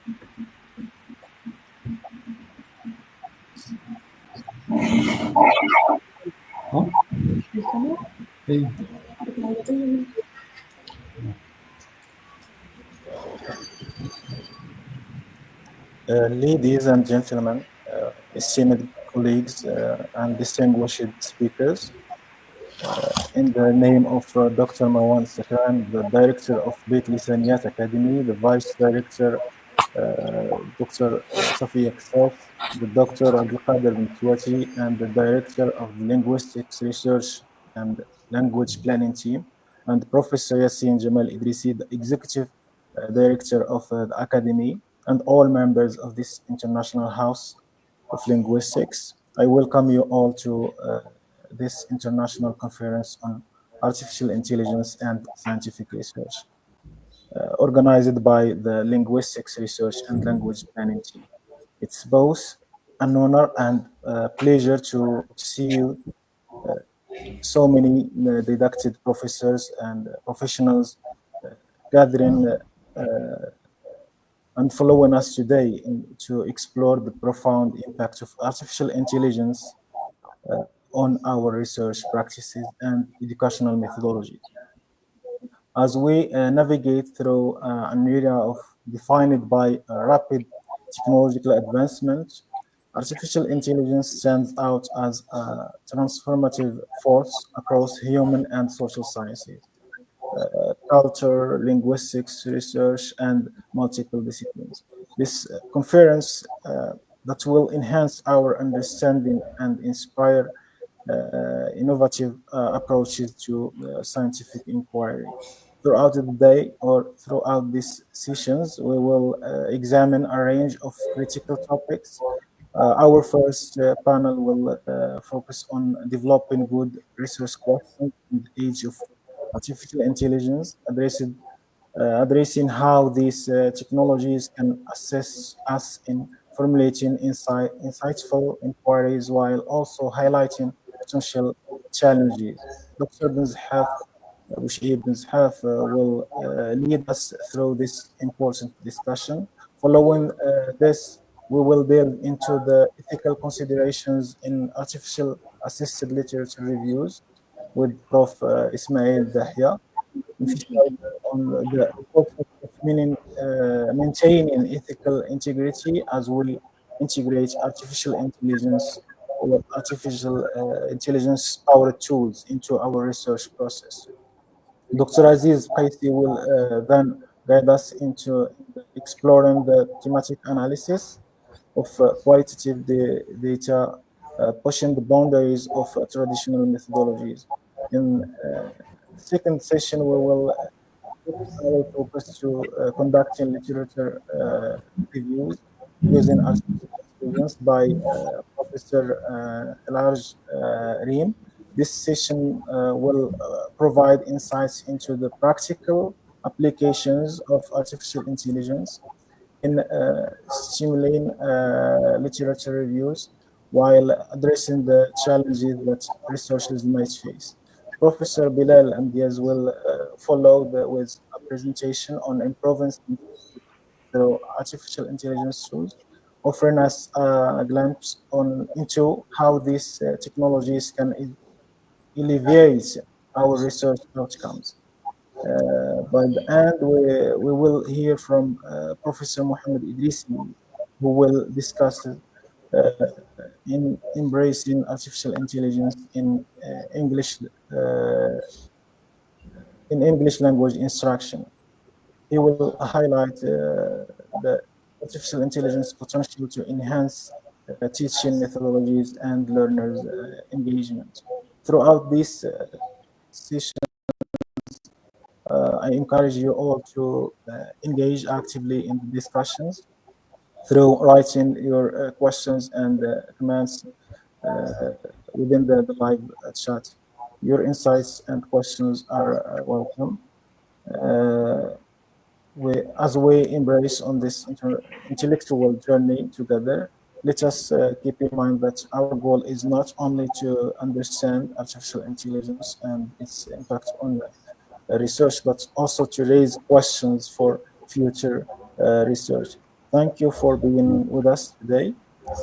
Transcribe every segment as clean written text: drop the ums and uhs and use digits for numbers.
Huh? Hey. Ladies and gentlemen, esteemed colleagues and distinguished speakers, in the name of Dr. Marwan Sakran, the Director of Bitlisaniyat Academy, the Vice Director Dr. Safiya Ksas, the Dr. Abdulkader Mtwati, and the Director of the Linguistics Research and Language Planning Team, and Professor Yassin Jamal Idrisi, the Executive Director of the Academy, and all members of this International House of Linguistics. I welcome you all to this international conference on artificial intelligence and scientific research, organized by the Linguistics Research and Language Planning Team. It's both an honor and a pleasure to see you, so many deducted professors and professionals gathering and following us today to explore the profound impact of artificial intelligence on our research practices and educational methodologies. As we navigate through an area of defined by rapid technological advancement, artificial intelligence stands out as a transformative force across human and social sciences, culture, linguistics research, and multiple disciplines. This conference that will enhance our understanding and inspire innovative approaches to scientific inquiry. Throughout the day or throughout these sessions, we will examine a range of critical topics. Our first panel will focus on developing good research questions in the age of artificial intelligence, addressing how these technologies can assist us in formulating insightful inquiries while also highlighting potential challenges. Dr. Benzhaf, Bushy Benzhaf, will lead us through this important discussion. Following this, we will delve into the ethical considerations in artificial assisted literature reviews with Prof. Ismail Dahya, emphasize on the importance of maintaining ethical integrity as we integrate artificial intelligence or artificial intelligence powered tools into our research process. Dr. Aziz Qaisi will then guide us into exploring the thematic analysis of qualitative data, pushing the boundaries of traditional methodologies. In the second session, we will our focus to conducting literature reviews using artificial intelligence by Professor Large Reem. This session will provide insights into the practical applications of artificial intelligence in stimulating literature reviews while addressing the challenges that researchers might face. Professor Bilal Amdiaz will with a presentation on improving through artificial intelligence tools, offering us a glimpse into how these technologies can elevate our research outcomes. By the end, we will hear from Professor Mohammed Idrisi, who will discuss in embracing artificial intelligence uh, in English language instruction. He will highlight the artificial intelligence potential to enhance teaching methodologies and learners' engagement. Throughout this session, I encourage you all to engage actively in the discussions through writing your questions and comments uh, within the live chat. Your insights and questions are welcome. Uh, as we embrace on this intellectual journey together, let us keep in mind that our goal is not only to understand artificial intelligence and its impact on research, but also to raise questions for future research. Thank you for being with us today.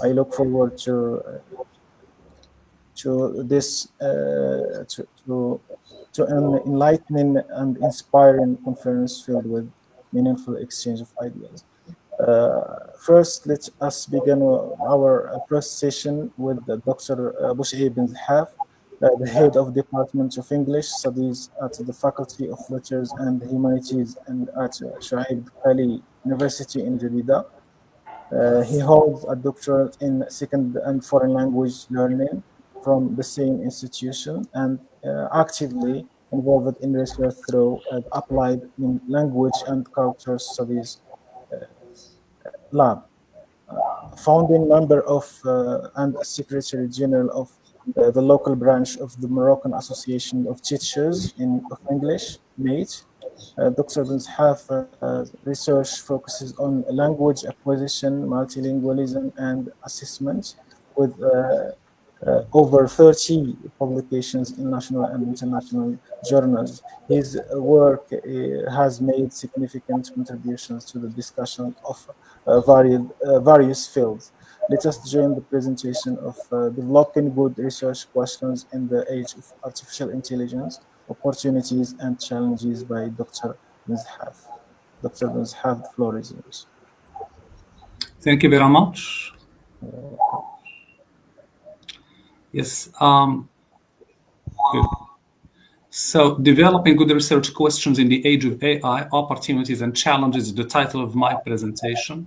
I look forward to this to an enlightening and inspiring conference filled with meaningful exchange of ideas. First, let us begin our first session with Dr. Busheib bin Zahaf, the head of Department of English Studies at the Faculty of Letters and Humanities and at Shuaib Kali University in Jeddah. He holds a doctorate in second and foreign language learning from the same institution and actively involved in research through applied in language and culture studies lab, founding member of and secretary general of the local branch of the Moroccan Association of Teachers of English, MATE. Dr. Bin Zahaf research focuses on language acquisition, multilingualism, and assessment with over 30 publications in national and international journals. His work has made significant contributions to the discussion of various fields. Let us join the presentation of developing good research questions in the age of artificial intelligence, opportunities and challenges by Dr. Mizhaf. Dr. Mizhaf, the floor is yours. Thank you very much. Welcome. Yes. Good. So, developing good research questions in the age of AI, opportunities and challenges is the title of my presentation.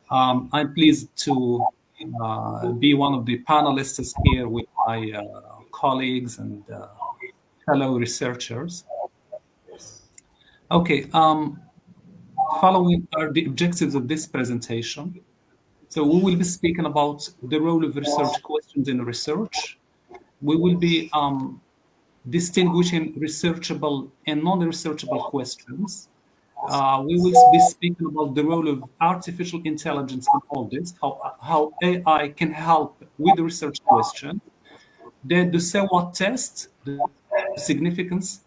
I'm pleased to be one of the panelists here with my colleagues and fellow researchers. Okay, following are the objectives of this presentation. So we will be speaking about the role of research questions in research. We will be distinguishing researchable and non-researchable questions. We will be speaking about the role of artificial intelligence in all this, how AI can help with the research question. Then the SEWA test, the significance,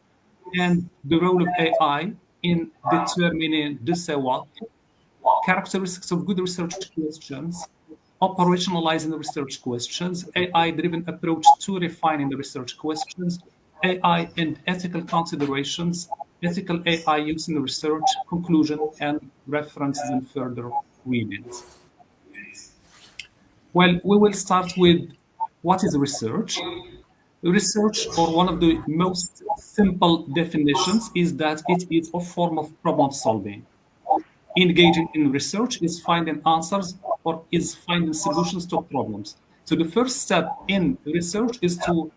and the role of AI in determining the SEWA, characteristics of good research questions, operationalizing the research questions, AI-driven approach to refining the research questions, AI and ethical considerations, ethical AI use in the research, conclusion, and references and further readings. Well, we will start with what is research. Research, or one of the most simple definitions, is that it is a form of problem solving. Engaging in research is finding answers or is finding solutions to problems. So the first step in research is to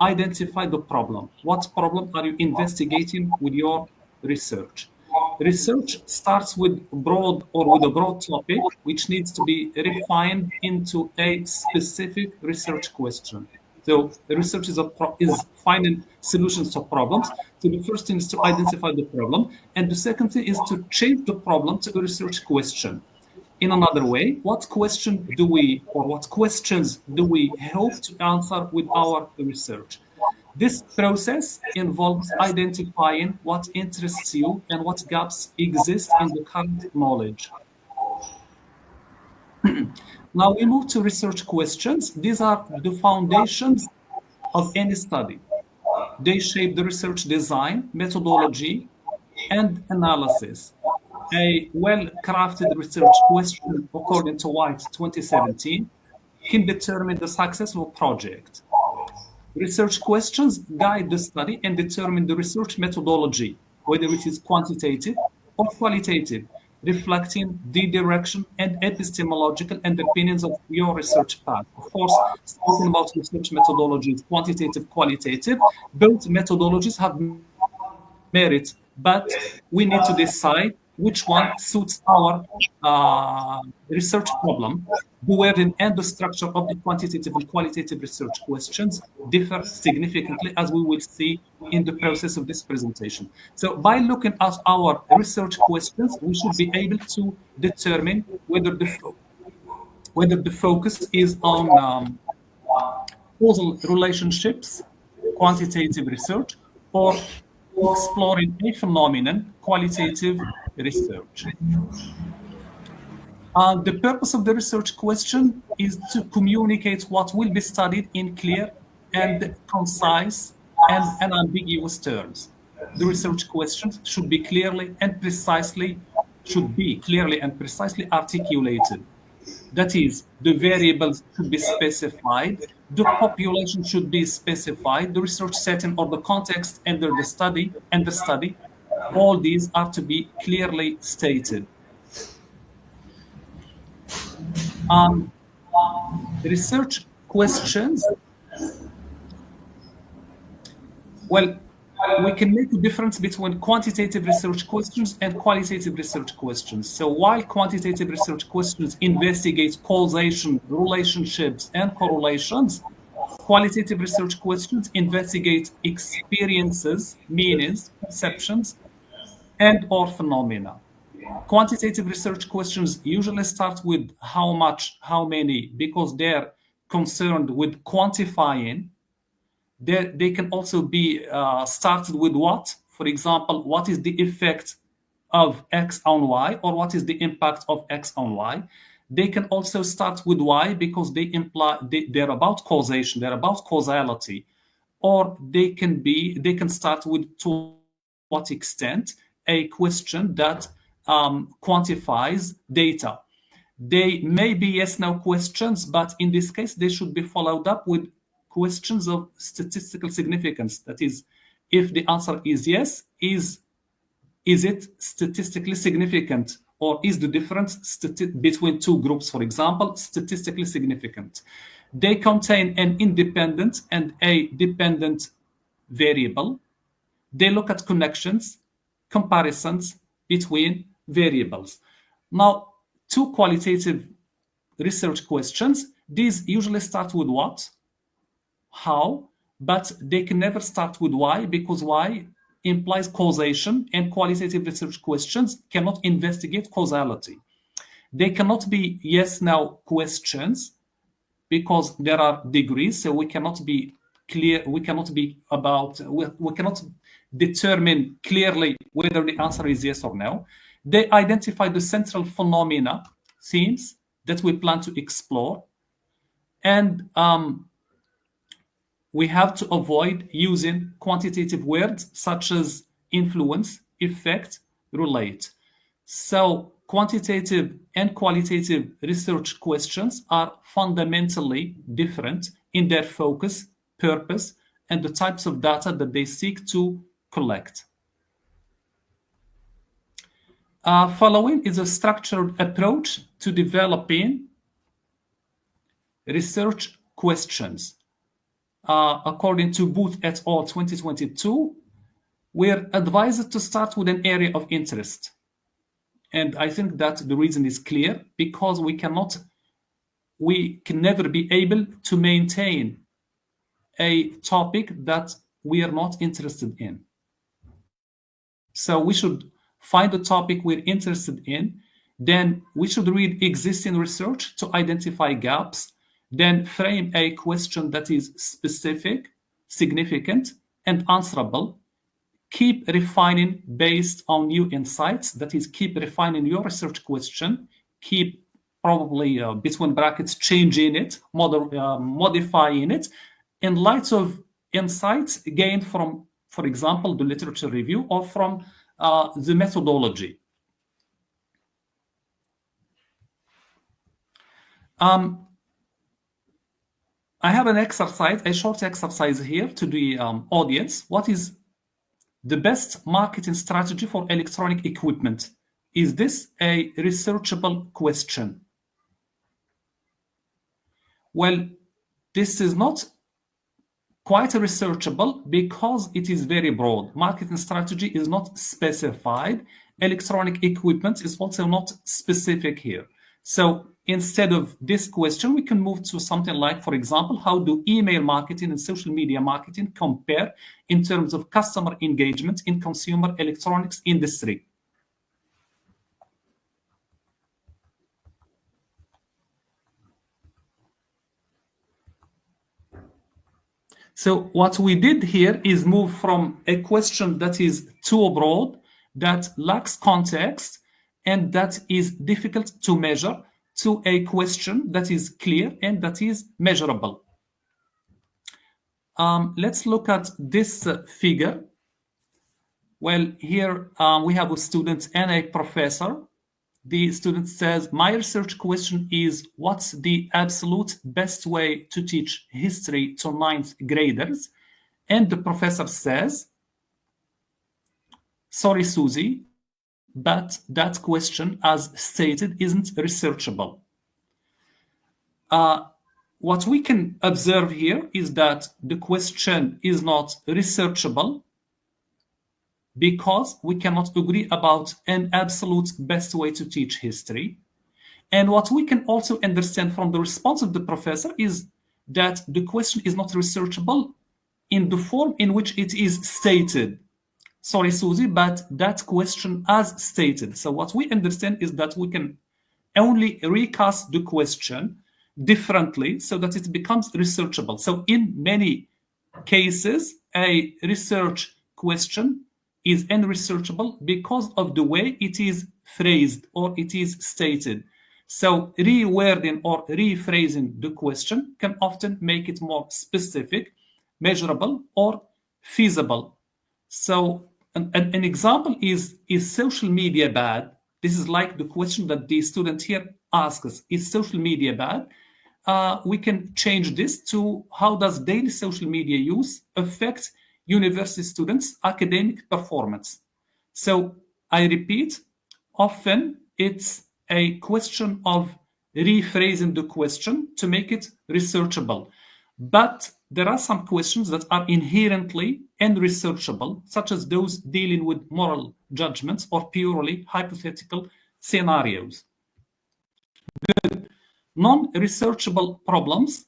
identify the problem. What problem are you investigating with your research? Research starts with with a broad topic, which needs to be refined into a specific research question. So the research is finding solutions to problems. So the first thing is to identify the problem, and the second thing is to change the problem to a research question. In another way, what question do we, or what questions do we hope to answer with our research? This process involves identifying what interests you and what gaps exist in the current knowledge. Now we move to research questions. These are the foundations of any study. They shape the research design, methodology, and analysis. A well-crafted research question, according to White 2017, can determine the success of a project. Research questions guide the study and determine the research methodology, whether it is quantitative or qualitative, reflecting the direction and epistemological underpinnings of your research path. Of course, speaking about research methodologies, quantitative, qualitative, both methodologies have merit, but we need to decide which one suits our research problem. The wording and the structure of the quantitative and qualitative research questions differ significantly, as we will see in the process of this presentation. So by looking at our research questions, we should be able to determine whether the focus is on causal relationships, quantitative research, or exploring a phenomenon, qualitative research. The purpose of the research question is to communicate what will be studied in clear and concise and unambiguous terms. The research questions should be clearly and precisely articulated. That is, the variables should be specified, the population should be specified, the research setting or the context under the study, all these are to be clearly stated. Um, Research questions, well, we can make a difference between quantitative research questions and qualitative research questions. So while quantitative research questions investigate causation, relationships, and correlations, qualitative research questions investigate experiences, meanings, perceptions, and or phenomena. Quantitative research questions usually start with how much, how many, because they're concerned with quantifying. They can also be started with what. For example, what is the effect of X on Y, or what is the impact of X on Y. They can also start with Y because they're about causation, they're about causality, or they can start with to what extent a question that quantifies data. They may be yes no questions, but in this case, they should be followed up with questions of statistical significance. That is, if the answer is yes, is it statistically significant? Or is the difference between two groups, for example, statistically significant? They contain an independent and a dependent variable. They look at connections, comparisons between variables. Now, two qualitative research questions, these usually start with what, how, but they can never start with why, because why implies causation, and qualitative research questions cannot investigate causality. They cannot be yes no questions because there are degrees, so we cannot be clear, we cannot be about, we cannot determine clearly whether the answer is yes or no. They identify the central phenomena, themes that we plan to explore, and we have to avoid using quantitative words such as influence, effect, relate. So quantitative and qualitative research questions are fundamentally different in their focus, purpose, and the types of data that they seek to collect. Following is a structured approach to developing research questions. According to Booth et al. 2022, we're advised to start with an area of interest. And I think that the reason is clear, because we can never be able to maintain a topic that we are not interested in. So we should find the topic we're interested in, then we should read existing research to identify gaps, then frame a question that is specific, significant, and answerable. Keep refining based on new insights, that is, keep refining your research question, keep probably between brackets changing it, modifying it in light of insights gained from, for example, the literature review or from the methodology. I have an exercise, a short exercise here to the audience. What is the best marketing strategy for electronic equipment? Is this a researchable question? Well, this is not quite researchable because it is very broad. Marketing strategy is not specified. Electronic equipment is also not specific here. So instead of this question, we can move to something like, for example, how do email marketing and social media marketing compare in terms of customer engagement in consumer electronics industry? So what we did here is move from a question that is too broad, that lacks context, and that is difficult to measure, to a question that is clear and that is measurable. Let's look at this figure. Well, here we have a student and a professor. The student says, my research question is, what's the absolute best way to teach history to ninth graders? And the professor says, sorry, Susie, but that question, as stated, isn't researchable. What we can observe here is that the question is not researchable because we cannot agree about an absolute best way to teach history. And what we can also understand from the response of the professor is that the question is not researchable in the form in which it is stated. Sorry, Susie, but that question as stated. So what we understand is that we can only recast the question differently so that it becomes researchable. So in many cases, a research question is unresearchable because of the way it is phrased or it is stated. So rewording or rephrasing the question can often make it more specific, measurable, or feasible. So an example is social media bad? This is like the question that the student here asks, is social media bad? We can change this to how does daily social media use affect university students' academic performance? So I repeat, often it's a question of rephrasing the question to make it researchable. But there are some questions that are inherently unresearchable, such as those dealing with moral judgments or purely hypothetical scenarios. Non-researchable problems,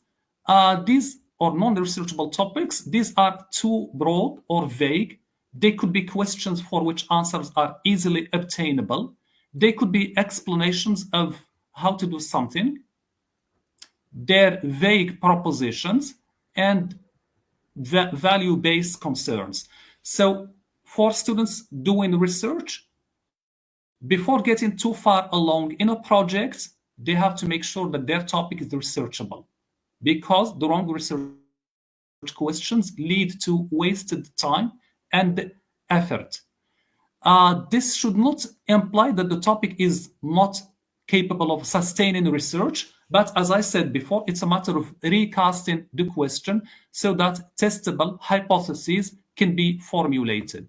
these or non-researchable topics, these are too broad or vague. They could be questions for which answers are easily obtainable. They could be explanations of how to do something. They're vague propositions and value-based concerns. So for students doing research, before getting too far along in a project, they have to make sure that their topic is researchable, because the wrong research questions lead to wasted time and effort. This should not imply that the topic is not capable of sustaining research, but as I said before, it's a matter of recasting the question so that testable hypotheses can be formulated.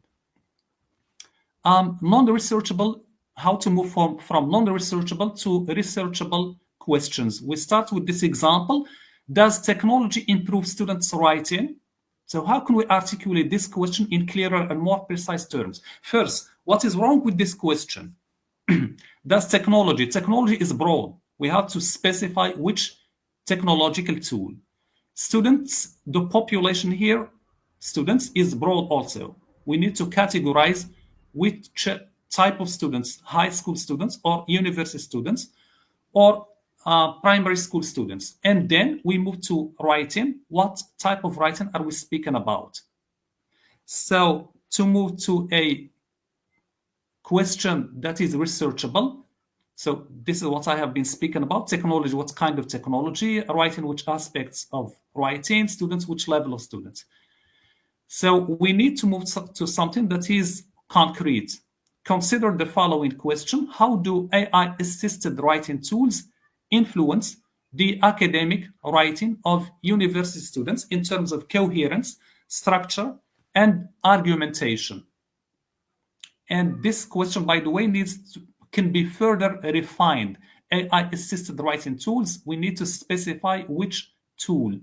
Non-researchable, how to move from non-researchable to researchable questions. We start with this example. Does technology improve students' writing? So how can we articulate this question in clearer and more precise terms? First, what is wrong with this question? Does technology is broad. We have to specify which technological tool. Students, the population here, students is broad also. We need to categorize which type of students, high school students or university students or primary school students. And then we move to writing. What type of writing are we speaking about? So to move to a question that is researchable. So this is what I have been speaking about. Technology, what kind of technology? Writing, which aspects of writing? Students, which level of students? So we need to move to something that is concrete. Consider the following question. How do AI-assisted writing tools influence the academic writing of university students in terms of coherence, structure, and argumentation? And this question, by the way, can be further refined. AI-assisted writing tools, we need to specify which tool.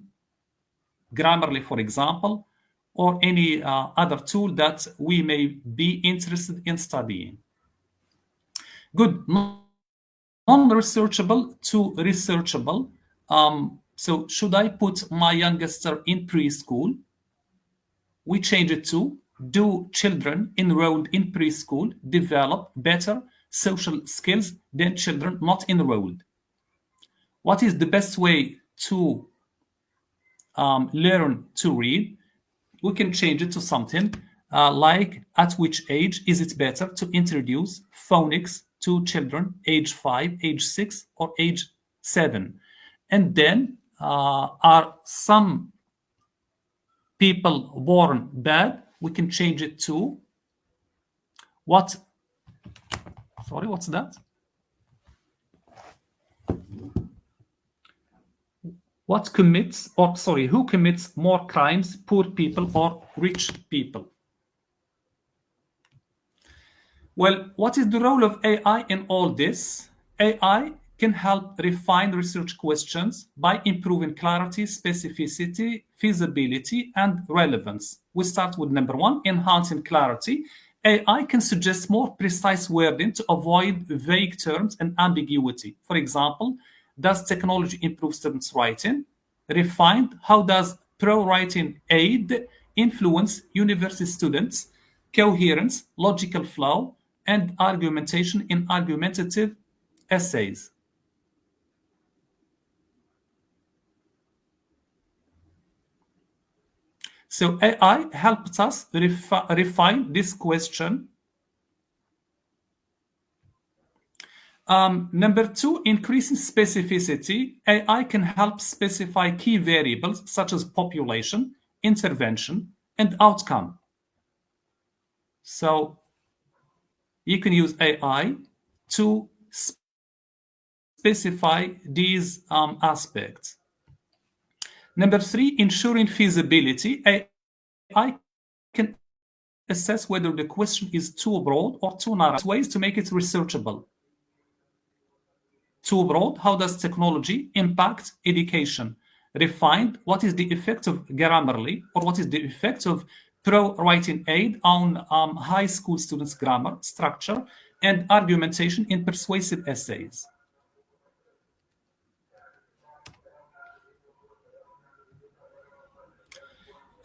Grammarly, for example, or any other tool that we may be interested in studying. Good. Non-researchable to researchable. So should I put my youngster in preschool? We change it to, do children enrolled in preschool develop better social skills than children not enrolled? What is the best way to learn to read? We can change it to something like, at which age is it better to introduce phonics to children age 5, age 6, or age 7. And then are some people born bad? We can change it to what? Sorry, what's that? What commits, or sorry, who commits more crimes, poor people or rich people? Well, what is the role of AI in all this? AI can help refine research questions by improving clarity, specificity, feasibility, and relevance. We start with number one, enhancing clarity. AI can suggest more precise wording to avoid vague terms and ambiguity. For example, does technology improve students' writing? Refined, how does pro-writing aid influence university students? Coherence, logical flow, and argumentation in argumentative essays. So AI helps us refine this question. Number two, increasing specificity. AI can help specify key variables such as population, intervention, and outcome. So you can use AI to specify these aspects. Number three, ensuring feasibility. AI can assess whether the question is too broad or too narrow. Ways to make it researchable. Too broad, how does technology impact education? Refined, what is the effect of Grammarly, or what is the effect of pro-writing aid on high school students' grammar, structure, and argumentation in persuasive essays?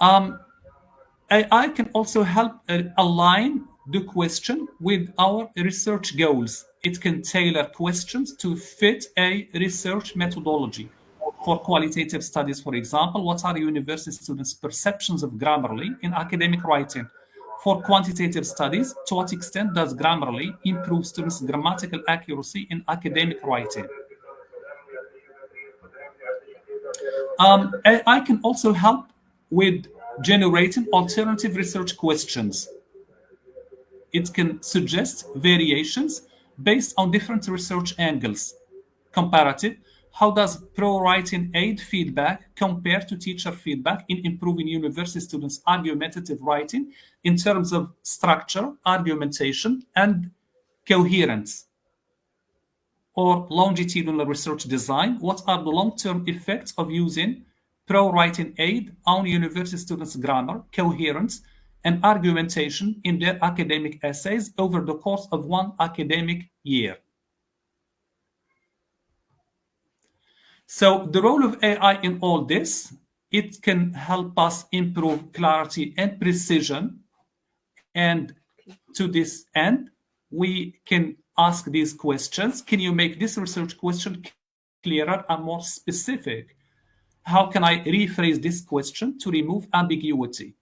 AI can also help align the question with our research goals. It can tailor questions to fit a research methodology. For qualitative studies, for example, what are university students' perceptions of Grammarly in academic writing? For quantitative studies, to what extent does Grammarly improve students' grammatical accuracy in academic writing? AI can also help with generating alternative research questions. It can suggest variations based on different research angles. Comparative, how does pro-writing aid feedback compare to teacher feedback in improving university students' argumentative writing in terms of structure, argumentation, and coherence? Or longitudinal research design, what are the long-term effects of using pro-writing aid on university students' grammar, coherence, and argumentation in their academic essays over the course of one academic year? So the role of AI in all this, it can help us improve clarity and precision. And to this end, we can ask these questions. Can you make this research question clearer and more specific? How can I rephrase this question to remove ambiguity?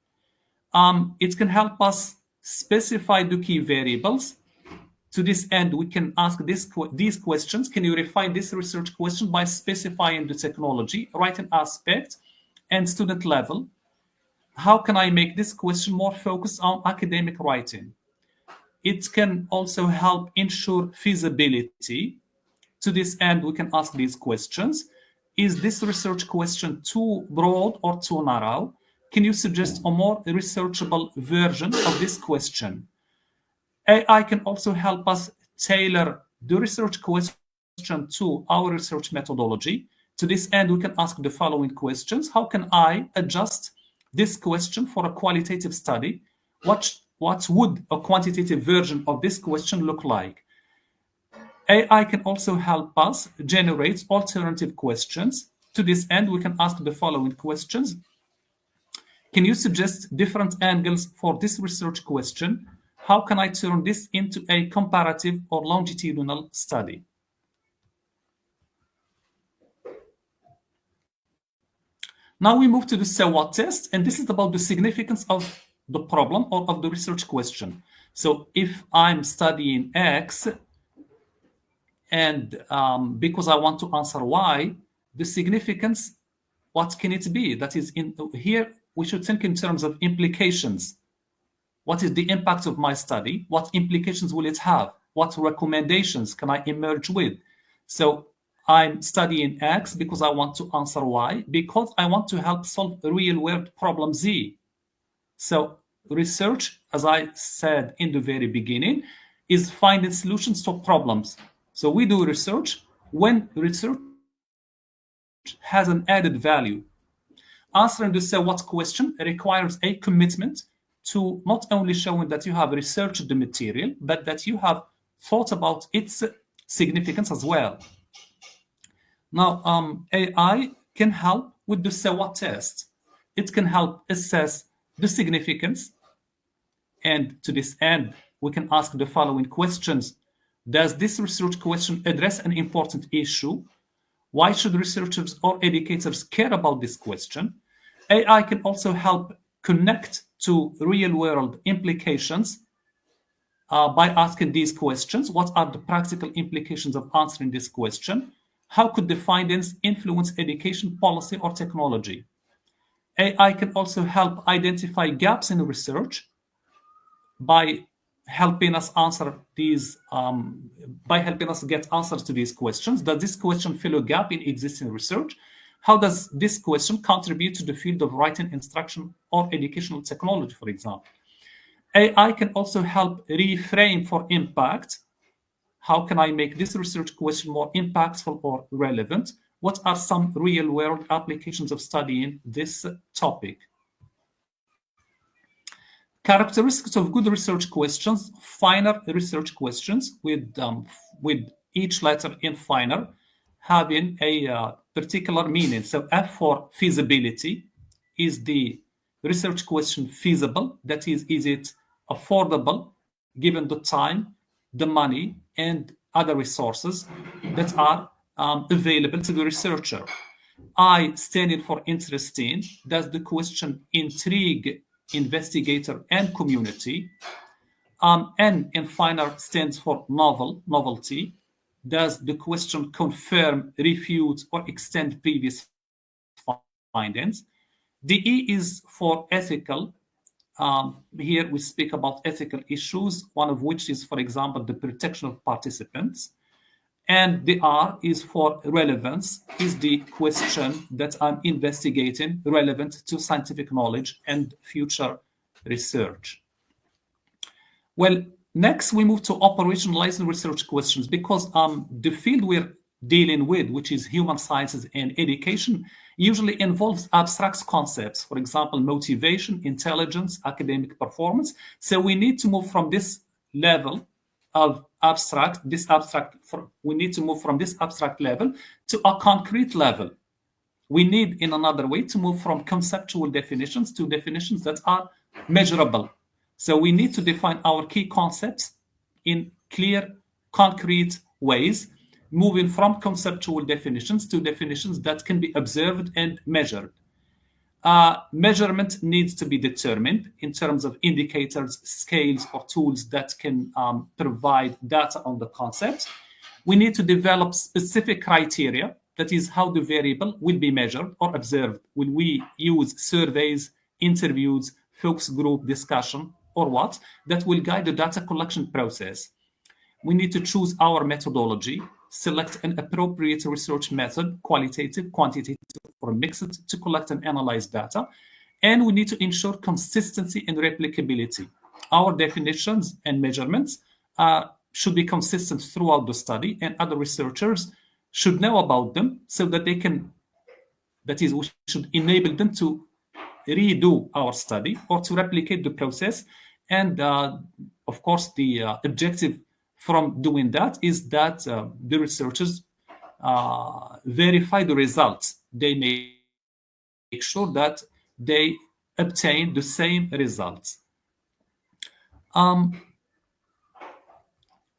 It can help us specify the key variables. To this end, we can ask these questions. Can you refine this research question by specifying the technology, writing aspect, and student level? How can I make this question more focused on academic writing? It can also help ensure feasibility. To this end, we can ask these questions. Is this research question too broad or too narrow? Can you suggest a more researchable version of this question? AI can also help us tailor the research question to our research methodology. To this end, we can ask the following questions. How can I adjust this question for a qualitative study? What would a quantitative version of this question look like? AI can also help us generate alternative questions. To this end, we can ask the following questions. Can you suggest different angles for this research question? How can I turn this into a comparative or longitudinal study? Now we move to the SWOT test, and this is about the significance of the problem or of the research question. So if I'm studying X, And because I want to answer why, the significance, what can it be? That is, in here, we should think in terms of implications. What is the impact of my study? What implications will it have? What recommendations can I emerge with? So I'm studying X because I want to answer Y, because I want to help solve a real world problem Z. So research, as I said in the very beginning, is finding solutions to problems. So we do research when research has an added value. Answering the "so what" question requires a commitment to not only showing that you have researched the material, but that you have thought about its significance as well. Now, AI can help with the "so what" test. It can help assess the significance, and to this end, we can ask the following questions. Does this research question address an important issue? Why should researchers or educators care about this question? AI can also help connect to real-world implications by asking these questions. What are the practical implications of answering this question? How could the findings influence education policy or technology? AI can also help identify gaps in research by helping us answer these, by helping us get answers to these questions. Does this question fill a gap in existing research? How does this question contribute to the field of writing instruction or educational technology, for example? AI can also help reframe for impact. How can I make this research question more impactful or relevant? What are some real-world applications of studying this topic? Characteristics of good research questions: finer research questions with each letter in finer having a particular meaning. So F for feasibility. Is the research question feasible? That is it affordable given the time, the money, and other resources that are available to the researcher? I, standing for interesting. Does the question intrigue investigator and community? N in finer stands for novel, novelty. Does the question confirm, refute, or extend previous findings? The E is for ethical. Here we speak about ethical issues, one of which is, for example, the protection of participants. And the R is for relevance. Is the question that I'm investigating relevant to scientific knowledge and future research? Well, next we move to operationalizing research questions, because the field we're dealing with, which is human sciences and education, usually involves abstract concepts, for example, motivation, intelligence, academic performance. So we need to move from this level of we need to move from this abstract level to a concrete level. We need, in another way, to move from conceptual definitions to definitions that are measurable. So we need to define our key concepts in clear, concrete ways, moving from conceptual definitions to definitions that can be observed and measured. Measurement needs to be determined in terms of indicators, scales, or tools that can provide data on the concept. We need to develop specific criteria, that is, how the variable will be measured or observed. Will we use surveys, interviews, focus group discussion, or what? That will guide the data collection process. We need to choose our methodology, select an appropriate research method, qualitative, quantitative, or mixed, to collect and analyze data. And we need to ensure consistency and replicability. Our definitions and measurements should be consistent throughout the study, and other researchers should know about them so that they can, that is, we should enable them to redo our study or to replicate the process. And of course, the objective from doing that is that the researchers verify the results. They make sure that they obtain the same results.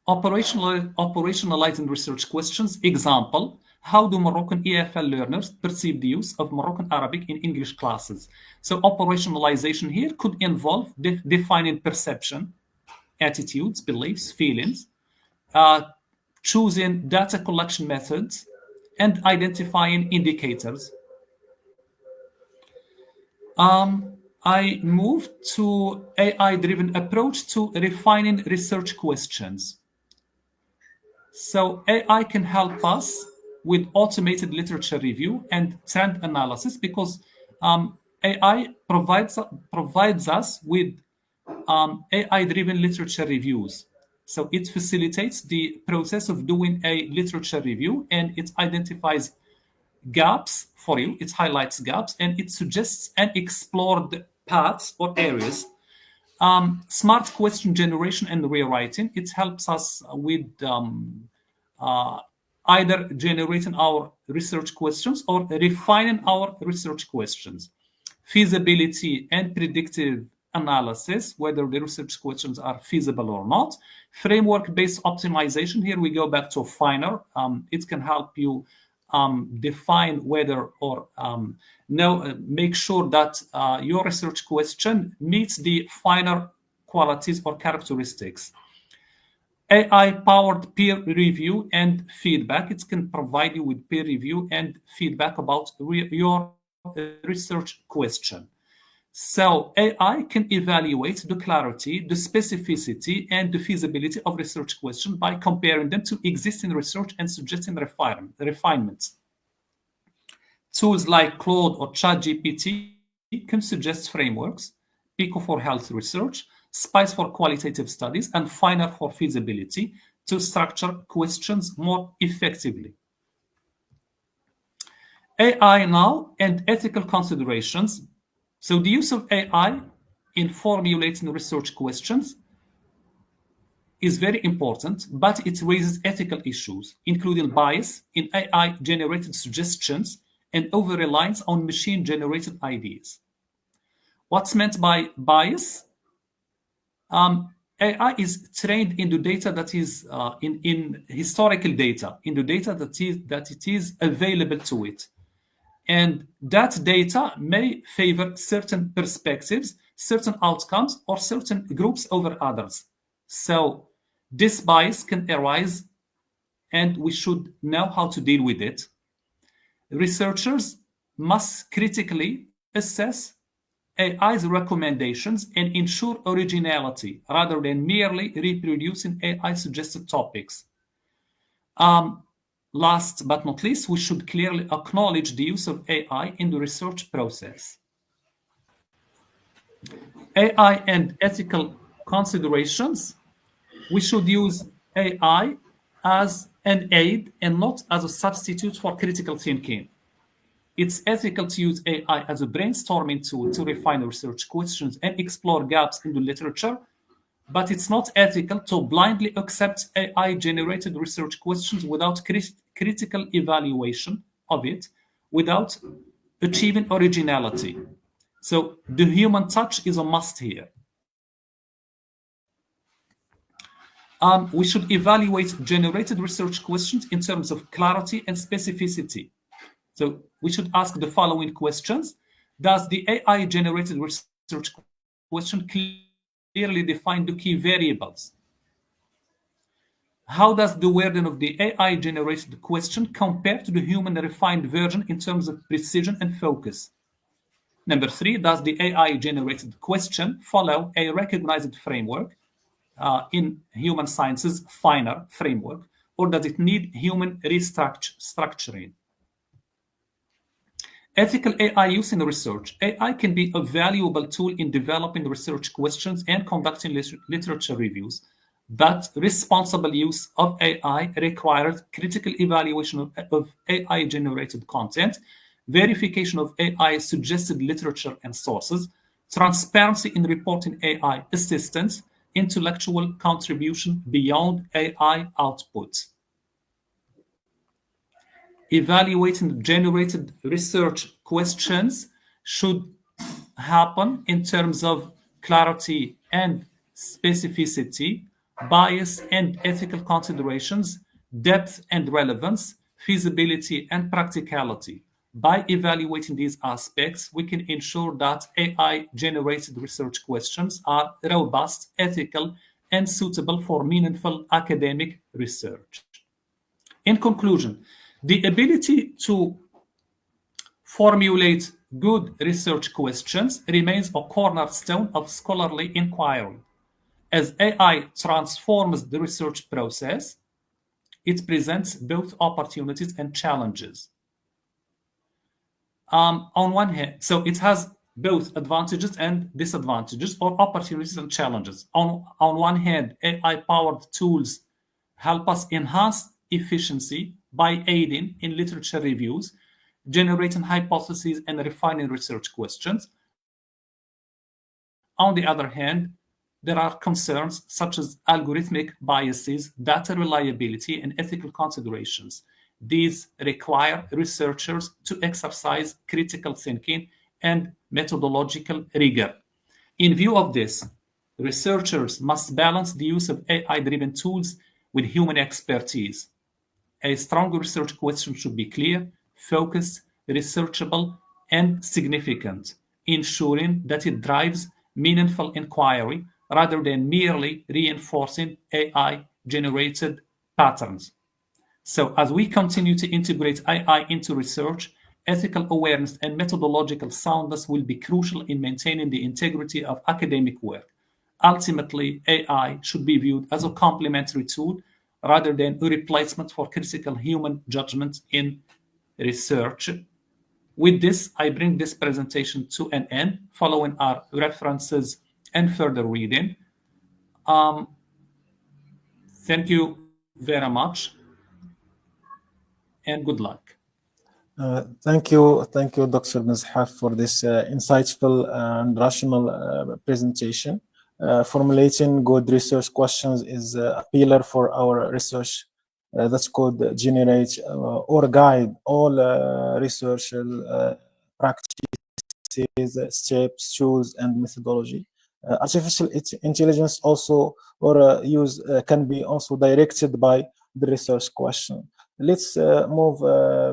Operationalizing research questions. Example: how do Moroccan EFL learners perceive the use of Moroccan Arabic in English classes? So operationalization here could involve defining perception, attitudes, beliefs, feelings, choosing data collection methods, and identifying indicators. I moved to AI-driven approach to refining research questions. So AI can help us with automated literature review and trend analysis because AI provides us with AI-driven literature reviews. So it facilitates the process of doing a literature review, and it identifies gaps for you. It highlights gaps, and it suggests unexplored paths or areas. Smart question generation and rewriting. It helps us with uh, either generating our research questions or refining our research questions. Feasibility and predictive analysis, whether the research questions are feasible or not. Framework-based optimization. Here we go back to finer. It can help you define whether or make sure that your research question meets the finer qualities or characteristics. AI-powered peer review and feedback. It can provide you with peer review and feedback about your research question. So AI can evaluate the clarity, the specificity, and the feasibility of research questions by comparing them to existing research and suggesting refinements. Tools like Claude or ChatGPT can suggest frameworks, Pico for health research, Spice for qualitative studies, and Finer for feasibility to structure questions more effectively. AI now and ethical considerations. So the use of AI in formulating research questions is very important, but it raises ethical issues, including bias in AI-generated suggestions and over-reliance on machine-generated ideas. What's meant by bias? AI is trained in the data that is in historical data, in the data that it is available to it. And that data may favor certain perspectives, certain outcomes, or certain groups over others. So this bias can arise, and we should know how to deal with it. Researchers must critically assess AI's recommendations and ensure originality rather than merely reproducing AI-suggested topics. Last but not least, we should clearly acknowledge the use of AI in the research process. AI and ethical considerations. We should use AI as an aid and not as a substitute for critical thinking. It's ethical to use AI as a brainstorming tool to refine research questions and explore gaps in the literature, but it's not ethical to blindly accept AI-generated research questions without critical evaluation of it, without achieving originality. So the human touch is a must here. We should evaluate generated research questions in terms of clarity and specificity. So we should ask the following questions. Does the AI-generated research question clearly define the key variables? How does the wording of the AI-generated question compare to the human refined version in terms of precision and focus? Number three, does the AI-generated question follow a recognized framework, in human sciences, finer framework, or does it need human restructuring? Ethical AI use in research. AI can be a valuable tool in developing research questions and conducting literature reviews, but responsible use of AI requires critical evaluation of AI-generated content, verification of AI-suggested literature and sources, transparency in reporting AI assistance, intellectual contribution beyond AI outputs. Evaluating generated research questions should happen in terms of clarity and specificity, bias and ethical considerations, depth and relevance, feasibility and practicality. By evaluating these aspects, we can ensure that AI-generated research questions are robust, ethical, and suitable for meaningful academic research. In conclusion, the ability to formulate good research questions remains a cornerstone of scholarly inquiry. As AI transforms the research process, it presents both opportunities and challenges. On one hand, so it has both advantages and disadvantages, or opportunities and challenges. On one hand, AI powered tools help us enhance efficiency by aiding in literature reviews, generating hypotheses, and refining research questions. On the other hand, there are concerns such as algorithmic biases, data reliability, and ethical considerations. These require researchers to exercise critical thinking and methodological rigor. In view of this, researchers must balance the use of AI driven tools with human expertise. A strong research question should be clear, focused, researchable, and significant, ensuring that it drives meaningful inquiry rather than merely reinforcing AI generated patterns. So, as we continue to integrate AI into research, ethical awareness and methodological soundness will be crucial in maintaining the integrity of academic work. Ultimately, AI should be viewed as a complementary tool rather than a replacement for critical human judgment in research. With this, I bring this presentation to an end, following our references and further reading. Thank you very much, and good luck. Thank you, Dr. Mizhaf, for this insightful and rational presentation. Formulating good research questions is a pillar for our research that could generate or guide all research practices, steps, tools, and methodology. Artificial intelligence also or use can be also directed by the research question. Let's move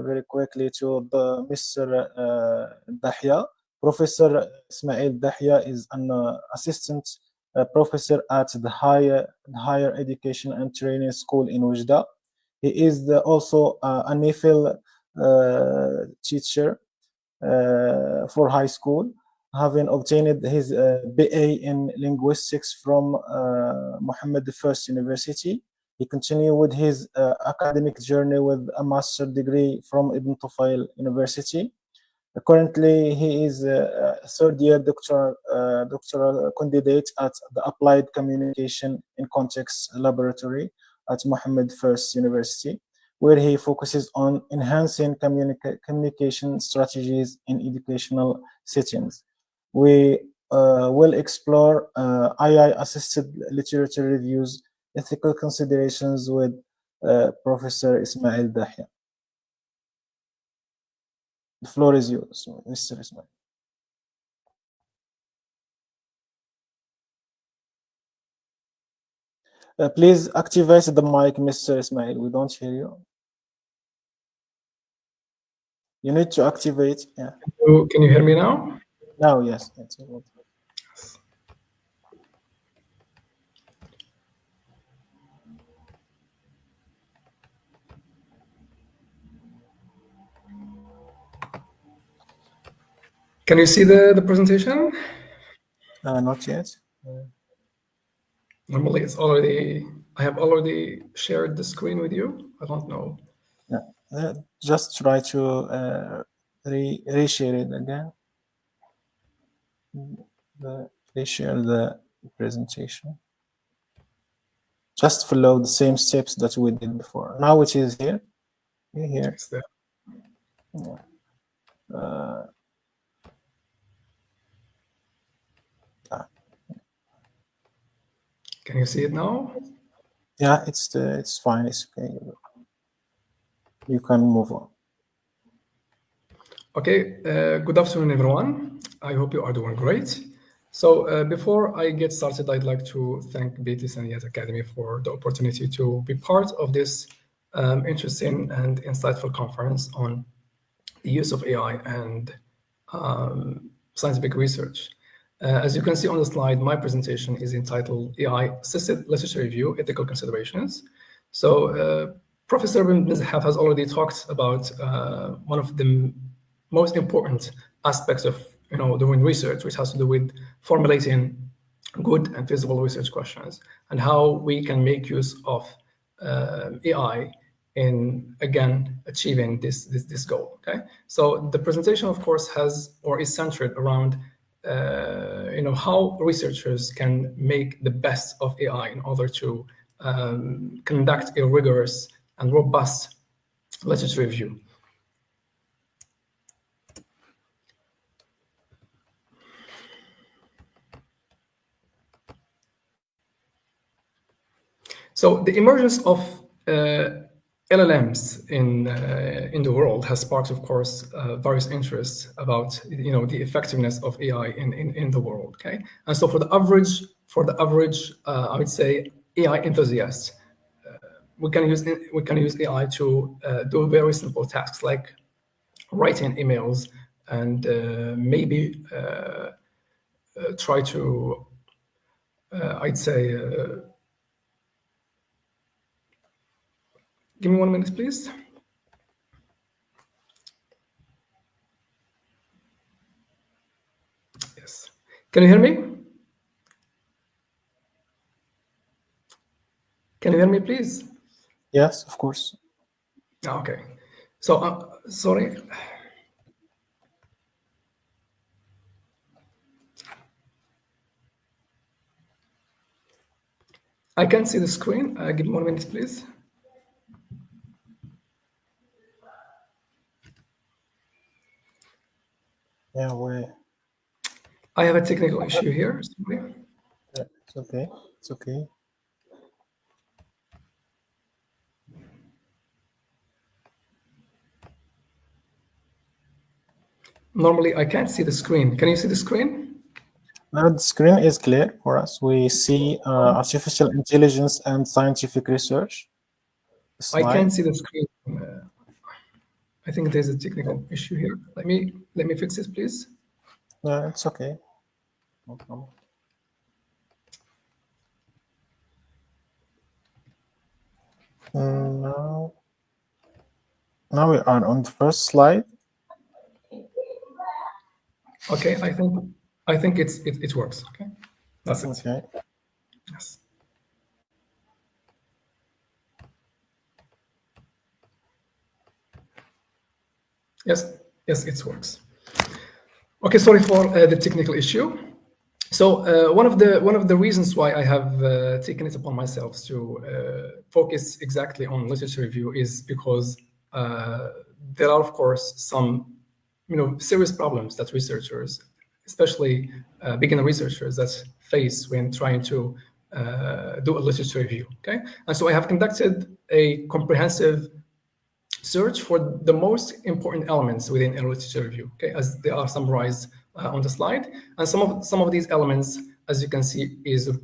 very quickly to the Mr. Dahya. Professor Ismail Dahya is an assistant professor at the Higher Education and Training School in Wajda. He is also a NEFL teacher for high school, having obtained his BA in linguistics from Mohammed I University. He continued with his academic journey with a master's degree from Ibn Tufail University. Currently, he is a third-year doctoral candidate at the Applied Communication in Context Laboratory at Mohammed I University, where he focuses on enhancing communication strategies in educational settings. We will explore AI-assisted literature reviews, ethical considerations with Professor Ismail Dahya. The floor is yours, Mr. Ismail. Please activate the mic, Mr. Ismail. We don't hear you. You need to activate. Yeah. Can you hear me now? Now, yes. Can you see the presentation? Not yet. Normally, it's already. I have already shared the screen with you. I don't know. Yeah. Just try to reshare it again. Reshare the presentation. Just follow the same steps that we did before. Now it is here. Here. It's there. Yeah. Can you see it now? Yeah, it's fine. It's okay. You can move on. Okay. Good afternoon, everyone. I hope you are doing great. So before I get started, I'd like to thank Bitlisaniyat Academy for the opportunity to be part of this interesting and insightful conference on the use of AI and scientific research. As you can see on the slide, my presentation is entitled AI Assisted Literature Review, Ethical Considerations. So Professor bin Mizhaf has already talked about one of the most important aspects of doing research, which has to do with formulating good and feasible research questions and how we can make use of AI in again achieving this goal. Okay, so the presentation, of course, is centered around how researchers can make the best of AI in order to conduct a rigorous and robust literature review. So the emergence of LLMs in the world has sparked, of course, various interests about the effectiveness of AI in the world. Okay, and so for the average, I would say AI enthusiast, we can use AI to do very simple tasks like writing emails and maybe try to, I'd say. Give me 1 minute, please. Yes. Can you hear me? Can you hear me, please? Yes, of course. Okay. So, sorry. I can't see the screen. Give me 1 minute, please. Yeah, I have a technical issue here. Sorry. yeah, it's okay. It's okay. Normally, I can't see the screen. Can you see the screen? Now the screen is clear for us. We see artificial intelligence and scientific research. I Slide. can't see the screen. I think there's a technical issue here. Let me fix this, please. Yeah, it's okay. No problem. Now we are on the first slide. Okay, I think it works. Okay, that's it. Okay. Yes. Yes, it works. Okay, sorry for the technical issue. So one of the reasons why I have taken it upon myself to focus exactly on literature review is because there are, of course, some serious problems that researchers, especially beginner researchers, that face when trying to do a literature review. Okay, and so I have conducted a comprehensive search for the most important elements within a literature review, okay, as they are summarized on the slide. And some of these elements, as you can see, is a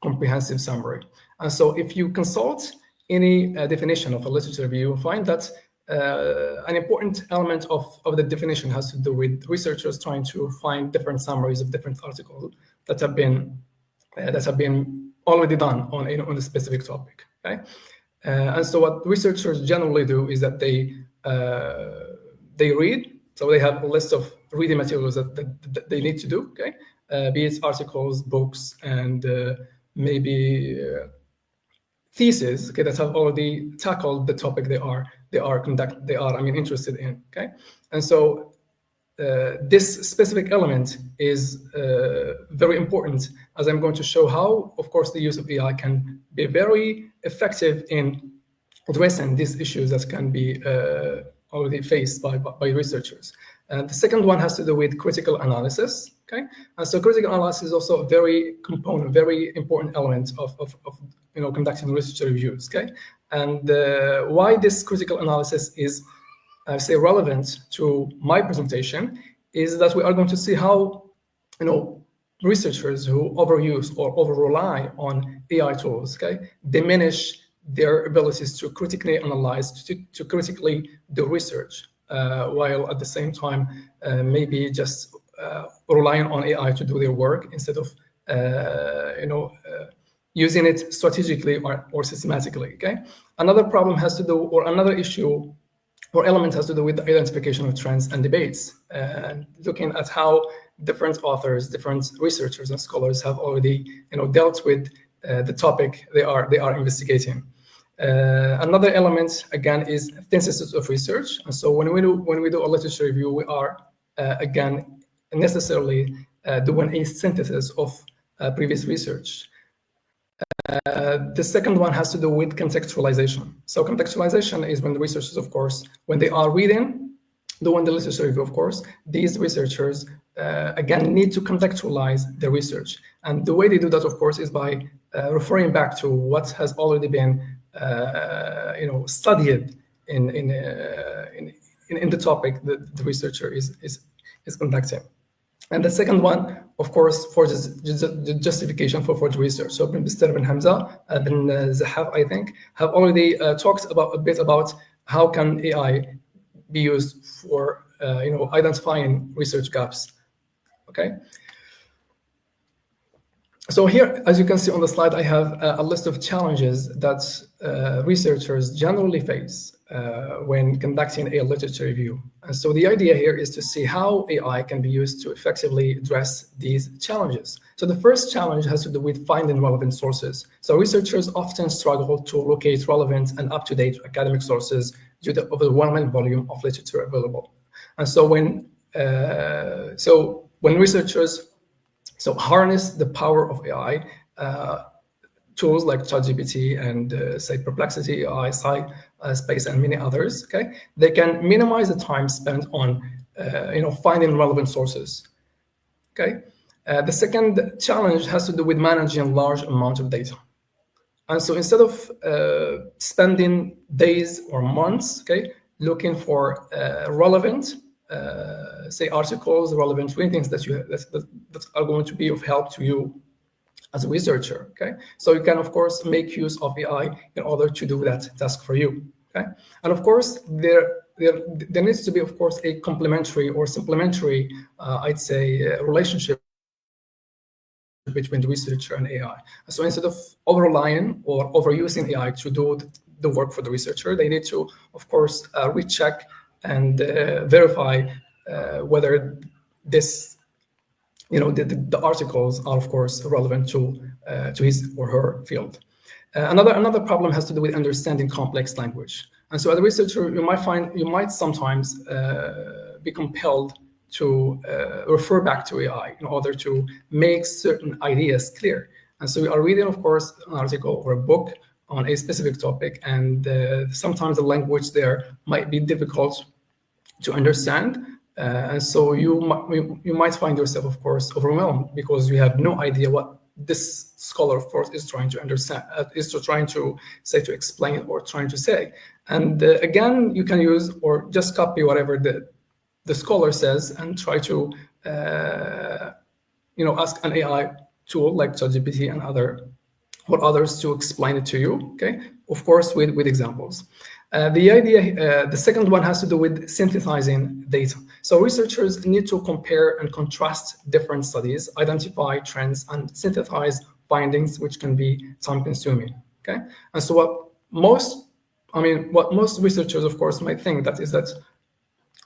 comprehensive summary. And so if you consult any definition of a literature review, you'll find that an important element of the definition has to do with researchers trying to find different summaries of different articles that have been already done on a specific topic. Okay. And so what researchers generally do is that they read. So they have a list of reading materials that they need to do, okay? Be it articles, books, and maybe theses, okay, that have already tackled the topic they are interested in, okay? And so this specific element is very important, as I'm going to show how, of course, the use of AI can be very effective in addressing these issues that can be already faced by researchers. And the second one has to do with critical analysis. Okay, and so critical analysis is also a very important element of conducting research reviews. Okay, and why this critical analysis is say relevant to my presentation is that we are going to see how researchers who overuse or over rely on AI tools, okay, diminish their abilities to critically analyze, to critically do research, while at the same time maybe just relying on AI to do their work instead of using it strategically or systematically. Okay. Another problem has to do, or another issue or element has to do with the identification of trends and debates, and looking at how different authors, different researchers and scholars have already, dealt with the topic they are investigating. Another element again is synthesis of research, and so when we do a literature review, we are again necessarily doing a synthesis of previous research. The second one has to do with contextualization. So contextualization is when the researchers, of course, when they are doing the literature review, of course, these researchers again need to contextualize the research, and the way they do that, of course, is by referring back to what has already been studied in the topic that the researcher is conducting. And the second one, of course, for the justification for the research. So Ibn Bistar, Ibn Hamza, Ibn Zahab, I think, have already talked a bit about how can AI be used for identifying research gaps. Okay. So here, as you can see on the slide, I have a list of challenges that researchers generally face when conducting a literature review. And so the idea here is to see how AI can be used to effectively address these challenges. So the first challenge has to do with finding relevant sources. So researchers often struggle to locate relevant and up-to-date academic sources due to the overwhelming volume of literature available. And so when researchers harness the power of AI, tools like ChatGPT and say Perplexity, AI, Space, and many others. Okay, they can minimize the time spent on finding relevant sources. Okay, the second challenge has to do with managing large amount of data. And so instead of spending days or months, okay, looking for relevant, say articles, relevant readings that are going to be of help to you as a researcher, okay? So you can, of course, make use of AI in order to do that task for you, okay? And of course, there needs to be, of course, a complementary or supplementary, I'd say, relationship between the researcher and AI. So instead of over-relying or overusing AI to do the work for the researcher, they need to, of course, recheck and verify whether this, the articles are, of course, relevant to his or her field. Another problem has to do with understanding complex language. And so as a researcher, you might sometimes be compelled to refer back to AI in order to make certain ideas clear. And so we are reading, of course, an article or a book on a specific topic, and sometimes the language there might be difficult to understand. And so you might find yourself, of course, overwhelmed because you have no idea what this scholar, of course, is trying to understand, to explain or trying to say. And again, you can use or just copy whatever the scholar says and try to, ask an AI tool like ChatGPT and others to explain it to you. Okay, of course, with examples. The second one has to do with synthesizing data. So researchers need to compare and contrast different studies, identify trends, and synthesize findings, which can be time-consuming. Okay, and so what most researchers, of course, might think that is that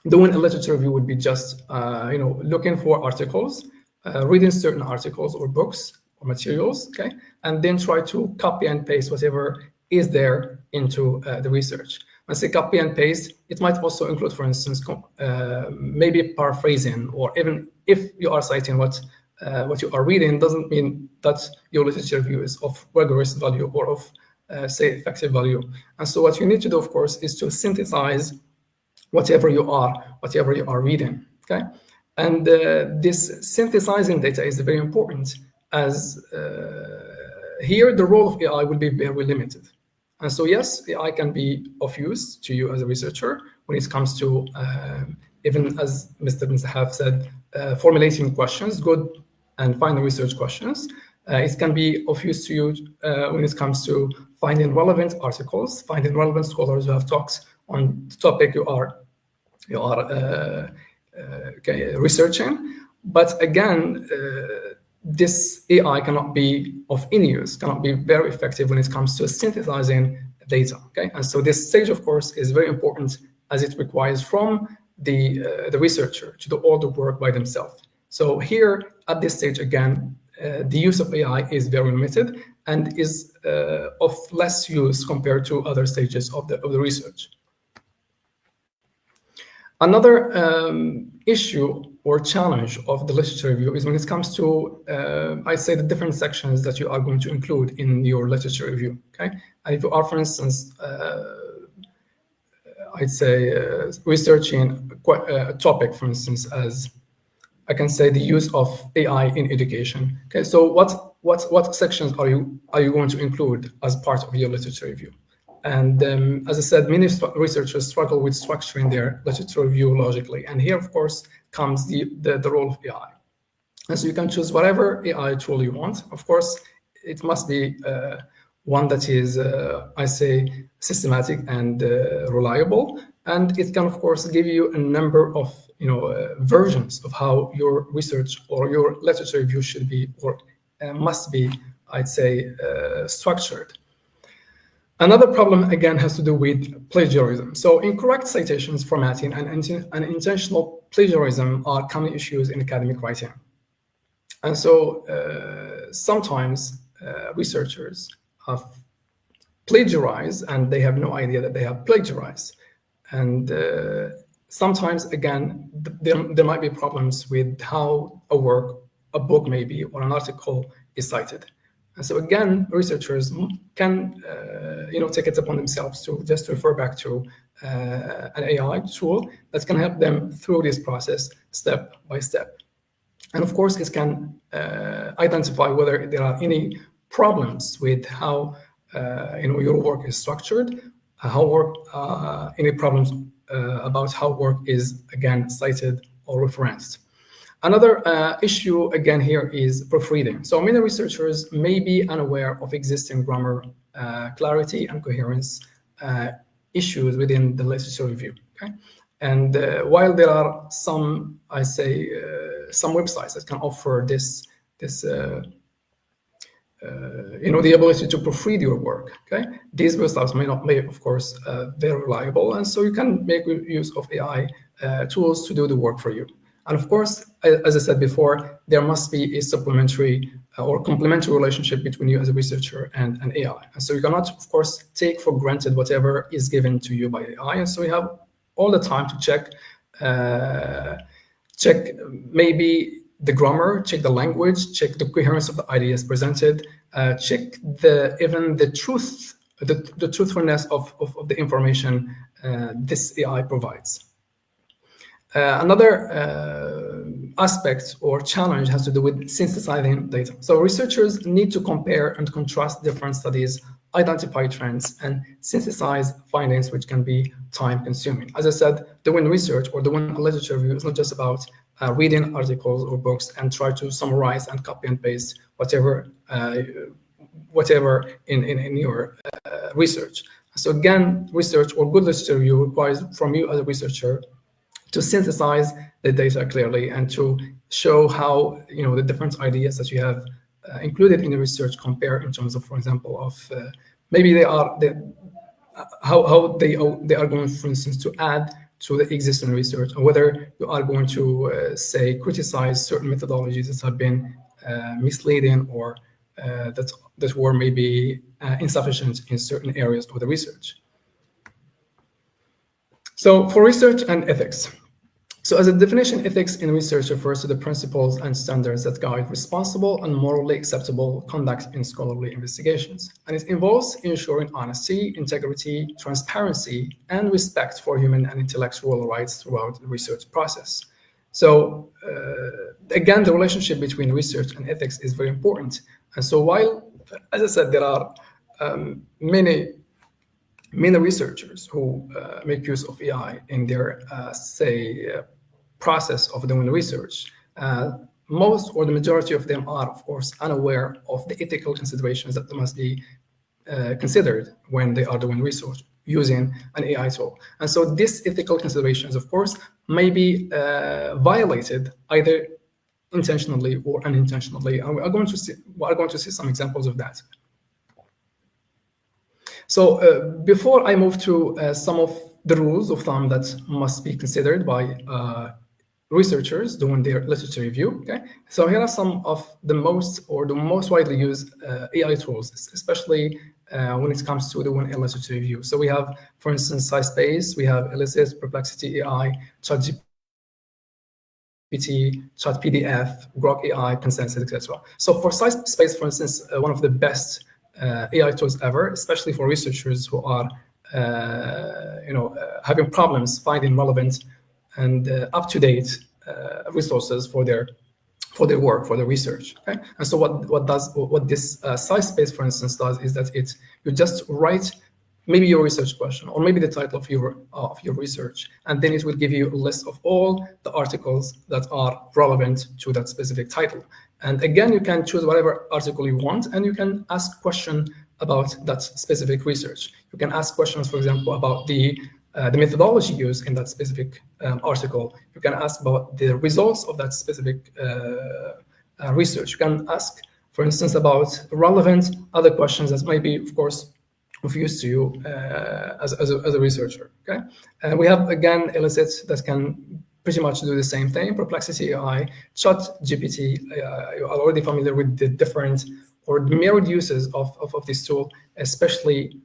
doing a literature review would be just looking for articles, reading certain articles or books or materials, okay, and then try to copy and paste whatever is there into the research. When I say copy and paste, it might also include, for instance, maybe paraphrasing, or even if you are citing what you are reading, doesn't mean that your literature review is of rigorous value or of, say, effective value. And so what you need to do, of course, is to synthesize whatever you are reading, okay? And this synthesizing data is very important, as here the role of AI will be very limited. And so yes, AI can be of use to you as a researcher when it comes to, even as Mr. Bin Zahab said, formulating questions, good and final research questions. It can be of use to you when it comes to finding relevant articles, finding relevant scholars who have talks on the topic you are researching. But again, this AI cannot be of any use, cannot be very effective when it comes to synthesizing data. Okay, and so this stage, of course, is very important as it requires from the researcher to do all the work by themselves. So here at this stage, again, the use of AI is very limited and is of less use compared to other stages of the research. Another issue or challenge of the literature review is when it comes to, I'd say, the different sections that you are going to include in your literature review. Okay, and if you are, for instance, I'd say researching a topic, for instance, as I can say the use of AI in education. Okay, so what sections are you going to include as part of your literature review? And as I said, many researchers struggle with structuring their literature review logically. And here, of course, comes the role of AI. And so you can choose whatever AI tool you want. Of course, it must be one that is, I say, systematic and reliable. And it can, of course, give you a number of versions of how your research or your literature review should be or must be, I'd say, structured. Another problem, again, has to do with plagiarism. So incorrect citations, formatting, and intentional plagiarism are common issues in academic writing. And so sometimes researchers have plagiarized and they have no idea that they have plagiarized. And sometimes, again, there might be problems with how a work, a book maybe, or an article is cited. And so again, researchers can take it upon themselves to just refer back to an AI tool that can help them through this process step by step. And of course, it can identify whether there are any problems with how your work is structured, any problems about how work is, again, cited or referenced. Another issue, again, here is proofreading. So many researchers may be unaware of existing grammar clarity and coherence issues within the literature review. Okay? And while there are some, I say, some websites that can offer this the ability to proofread your work. Okay, these websites may not be, of course, very reliable, and so you can make use of AI tools to do the work for you. And of course, as I said before, there must be a supplementary or complementary relationship between you as a researcher and an AI. And so you cannot, of course, take for granted whatever is given to you by AI. And so you have all the time to check maybe the grammar, check the language, check the coherence of the ideas presented, check even the truth, the truthfulness of the information this AI provides. Another aspect or challenge has to do with synthesizing data. So researchers need to compare and contrast different studies, identify trends, and synthesize findings, which can be time-consuming. As I said, doing research or doing a literature review is not just about reading articles or books and try to summarize and copy and paste whatever in your research. So again, research or good literature review requires from you as a researcher to synthesize the data clearly and to show how the different ideas that you have included in the research compare in terms of, for example, of maybe how they are going, for instance, to add to the existing research, or whether you are going to say criticize certain methodologies that have been misleading or that were maybe insufficient in certain areas of the research. So for research and ethics. So as a definition, ethics in research refers to the principles and standards that guide responsible and morally acceptable conduct in scholarly investigations. And it involves ensuring honesty, integrity, transparency, and respect for human and intellectual rights throughout the research process. So again, the relationship between research and ethics is very important. And so while, as I said, there are many researchers who make use of AI in their, process of doing research, most or the majority of them are, of course, unaware of the ethical considerations that must be considered when they are doing research using an AI tool. And so these ethical considerations, of course, may be violated either intentionally or unintentionally, and we are going to see some examples of that. So before I move to some of the rules of thumb that must be considered by researchers doing their literature review, okay? So here are some of the most widely used AI tools, especially when it comes to doing a literature review. So we have, for instance, SciSpace, we have Elicit, Perplexity AI, ChatGPT, ChatPDF, Grok AI, Consensus, etc. So for SciSpace, for instance, one of the best AI tools ever, especially for researchers who are having problems finding relevant and up-to-date resources for their work, for their research. Okay, and so what this SciSpace, for instance, does is that you just write maybe your research question or maybe the title of your research, and then it will give you a list of all the articles that are relevant to that specific title. And again, you can choose whatever article you want, and you can ask questions about that specific research. You can ask questions, for example, about the methodology used in that specific article. You can ask about the results of that specific research. You can ask, for instance, about relevant other questions that might be, of course, of use to you as a researcher. Okay, and we have again Elicit that can pretty much do the same thing. Perplexity AI, ChatGPT. You are already familiar with the different or the myriad uses of this tool, especially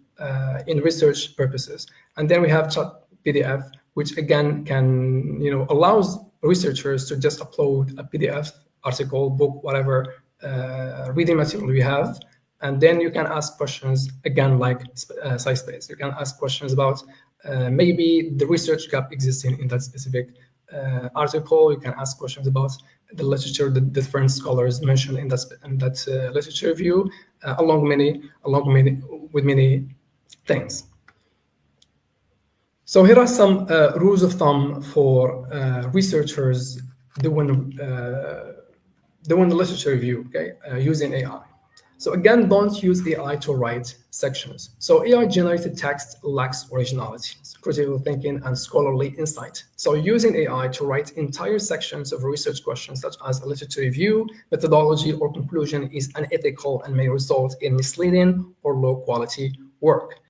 in research purposes. And then we have ChatPDF, which again can allows researchers to just upload a PDF article, book, whatever reading material you have. And then you can ask questions, again, like SciSpace. You can ask questions about maybe the research gap existing in that specific article. You can ask questions about the literature, the different scholars mentioned in that literature review, along with many things. So here are some rules of thumb for researchers doing the literature review, okay, using AI. So again, don't use AI to write sections. So AI-generated text lacks originality, critical thinking, and scholarly insight. So using AI to write entire sections of research questions, such as a literature review, methodology, or conclusion, is unethical and may result in misleading or low-quality work.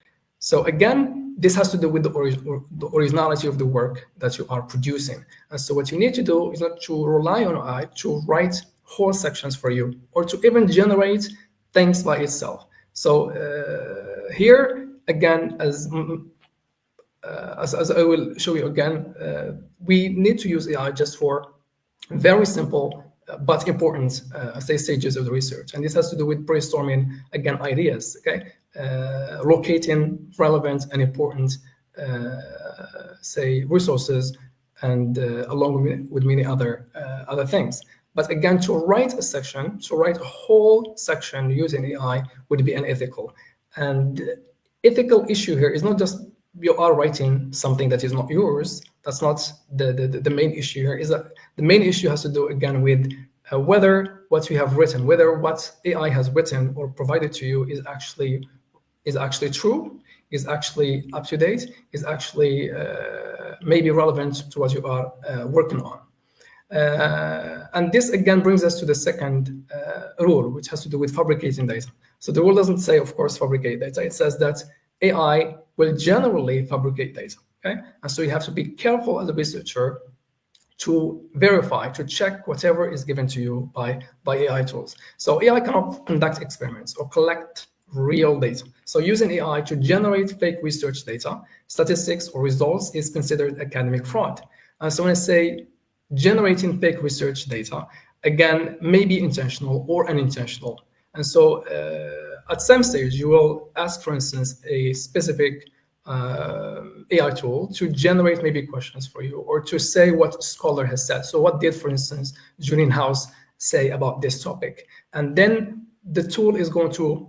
So again, this has to do with the originality of the work that you are producing. And so what you need to do is not to rely on AI to write whole sections for you, or to even generate things by itself. So here again, as I will show you again, we need to use AI just for very simple but important stages of the research, and this has to do with brainstorming again ideas. Okay, locating relevant and important resources, and along with many other things. But again, to write a whole section using AI would be unethical. And the ethical issue here is not just you are writing something that is not yours. That's not the main issue here. Is that the main issue has to do again with whether what you have written, whether what AI has written or provided to you is actually true, is actually up to date, is actually maybe relevant to what you are working on. And this again brings us to the second rule, which has to do with fabricating data. So the rule doesn't say, of course, fabricate data. It says that AI will generally fabricate data. Okay, and so you have to be careful as a researcher to verify, to check whatever is given to you by AI tools. So AI cannot conduct experiments or collect real data. So using AI to generate fake research data, statistics, or results is considered academic fraud. And so when I say generating fake research data, again, may be intentional or unintentional. And so at some stage, you will ask, for instance, a specific AI tool to generate maybe questions for you, or to say what a scholar has said. So what did, for instance, Julian House say about this topic? And then the tool is going to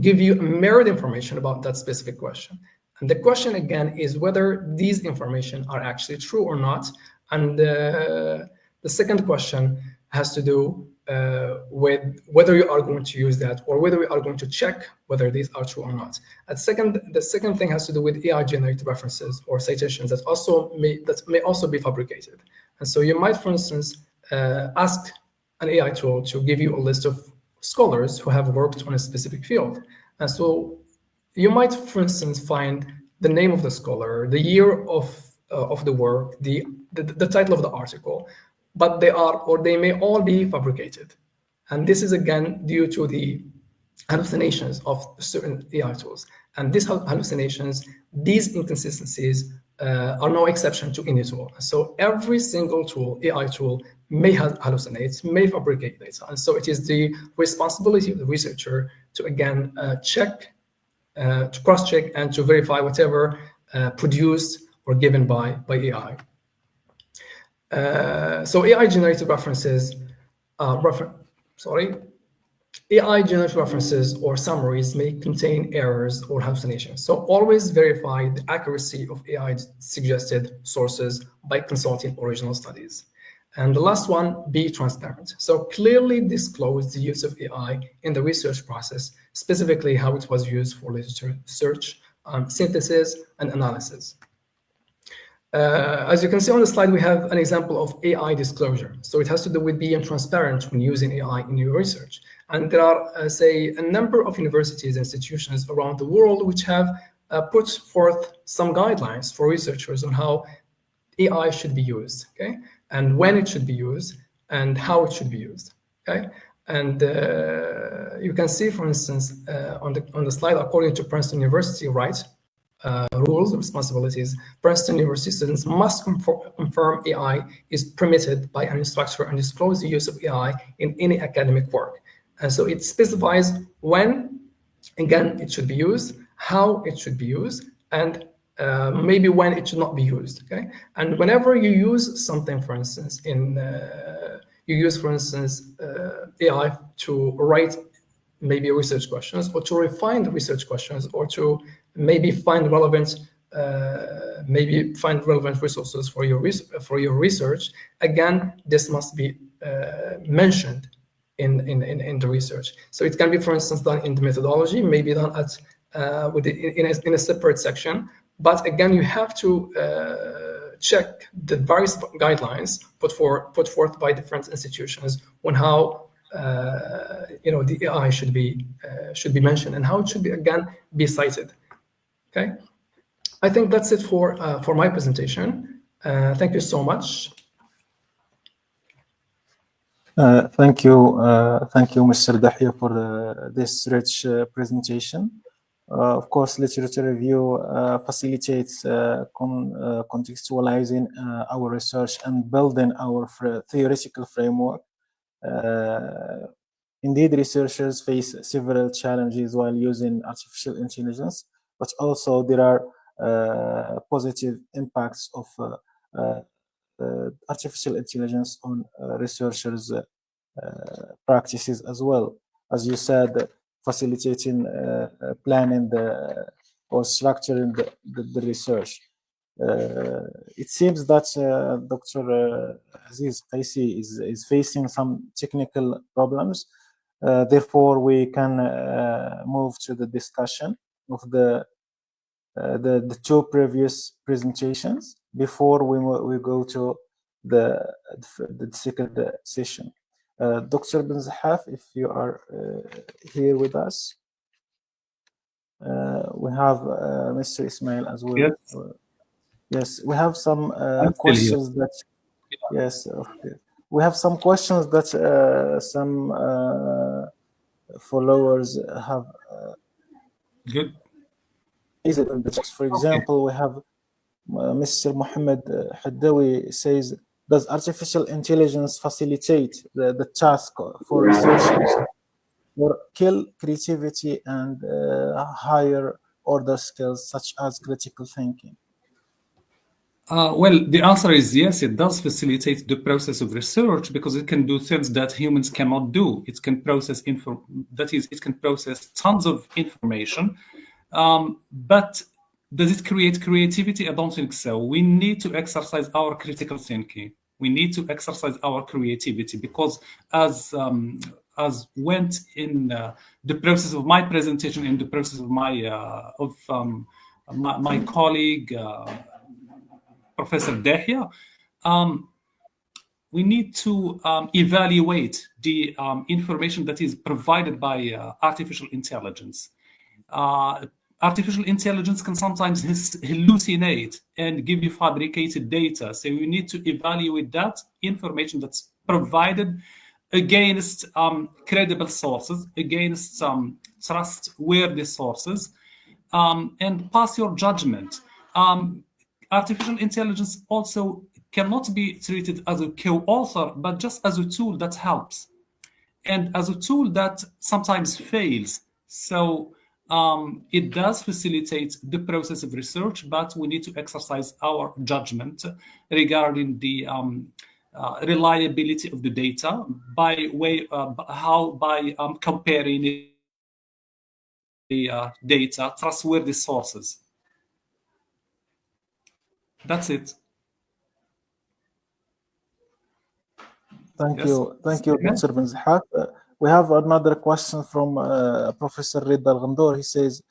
give you mirrored information about that specific question. And the question again is whether these information are actually true or not. And the second question has to do with whether you are going to use that, or whether we are going to check whether these are true or not. The second thing has to do with AI-generated references or citations that may also be fabricated. And so you might, for instance, ask an AI tool to give you a list of scholars who have worked on a specific field. And so you might, for instance, find the name of the scholar, the year of the work, the title of the article, but they may all be fabricated. And this is again due to the hallucinations of certain AI tools. And these hallucinations, these inconsistencies are no exception to any tool. So every single tool, AI tool, may hallucinate, may fabricate data. And so it is the responsibility of the researcher to again check, to cross-check and to verify whatever produced or given by AI. So AI-generated references, AI-generated references or summaries may contain errors or hallucinations. So always verify the accuracy of AI-suggested sources by consulting original studies. And the last one, be transparent. So clearly disclose the use of AI in the research process, specifically how it was used for literature search, synthesis, and analysis. As you can see on the slide, we have an example of AI disclosure. So it has to do with being transparent when using AI in your research. And there are, say, a number of universities and institutions around the world which have put forth some guidelines for researchers on how AI should be used, okay, and when it should be used, and how it should be used, okay. And you can see, for instance, on the slide, according to Princeton University, right? Rules and responsibilities, Princeton University students must confirm AI is permitted by an instructor and disclose the use of AI in any academic work. And so it specifies when, again, it should be used, how it should be used, and maybe when it should not be used. Okay, and whenever you use something, for instance, AI to write maybe research questions, or to refine the research questions, or to maybe find relevant resources for your research. Again, this must be mentioned in the research. So it can be, for instance, done in the methodology, maybe done at in a separate section. But again, you have to check the various guidelines put forth by different institutions on how the AI should be mentioned and how it should be cited. Okay, I think that's it for my presentation. Thank you so much. Thank you, Mr. Dahia, for this rich presentation. Of course, literature review facilitates contextualizing our research and building our theoretical framework. Indeed, researchers face several challenges while using artificial intelligence, but also there are positive impacts of artificial intelligence on researchers' practices as well. As you said, facilitating planning or structuring the research. It seems that Dr. Aziz Qaisi is facing some technical problems. Therefore, we can move to the discussion of the two previous presentations before we go to the second session. Dr. Ben Zahaf, if you are here with us. We have Mr. Ismail as well. Yes. Yes, we have some questions that. Yes, okay. We have some questions that some followers have. Good. For example, we have Mr. Mohammed Haddawi says, does artificial intelligence facilitate the task for researchers or kill creativity and higher order skills such as critical thinking? Well, the answer is yes, it does facilitate the process of research because it can do things that humans cannot do. It can process it can process tons of information. But does it create creativity? I don't think so. We need to exercise our critical thinking. We need to exercise our creativity because as went in the process of my presentation, in the process of my colleague, Professor Dahia, we need to evaluate the information that is provided by artificial intelligence. Artificial intelligence can sometimes hallucinate and give you fabricated data. So you need to evaluate that information that's provided against credible sources, against trustworthy sources, and pass your judgment. Artificial intelligence also cannot be treated as a co-author, but just as a tool that helps and as a tool that sometimes fails. So it does facilitate the process of research, but we need to exercise our judgment regarding the reliability of the data by comparing the data, trustworthy sources. That's it. Thank Yes. you. Thank you, Dr. Ben Zahak. We have another question from Professor Rida Al-Ghandour. He says,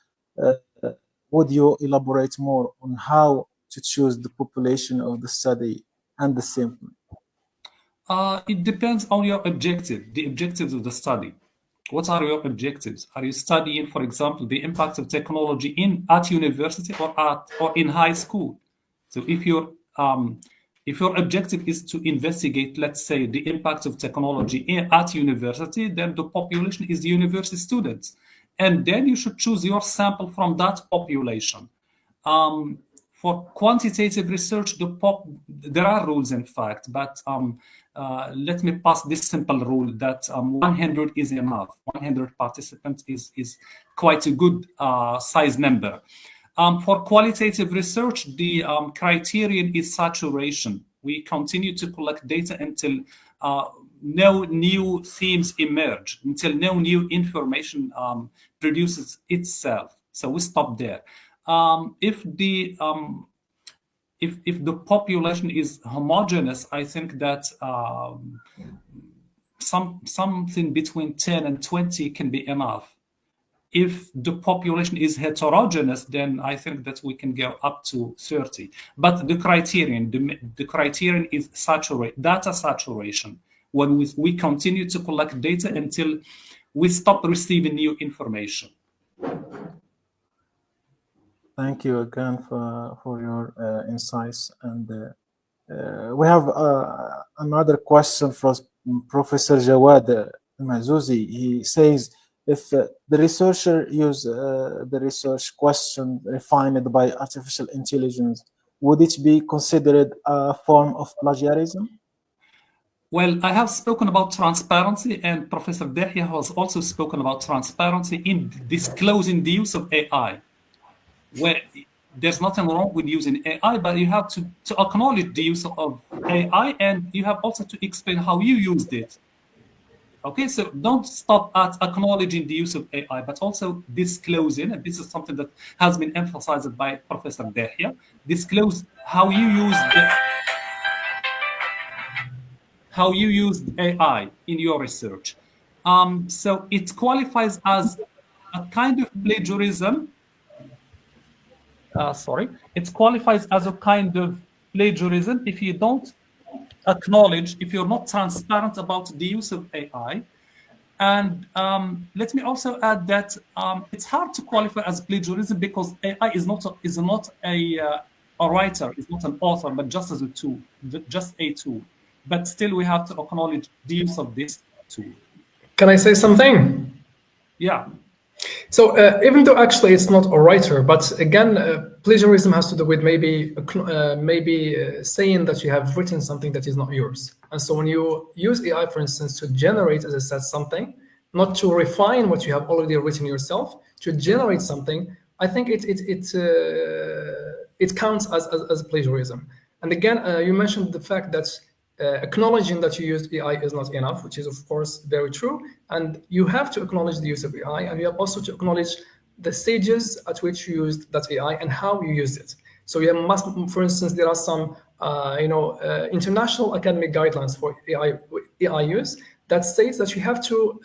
would you elaborate more on how to choose the population of the study and the sample? It depends on your objective, the objectives of the study. What are your objectives? Are you studying, for example, the impact of technology at university or in high school? So if your objective is to investigate, let's say, the impact of technology at university, then the population is the university students, and then you should choose your sample from that population. For quantitative research, there are rules, in fact, but let me pass this simple rule that 100 is enough. 100 participants is quite a good size number. For qualitative research, the criterion is saturation. We continue to collect data until no new themes emerge, until no new information produces itself. So we stop there. If the population is homogeneous, I think that something between 10 and 20 can be enough. If the population is heterogeneous, then I think that we can go up to 30. But the criterion is data saturation. When we continue to collect data until we stop receiving new information. Thank you again for your insights. And we have another question from Professor Jawad Mazouzi. He says, if the researcher use the research question refined by artificial intelligence, would it be considered a form of plagiarism? Well, I have spoken about transparency, and Professor Dehya has also spoken about transparency in disclosing the use of AI. Where there's nothing wrong with using AI, but you have to acknowledge the use of AI, and you have also to explain how you used it. Okay, so don't stop at acknowledging the use of AI, but also disclosing, and this is something that has been emphasized by Professor Dehya, disclose how you used AI in your research. So it qualifies as a kind of plagiarism. It qualifies as a kind of plagiarism if you don't acknowledge, if you're not transparent about the use of AI. And let me also add that it's hard to qualify as plagiarism because AI is not a writer, is not an author, but just as a tool, just a tool. But still, we have to acknowledge the use of this tool. Can I say something? Yeah. So even though actually it's not a writer, but again, plagiarism has to do with maybe saying that you have written something that is not yours. And so when you use AI, for instance, to generate, as I said, something, not to refine what you have already written yourself, to generate something, I think it counts as plagiarism. And again, you mentioned the fact that acknowledging that you used AI is not enough, which is of course very true. And you have to acknowledge the use of AI, and you have also to acknowledge the stages at which you used that AI and how you used it. So you must, for instance, there are some international academic guidelines for AI use that states that you have to,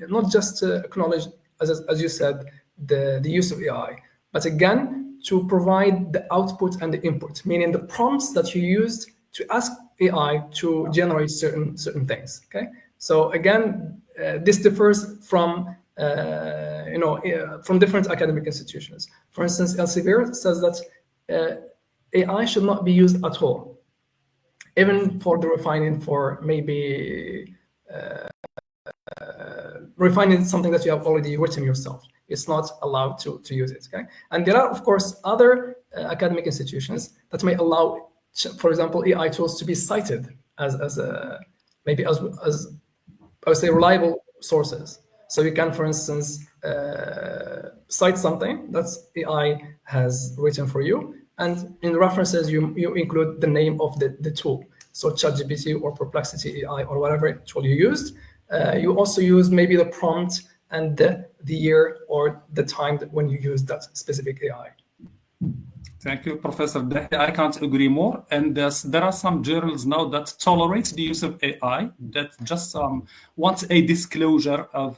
not just acknowledge, as you said, the use of AI, but again, to provide the output and the input, meaning the prompts that you used to ask AI to generate certain things. Okay, so again, this differs from from different academic institutions. For instance, Elsevier says that AI should not be used at all, even for the refining, for maybe refining something that you have already written yourself. It's not allowed to use it. Okay, and there are of course other academic institutions that may allow, for example, AI tools to be cited as maybe as I would say reliable sources. So you can, for instance, cite something that AI has written for you, and in the references you include the name of the tool. So ChatGPT or Perplexity AI or whatever tool you used. You also use maybe the prompt and the year or the time that when you use that specific AI. Thank you, Professor Dahi. I can't agree more. And there are some journals now that tolerate the use of AI, that just want a disclosure of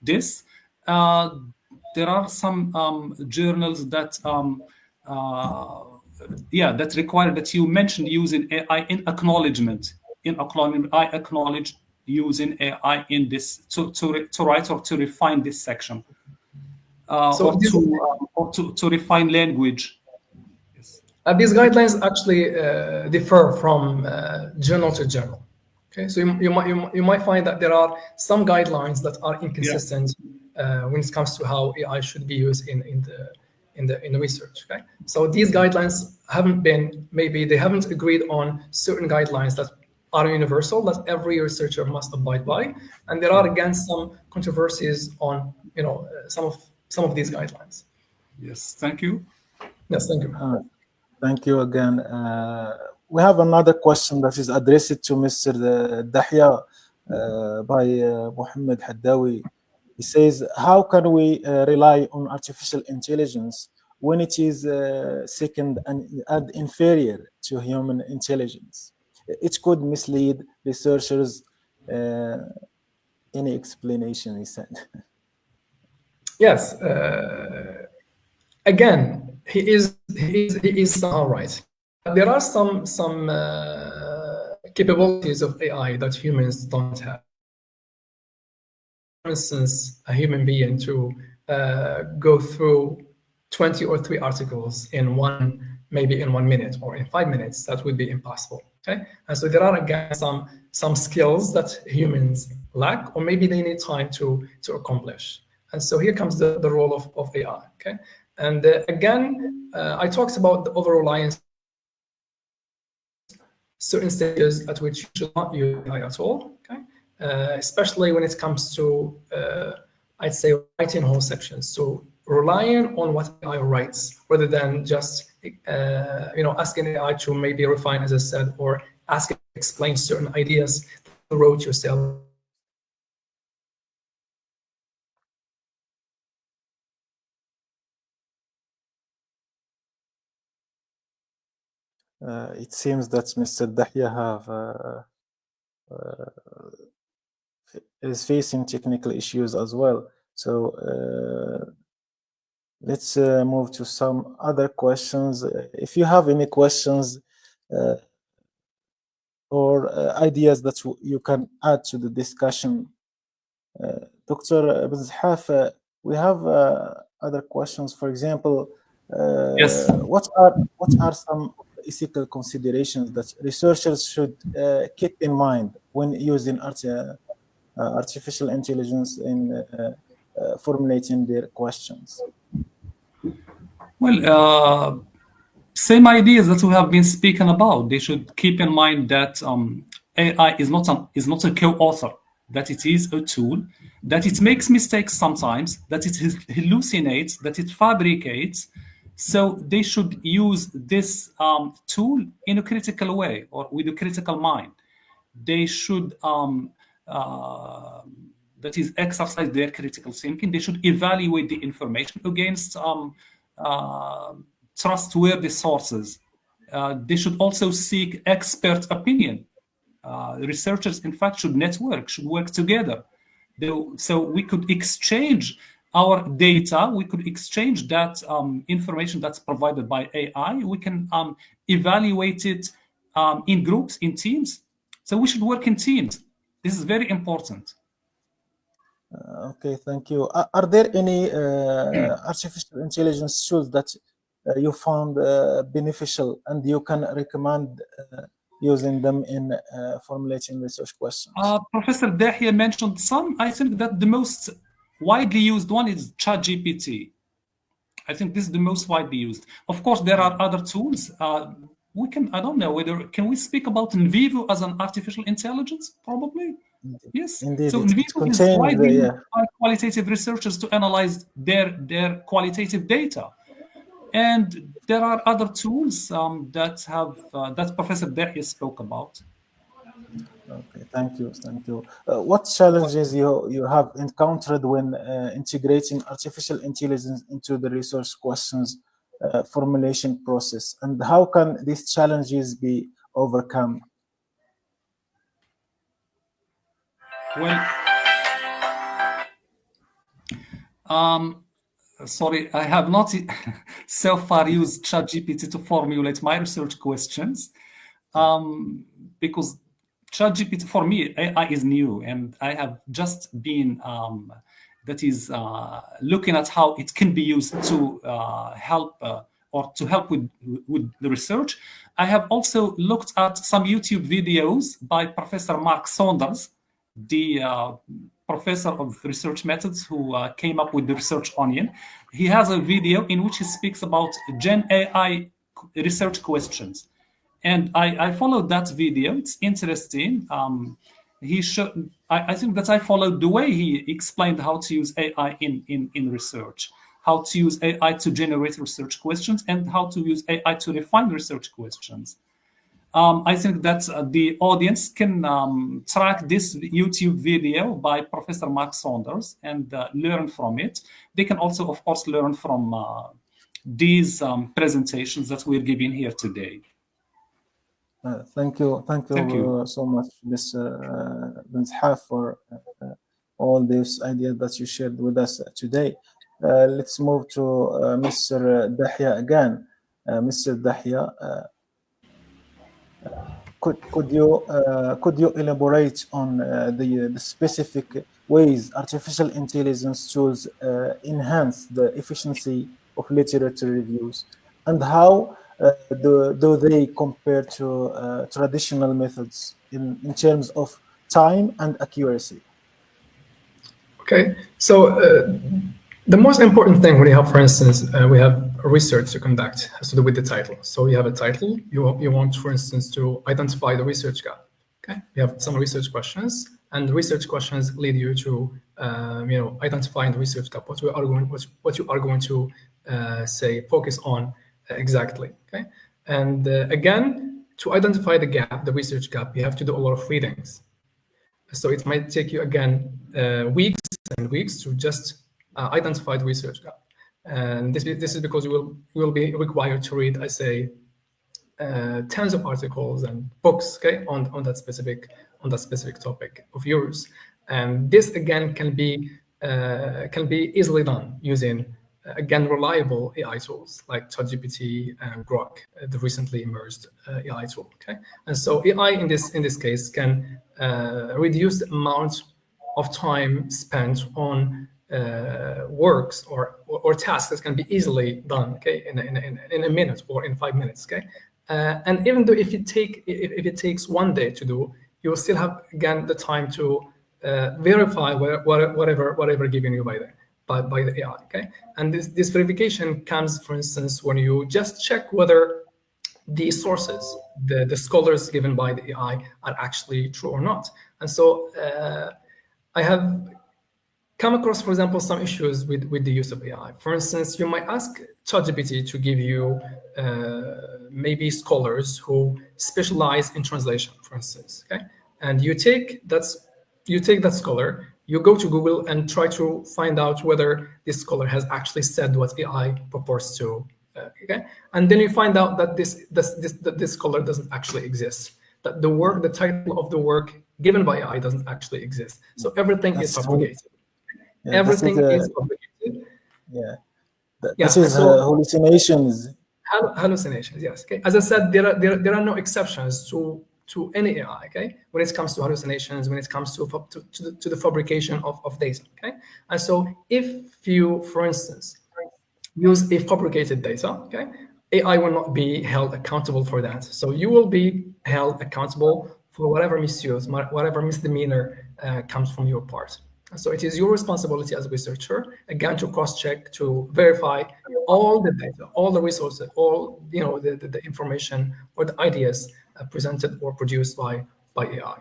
this. There are some journals that that require that you mention using AI in acknowledgement. I acknowledge using AI in this to write or to refine this section. So or to refine language. Yes. These guidelines actually differ from journal to journal. Okay, so you might find that there are some guidelines that are inconsistent when it comes to how AI should be used in the research. Okay, so these guidelines they haven't agreed on certain guidelines that are universal that every researcher must abide by, and there are again some controversies on some of these guidelines. Yes, thank you. Yes, thank you. Thank you again. We have another question that is addressed to Mr. Dahya by Mohammed Haddawi. He says, how can we rely on artificial intelligence when it is second and inferior to human intelligence? It could mislead researchers. Any explanation, he said. Yes. Again, he is somehow right. There are some capabilities of AI that humans don't have. For instance, a human being to go through 20 or 3 articles maybe in 1 minute or in 5 minutes, that would be impossible. Okay, and so there are again some skills that humans lack, or maybe they need time to accomplish. And so here comes the role of AI. Okay, and again, I talked about the over-reliance, certain stages at which you should not use AI at all. Okay, especially when it comes to I'd say writing whole sections. So relying on what AI writes rather than just asking AI to maybe refine, as I said, or ask it to explain certain ideas that you wrote yourself. It seems that Mr. Dahya is facing technical issues as well. So let's move to some other questions. If you have any questions or ideas that you can add to the discussion, Dr. Bezhaf, we have other questions. For example, Yes. what are some ethical considerations that researchers should keep in mind when using artificial intelligence in formulating their questions? Well, same ideas that we have been speaking about. They should keep in mind that AI is not a co-author, that it is a tool, that it makes mistakes sometimes, that it hallucinates, that it fabricates. So they should use this tool in a critical way or with a critical mind. They should that is exercise their critical thinking. They should evaluate the information against trustworthy sources. They should also seek expert opinion. Researchers, in fact, should work together. So we could exchange our data, we could exchange that information that's provided by AI. We can evaluate it in groups, in teams. So we should work in teams. This is very important. Okay, thank you. Are there any artificial intelligence tools that you found beneficial and you can recommend using them in formulating research questions? Professor Dahia mentioned some. I think that the most widely used one is ChatGPT. I think this is the most widely used. Of course, there are other tools. I don't know whether, can we speak about NVivo as an artificial intelligence? Probably. Yes. Indeed, So it NVivo is contains widely used yeah. by qualitative researchers to analyze their qualitative data. And there are other tools that Professor Dahia spoke about. Okay, thank you, thank you. What challenges you have encountered when integrating artificial intelligence into the research questions formulation process, and how can these challenges be overcome? Well, sorry, I have not so far used ChatGPT to formulate my research questions, because ChatGPT for me AI is new, and I have just been looking at how it can be used to help with the research. I have also looked at some YouTube videos by Professor Mark Saunders, the professor of research methods who came up with the research onion. He has a video in which he speaks about Gen AI research questions. And I followed that video. It's interesting. I think that I followed the way he explained how to use AI in research, how to use AI to generate research questions, and how to use AI to refine research questions. I think that the audience can track this YouTube video by Professor Mark Saunders and learn from it. They can also, of course, learn from these presentations that we're giving here today. Thank you Thank you. so much, Ms. Benzha, for all these ideas that you shared with us today. Let's move to Mr. Dahia again. Mr. Dahia, could you elaborate on the specific ways artificial intelligence tools enhance the efficiency of literature reviews, and how do they compare to traditional methods in terms of time and accuracy? Okay, so the most important thing when you have, for instance, we have research to conduct has to do with the title. So you have a title, you want, for instance, to identify the research gap. Okay, you have some research questions, and research questions lead you to identifying the research gap, what you are going to say focus on exactly. Okay, and again, to identify the gap, the research gap, you have to do a lot of readings. So it might take you again weeks and weeks to just identify the research gap, and this is because you will be required to read, I say, tens of articles and books, okay, on that specific topic of yours, and this again can be easily done using again reliable AI tools like ChatGPT and Grok, the recently emerged AI tool. Okay, and so AI in this case can reduce the amount of time spent on works or tasks that can be easily done, okay, in a minute or in 5 minutes, okay. And even though if it takes 1 day to do, you will still have again the time to verify whatever given you by the AI, okay. And this verification comes, for instance, when you just check whether the sources, the scholars given by the AI are actually true or not. And so I have come across, for example, some issues with the use of AI. For instance, you might ask ChatGPT to give you maybe scholars who specialize in translation, for instance, okay? And you take that scholar, you go to Google and try to find out whether this scholar has actually said what AI purports to, okay? And then you find out that this scholar doesn't actually exist, that the title of the work given by AI doesn't actually exist. So everything is propagated. Yeah, Everything is propagated. Yeah, this is hallucinations. Hallucinations, yes. Okay. As I said, there are no exceptions to any AI. Okay, when it comes to hallucinations, when it comes to the fabrication of data. Okay, and so if you, for instance, use a fabricated data, okay, AI will not be held accountable for that. So you will be held accountable for whatever misuse, whatever misdemeanor comes from your part. So it is your responsibility as a researcher, again, to cross-check, to verify all the data, all the resources, all the information or the ideas presented or produced by AI.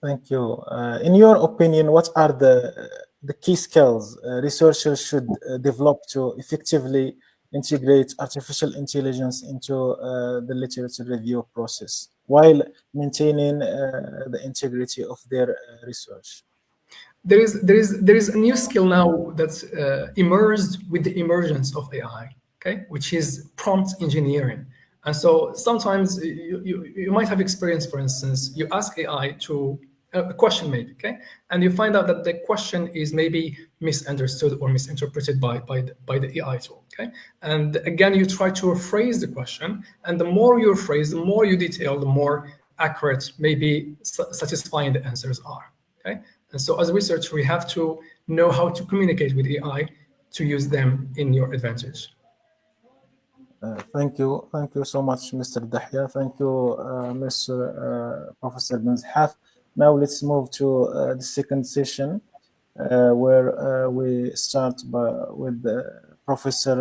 Thank you. In your opinion, what are the key skills researchers should develop to effectively integrate artificial intelligence into the literature review process while maintaining the integrity of their research? There is a new skill now that's emerged with the emergence of AI, okay, which is prompt engineering. And so sometimes you might have experience, for instance, you ask AI to a question maybe, okay, and you find out that the question is maybe misunderstood or misinterpreted by the AI tool, okay, and again you try to rephrase the question, and the more you rephrase, the more you detail, the more accurate, maybe satisfying the answers are, okay. And so as a researcher, we have to know how to communicate with AI to use them in your advantage. Thank you. Thank you so much, Mr. Dahya. Thank you, Mr. Professor Ben Zahaf. Now let's move to the second session where we start with Professor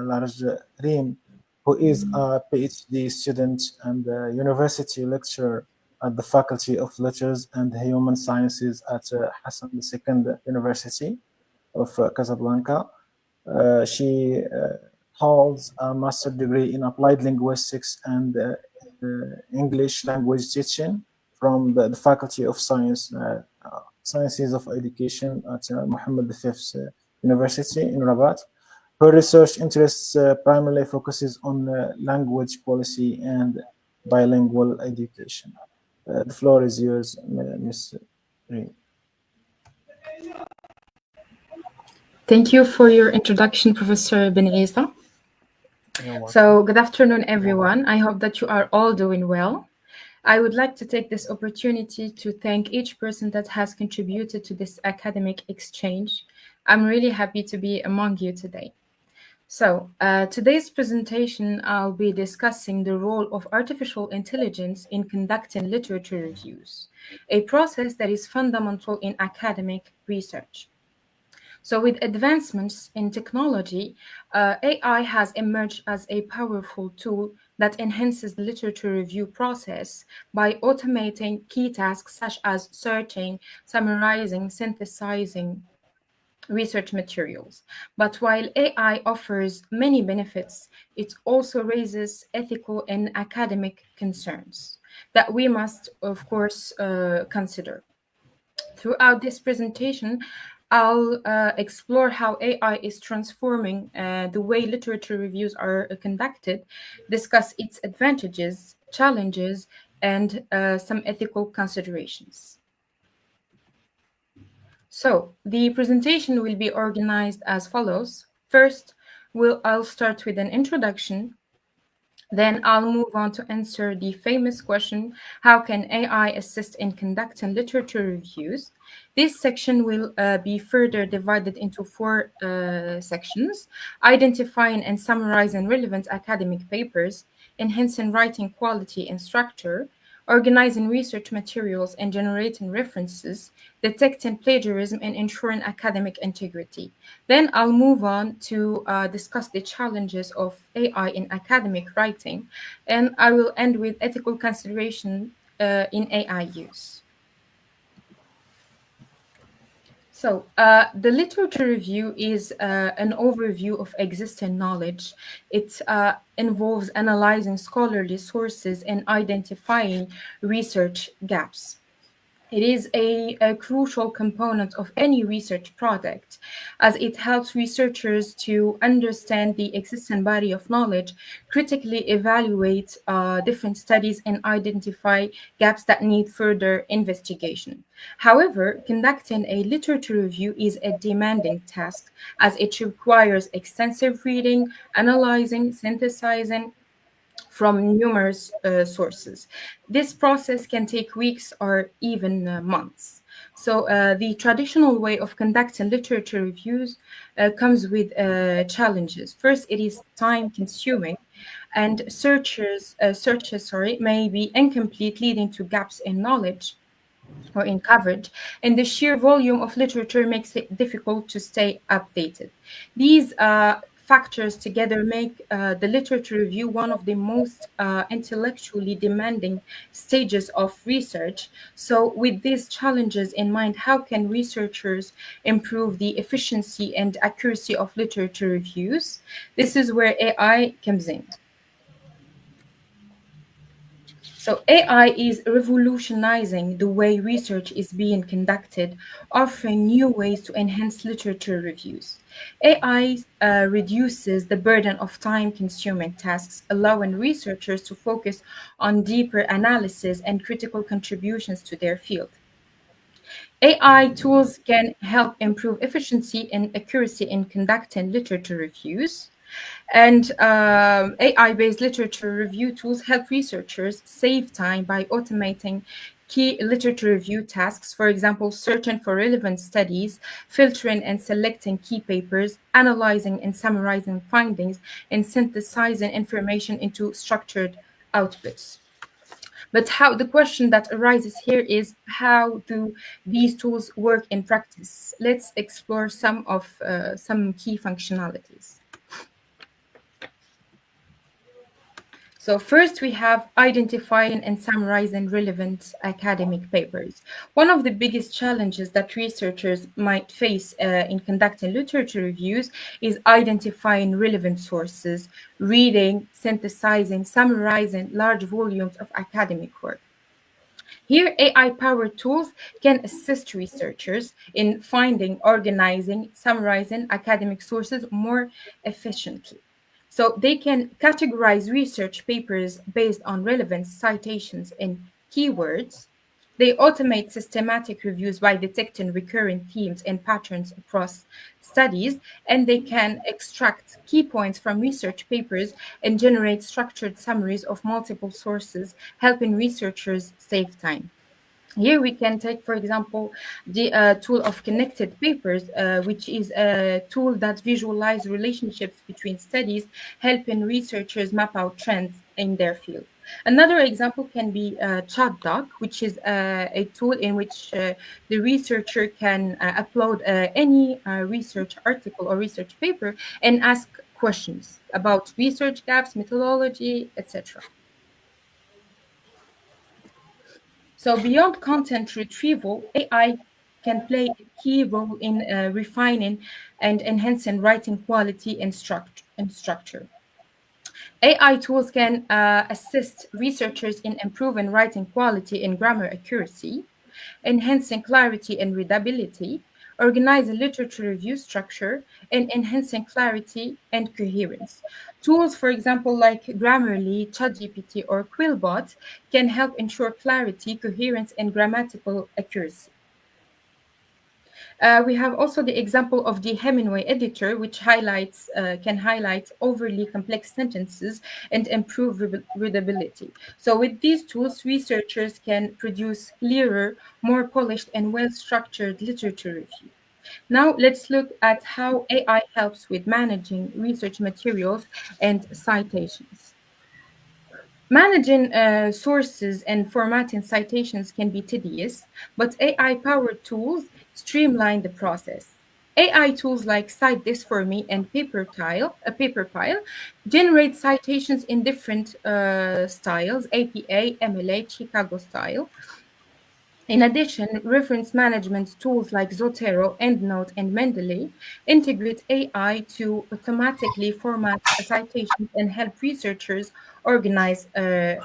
Larj Reem, who is a PhD student and a university lecturer at the Faculty of Letters and Human Sciences at Hassan II University of Casablanca. She holds a master's degree in applied linguistics and English language teaching from the Faculty of Sciences of Education at Mohammed V University in Rabat. Her research interests primarily focuses on language policy and bilingual education. The floor is yours, Ms. Reem. Thank you for your introduction, Professor Ben Isa. So, good afternoon, everyone. I hope that you are all doing well. I would like to take this opportunity to thank each person that has contributed to this academic exchange. I'm really happy to be among you today. So, today's presentation, I'll be discussing the role of artificial intelligence in conducting literature reviews, a process that is fundamental in academic research. So, with advancements in technology, AI has emerged as a powerful tool that enhances the literature review process by automating key tasks such as searching, summarizing, synthesizing research materials. But while AI offers many benefits, it also raises ethical and academic concerns that we must, of course, consider. Throughout this presentation, I'll explore how AI is transforming the way literature reviews are conducted, discuss its advantages, challenges, and some ethical considerations. So the presentation will be organized as follows. First, I'll start with an introduction. Then I'll move on to answer the famous question, how can AI assist in conducting literature reviews? This section will be further divided into four sections: identifying and summarizing relevant academic papers, enhancing writing quality and structure, organizing research materials and generating references, detecting plagiarism and ensuring academic integrity. Then I'll move on to discuss the challenges of AI in academic writing, and I will end with ethical consideration in AI use. So, the literature review is an overview of existing knowledge. It involves analyzing scholarly sources and identifying research gaps. It is a crucial component of any research project, as it helps researchers to understand the existing body of knowledge, critically evaluate different studies, and identify gaps that need further investigation. However, conducting a literature review is a demanding task, as it requires extensive reading, analyzing, synthesizing, from numerous sources. This process can take weeks or even months. So, the traditional way of conducting literature reviews comes with challenges. First, it is time consuming, and searches may be incomplete, leading to gaps in knowledge or in coverage, and the sheer volume of literature makes it difficult to stay updated. These factors together make the literature review one of the most intellectually demanding stages of research. So, with these challenges in mind, how can researchers improve the efficiency and accuracy of literature reviews? This is where AI comes in. So AI is revolutionizing the way research is being conducted, offering new ways to enhance literature reviews. AI reduces the burden of time-consuming tasks, allowing researchers to focus on deeper analysis and critical contributions to their field. AI tools can help improve efficiency and accuracy in conducting literature reviews. And AI-based literature review tools help researchers save time by automating key literature review tasks, for example, searching for relevant studies, filtering and selecting key papers, analyzing and summarizing findings, and synthesizing information into structured outputs. But how the question that arises here is, how do these tools work in practice? Let's explore some key functionalities. So first we have identifying and summarizing relevant academic papers. One of the biggest challenges that researchers might face in conducting literature reviews is identifying relevant sources, reading, synthesizing, summarizing large volumes of academic work. Here, AI-powered tools can assist researchers in finding, organizing, summarizing academic sources more efficiently. So they can categorize research papers based on relevant citations and keywords. They automate systematic reviews by detecting recurring themes and patterns across studies, and they can extract key points from research papers and generate structured summaries of multiple sources, helping researchers save time. Here we can take, for example, the tool of connected papers, which is a tool that visualizes relationships between studies, helping researchers map out trends in their field. Another example can be ChatDoc, which is a tool in which the researcher can upload any research article or research paper and ask questions about research gaps, methodology, etc. So beyond content retrieval, AI can play a key role in refining and enhancing writing quality and structure. AI tools can assist researchers in improving writing quality and grammar accuracy, enhancing clarity and readability, organizing literature review structure, and enhancing clarity and coherence. Tools, for example, like Grammarly, ChatGPT, or Quillbot, can help ensure clarity, coherence, and grammatical accuracy. We have also the example of the Hemingway editor, which can highlight overly complex sentences and improve readability. So, with these tools, researchers can produce clearer, more polished, and well-structured literature review. Now, let's look at how AI helps with managing research materials and citations. Managing sources and formatting citations can be tedious, but AI-powered tools streamline the process. AI tools like Cite This For Me and Paperpile generate citations in different styles: APA, MLA, Chicago style. In addition, reference management tools like Zotero, EndNote, and Mendeley integrate AI to automatically format citations and help researchers organize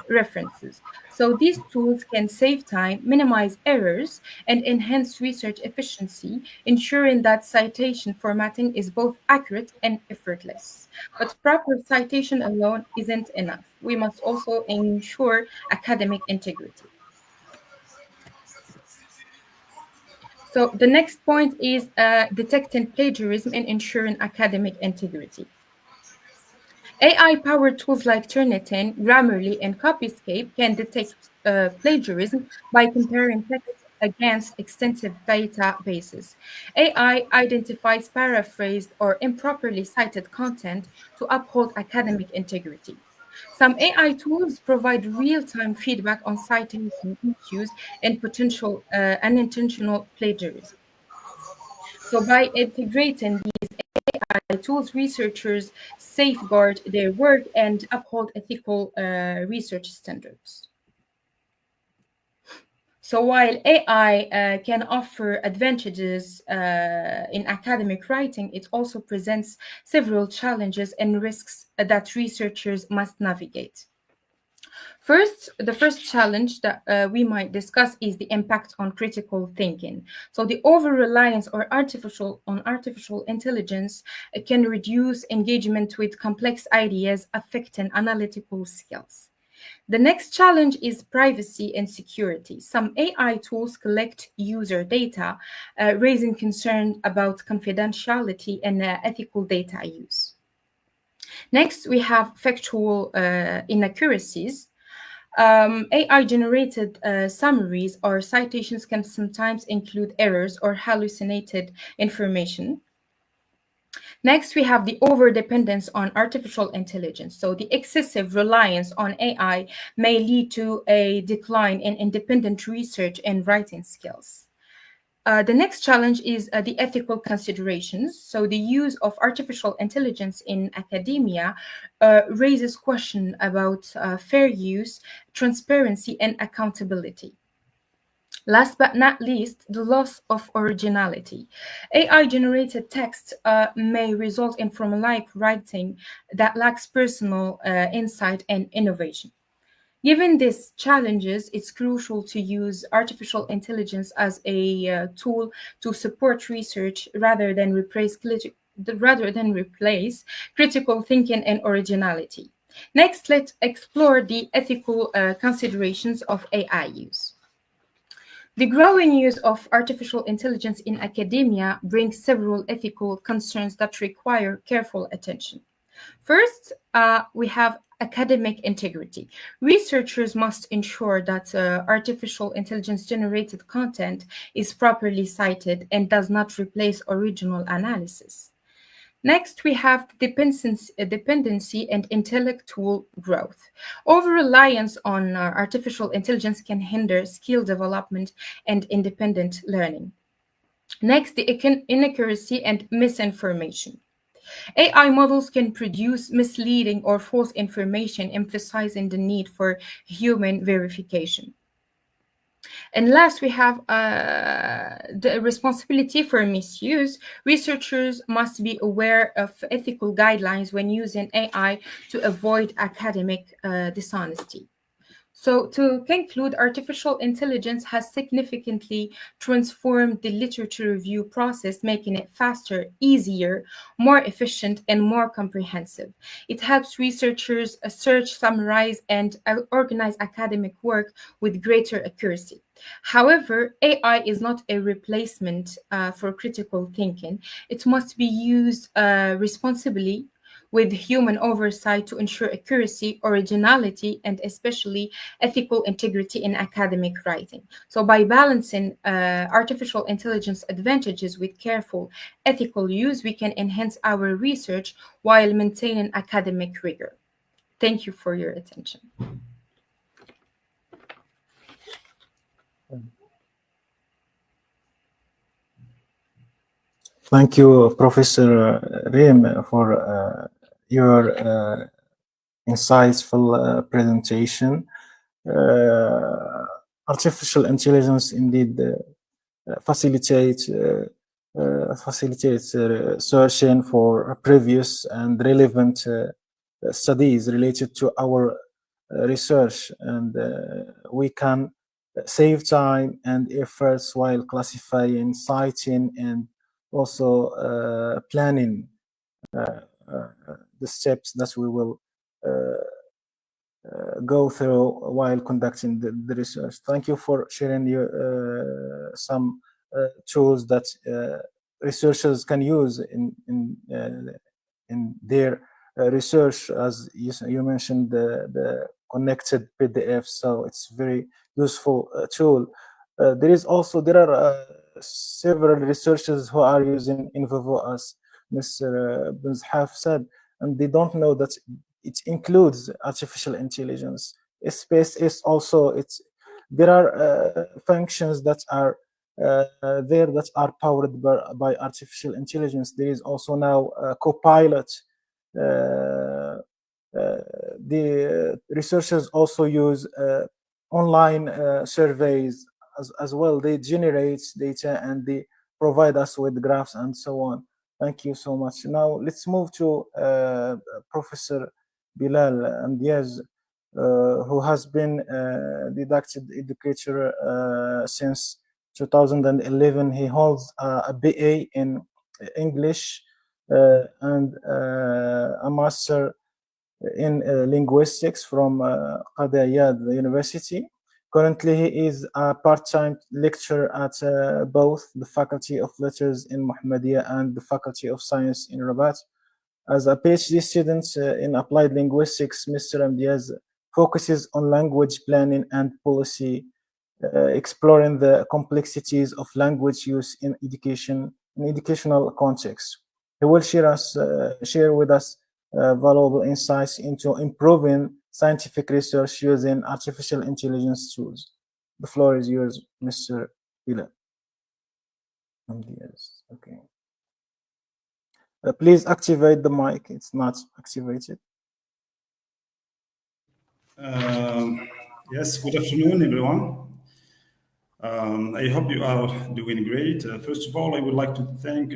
references. So these tools can save time, minimize errors, and enhance research efficiency, ensuring that citation formatting is both accurate and effortless. But proper citation alone isn't enough. We must also ensure academic integrity. So the next point is detecting plagiarism and ensuring academic integrity. AI-powered tools like Turnitin, Grammarly, and Copyscape can detect plagiarism by comparing text against extensive databases. AI identifies paraphrased or improperly cited content to uphold academic integrity. Some AI tools provide real-time feedback on citation issues and potential unintentional plagiarism. So by integrating tools, researchers safeguard their work and uphold ethical research standards. So while AI can offer advantages in academic writing, it also presents several challenges and risks that researchers must navigate. First, the first challenge that we might discuss is the impact on critical thinking. So the over-reliance on artificial intelligence can reduce engagement with complex ideas, affecting analytical skills. The next challenge is privacy and security. Some AI tools collect user data, raising concern about confidentiality and ethical data use. Next, we have factual inaccuracies. AI-generated summaries or citations can sometimes include errors or hallucinated information. Next, we have the overdependence on artificial intelligence. So the excessive reliance on AI may lead to a decline in independent research and writing skills. The next challenge is the ethical considerations. So the use of artificial intelligence in academia raises questions about fair use, transparency, and accountability. Last but not least, the loss of originality. AI-generated text may result in formulaic writing that lacks personal insight and innovation. Given these challenges, it's crucial to use artificial intelligence as a tool to support research rather than replace critical thinking and originality. Next, let's explore the ethical considerations of AI use. The growing use of artificial intelligence in academia brings several ethical concerns that require careful attention. First, we have academic integrity. Researchers must ensure that artificial intelligence generated content is properly cited and does not replace original analysis. Next, we have dependency and intellectual growth. Over-reliance on artificial intelligence can hinder skill development and independent learning. Next, the inaccuracy and misinformation. AI models can produce misleading or false information, emphasizing the need for human verification. And last, we have the responsibility for misuse. Researchers must be aware of ethical guidelines when using AI to avoid academic dishonesty. So to conclude, artificial intelligence has significantly transformed the literature review process, making it faster, easier, more efficient, and more comprehensive. It helps researchers search, summarize, and organize academic work with greater accuracy. However, AI is not a replacement for critical thinking. It must be used responsibly with human oversight to ensure accuracy, originality, and especially ethical integrity in academic writing. So by balancing artificial intelligence advantages with careful ethical use, we can enhance our research while maintaining academic rigor. Thank you for your attention. Thank you, Professor Reem, for your insightful presentation. Artificial intelligence indeed facilitates searching for previous and relevant studies related to our research, and we can save time and efforts while classifying, citing, and also planning the steps that we will go through while conducting the research. Thank you for sharing your some tools that researchers can use in their research, as you mentioned the connected PDF. So it's very useful tool. There are several researchers who are using InVivo, as Mr. Benzhaf said, and they don't know that it includes artificial intelligence. Space is also there are functions that are there that are powered by artificial intelligence. There is also now a Copilot. The researchers also use online surveys as well. They generate data and they provide us with graphs and so on. Thank you so much. Now let's move to Professor Bilal Amdiaz, who has been didactic educator since 2011. He holds a BA in English and a master in linguistics from Qadi Iyad University. Currently, he is a part-time lecturer at both the Faculty of Letters in Mohammedia and the Faculty of Science in Rabat. As a PhD student in applied linguistics, Mr. Amdiaz focuses on language planning and policy, exploring the complexities of language use in educational context. He will share with us valuable insights into improving scientific research using artificial intelligence tools. The floor is yours, Mr. Bilal. Yes, okay. Please activate the mic. It's not activated. Yes, good afternoon, everyone. I hope you are doing great. First of all, I would like to thank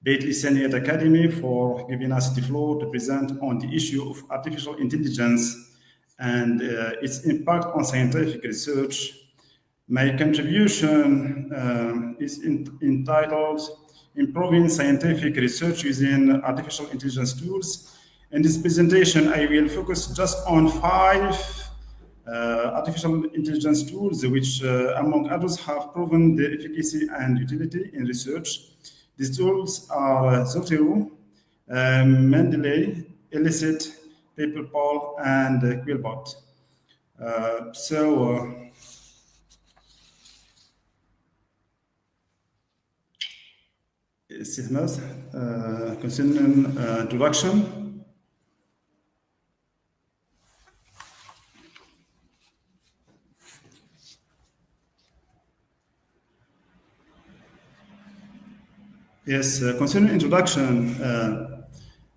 Bitlisaniyat Academy for giving us the floor to present on the issue of artificial intelligence and its impact on scientific research. My contribution is entitled Improving Scientific Research Using Artificial Intelligence Tools. In this presentation, I will focus just on 5 artificial intelligence tools, which, among others, have proven their efficacy and utility in research. These tools are Zotero, Mendeley, Elicit, PaperPal, and Quillbot. استثمار concerning introduction. Yes, concerning introduction,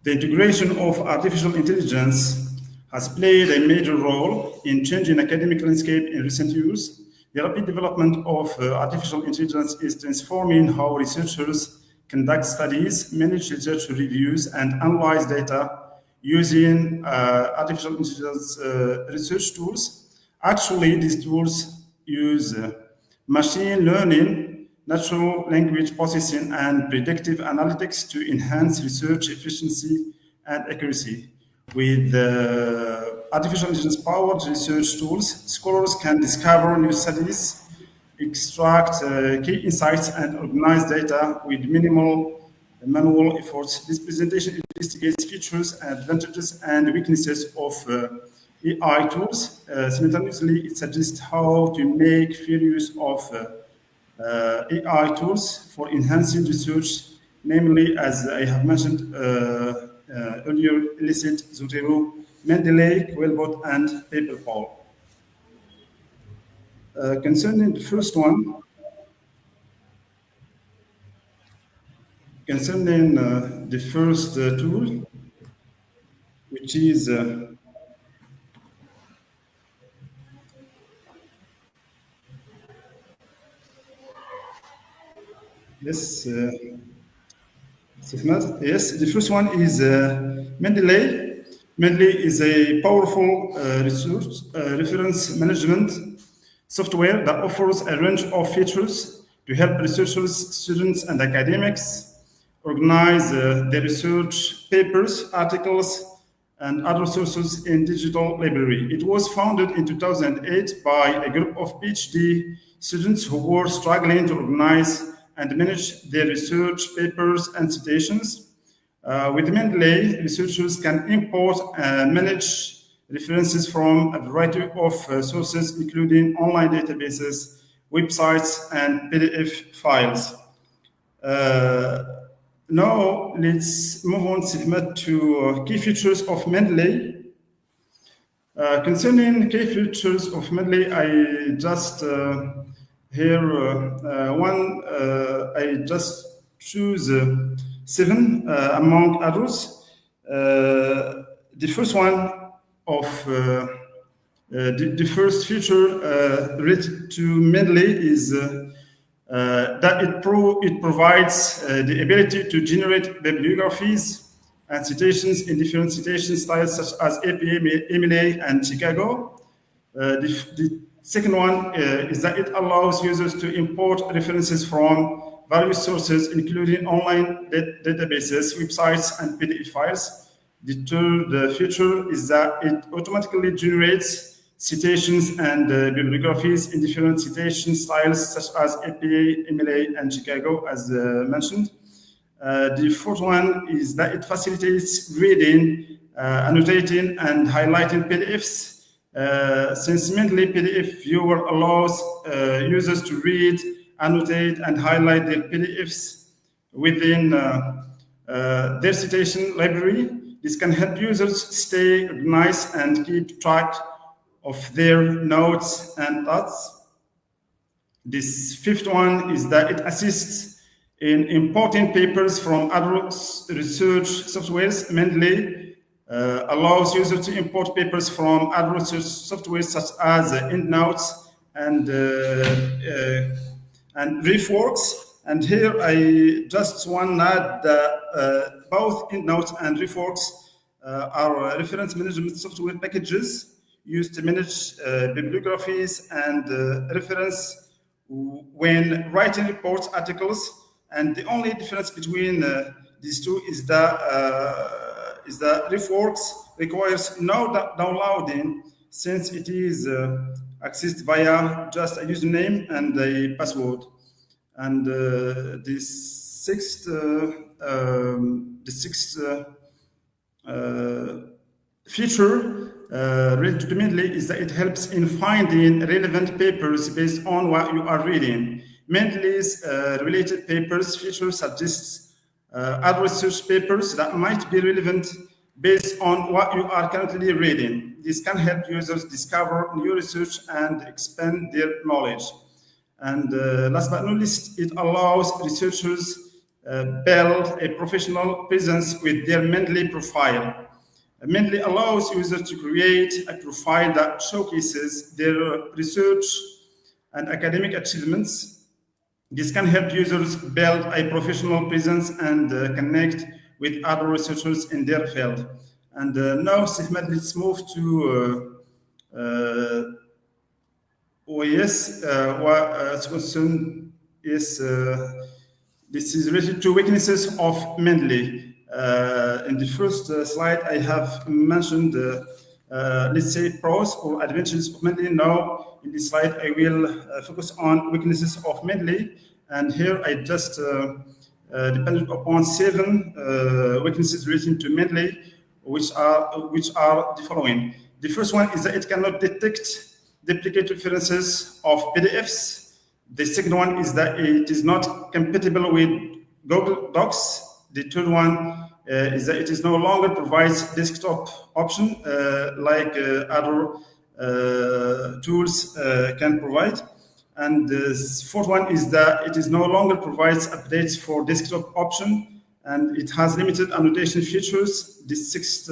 the integration of artificial intelligence has played a major role in changing academic landscape in recent years. The rapid development of artificial intelligence is transforming how researchers conduct studies, manage research reviews, and analyze data using artificial intelligence research tools. Actually, these tools use machine learning, natural language processing, and predictive analytics to enhance research efficiency and accuracy. With artificial intelligence-powered research tools, scholars can discover new studies, extract key insights, and organize data with minimal manual efforts. This presentation investigates features, advantages, and weaknesses of AI tools. Simultaneously, it suggests how to make fair use of AI tools for enhancing research, namely, as I have mentioned earlier, Elicit, Zotero, Mendeley, Quillbot, and PaperPal. Concerning the first one, tool, which is yes, yes, the first one is Mendeley. Mendeley is a powerful reference management software that offers a range of features to help researchers, students, and academics organize their research papers, articles, and other sources in digital library. It was founded in 2008 by a group of PhD students who were struggling to organize and manage their research papers and citations. With Mendeley, researchers can import and manage references from a variety of sources, including online databases, websites, and PDF files. Now, let's move on, Sigmund, to key features of Mendeley. Concerning key features of Mendeley, I just I just choose 7 among others. The first one of the first feature related to Mendeley is that it provides the ability to generate bibliographies and citations in different citation styles such as APA, MLA, and Chicago. The second one is that it allows users to import references from various sources, including online databases, websites, and PDF files. The third feature is that it automatically generates citations and bibliographies in different citation styles such as APA, MLA, and Chicago, as mentioned. The fourth one is that it facilitates reading, annotating, and highlighting PDFs. Since Mendeley PDF Viewer allows users to read, annotate, and highlight their PDFs within their citation library, this can help users stay organized and keep track of their notes and thoughts. This fifth one is that it assists in importing papers from other research softwares. Mendeley allows users to import papers from other research softwares such as EndNotes and RefWorks. And here I just want to add that both EndNotes and RefWorks are reference management software packages used to manage bibliographies and reference when writing reports, articles, and the only difference between these two is that RefWorks requires no downloading since it is accessed via just a username and a password. And the sixth feature related to Mendeley is that it helps in finding relevant papers based on what you are reading. Mendeley's related papers feature suggests other research papers that might be relevant based on what you are currently reading. This can help users discover new research and expand their knowledge. And last but not least, it allows researchers build a professional presence with their Mendeley profile. Mendeley allows users to create a profile that showcases their research and academic achievements. This can help users build a professional presence and connect with other researchers in their field. And now, Sihmed, let's move to question is this is related to weaknesses of Mendeley. In the first slide, I have mentioned, let's say, pros or advantages of Mendeley. Now, in this slide, I will focus on weaknesses of Mendeley. And here, I just depended upon 7 weaknesses relating to Mendeley, which are the following. The first one is that it cannot detect duplicate references of PDFs. The second one is that it is not compatible with Google Docs. The third one is that it is no longer provides desktop option like other tools can provide. And the fourth one is that it is no longer provides updates for desktop option, and it has limited annotation features. The sixth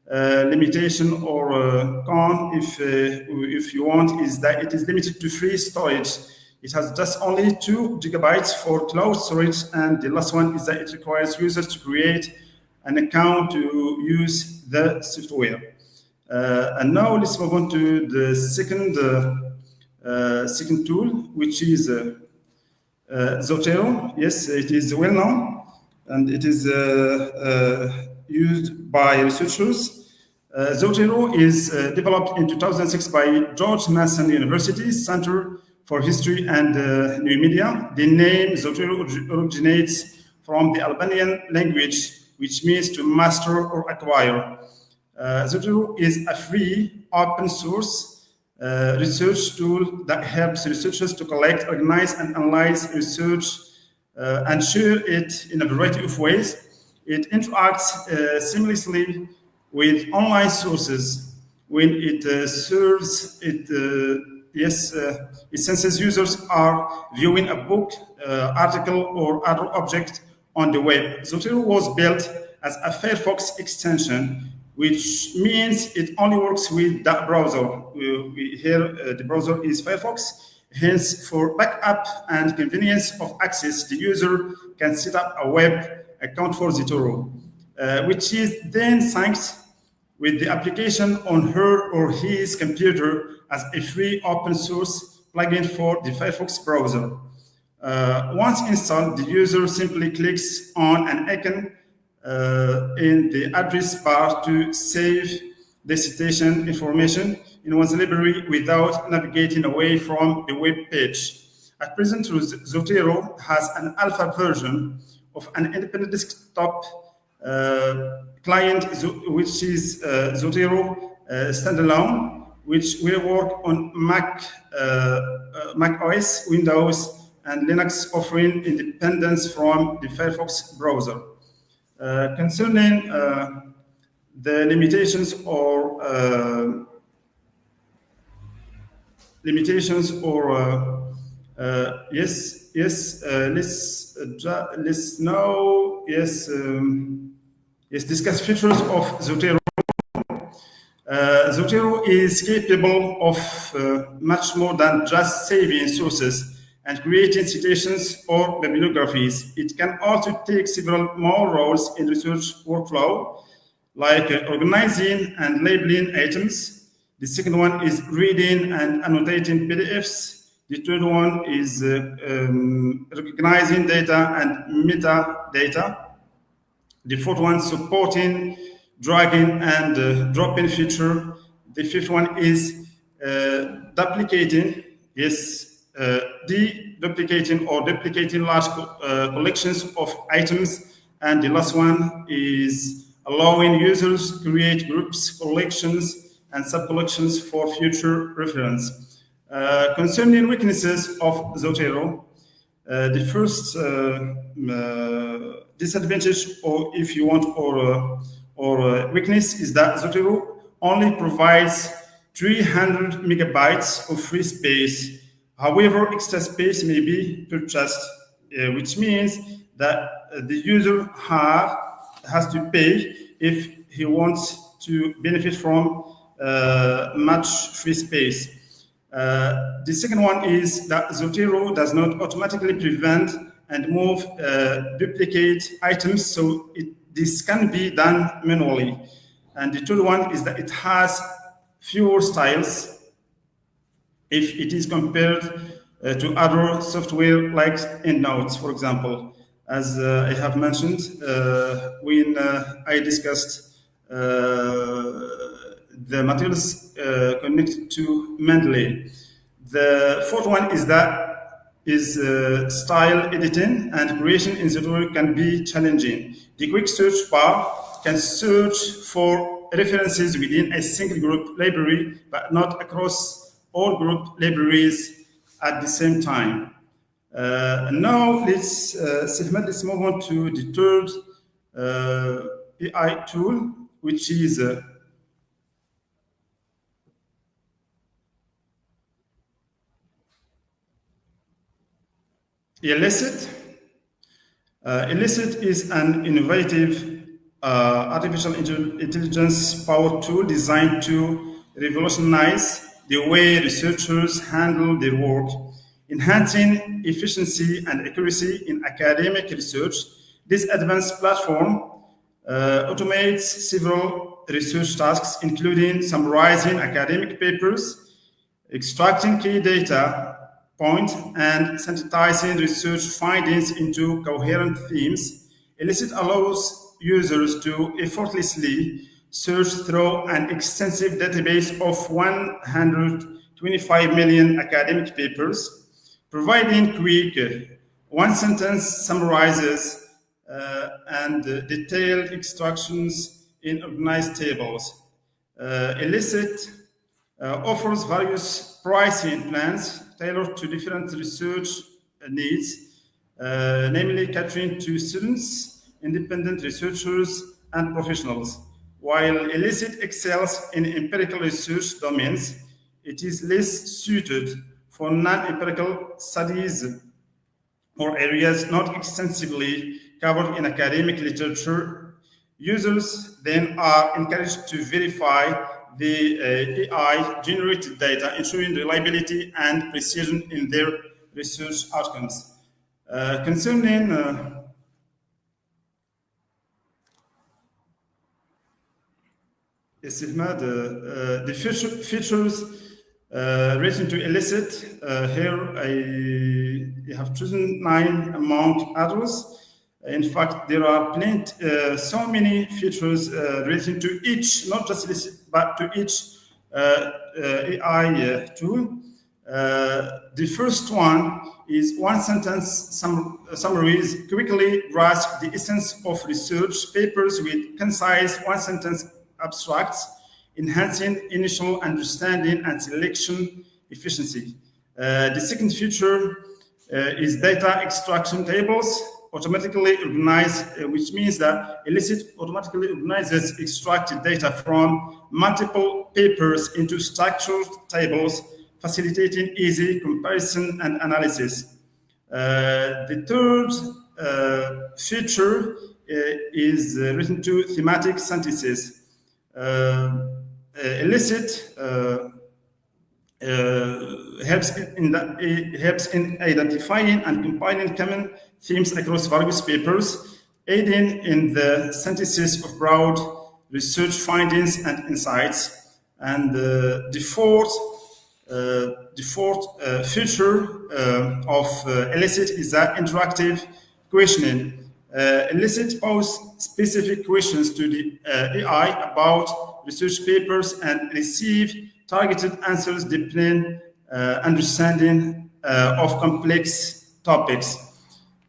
limitation or con, if you want, is that it is limited to free storage. It has just only 2 GB for cloud storage, and the last one is that it requires users to create an account to use the software. And now let's move on to the second tool, which is Zotero. Yes, it is well known, and it is used by researchers. Zotero is developed in 2006 by George Mason University Center for History and New Media. The name Zotero originates from the Albanian language, which means to master or acquire. Zotero is a free, open source research tool that helps researchers to collect, organize, and analyze research and share it in a variety of ways. It interacts seamlessly with online sources. When it serves, it senses users are viewing a book, article, or other object on the web. Zotero was built as a Firefox extension, which means it only works with that browser. Here, the browser is Firefox. Hence, for backup and convenience of access, the user can set up a web account for Zotero, which is then synced with the application on her or his computer as a free open source plugin for the Firefox browser. Once installed, the user simply clicks on an icon in the address bar to save the citation information in one's library without navigating away from the web page. At present, Zotero has an alpha version of an independent desktop client, which is Zotero standalone, which will work on Mac OS, Windows, and Linux, offering independence from the Firefox browser. Concerning the limitations or let's now discuss features of Zotero. Zotero is capable of much more than just saving sources and creating citations or bibliographies. It can also take several more roles in research workflow, like organizing and labeling items. The second one is reading and annotating PDFs. The third one is recognizing data and metadata. The fourth one, supporting dragging and dropping feature. The fifth one is duplicating or duplicating large collections of items. And the last one is allowing users to create groups, collections, and sub-collections for future reference. Concerning weaknesses of Zotero, the first disadvantage, or if you want, or weakness, is that Zotero only provides 300 megabytes of free space. However, extra space may be purchased, which means that the user has to pay if he wants to benefit from much free space. The second one is that Zotero does not automatically prevent and move duplicate items, so this can be done manually. And the third one is that it has fewer styles if it is compared to other software like EndNotes, for example. As I have mentioned when I discussed the materials connected to Mendeley. The fourth one is style editing and creation in Zotero can be challenging. The quick search bar can search for references within a single group library, but not across all group libraries at the same time. Now let's move on to the third AI tool, which is Elicit. Elicit is an innovative artificial intelligence powered tool designed to revolutionize the way researchers handle their work, enhancing efficiency and accuracy in academic research. This advanced platform automates several research tasks, including summarizing academic papers, extracting key data points, and synthesizing research findings into coherent themes. Elicit allows users to effortlessly search through an extensive database of 125 million academic papers, providing quick one-sentence summarizes and detailed instructions in organized tables. Elicit offers various pricing plans tailored to different research needs, namely catering to students, independent researchers, and professionals. While Elicit excels in empirical research domains, it is less suited for non-empirical studies or areas not extensively covered in academic literature. Users then are encouraged to verify the AI-generated data, ensuring reliability and precision in their research outcomes. Concerning the features relating to Elicit, here I have chosen 9 among others. In fact, there are so many features relating to each, not just Elicit, but to each AI tool. The first one is one-sentence summaries quickly grasp the essence of research papers with concise one-sentence abstracts, enhancing initial understanding and selection efficiency. The second feature is data extraction tables, automatically organized, which means that Elicit automatically organizes extracted data from multiple papers into structured tables, facilitating easy comparison and analysis. The third feature is written to thematic synthesis. Elicit helps in identifying and compiling common themes across various papers, aiding in the synthesis of broad research findings and insights. And the fourth feature of Elicit is that interactive questioning. Elicit pose specific questions to the AI about research papers and receive targeted answers depending understanding of complex topics.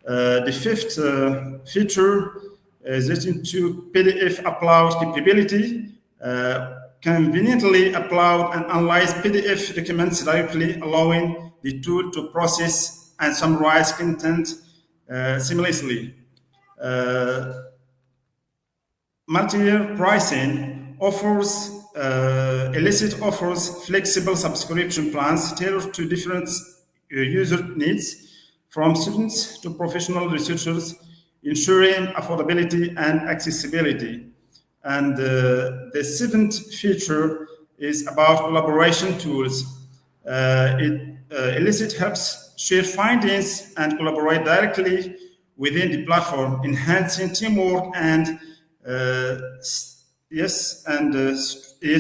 The fifth feature is related to PDF upload capability. Conveniently upload and analyze PDF documents directly, allowing the tool to process and summarize content seamlessly. Multi-year pricing offers Elicit offers flexible subscription plans tailored to different user needs, from students to professional researchers, ensuring affordability and accessibility. And the seventh feature is about collaboration tools. Elicit helps share findings and collaborate directly within the platform, enhancing teamwork and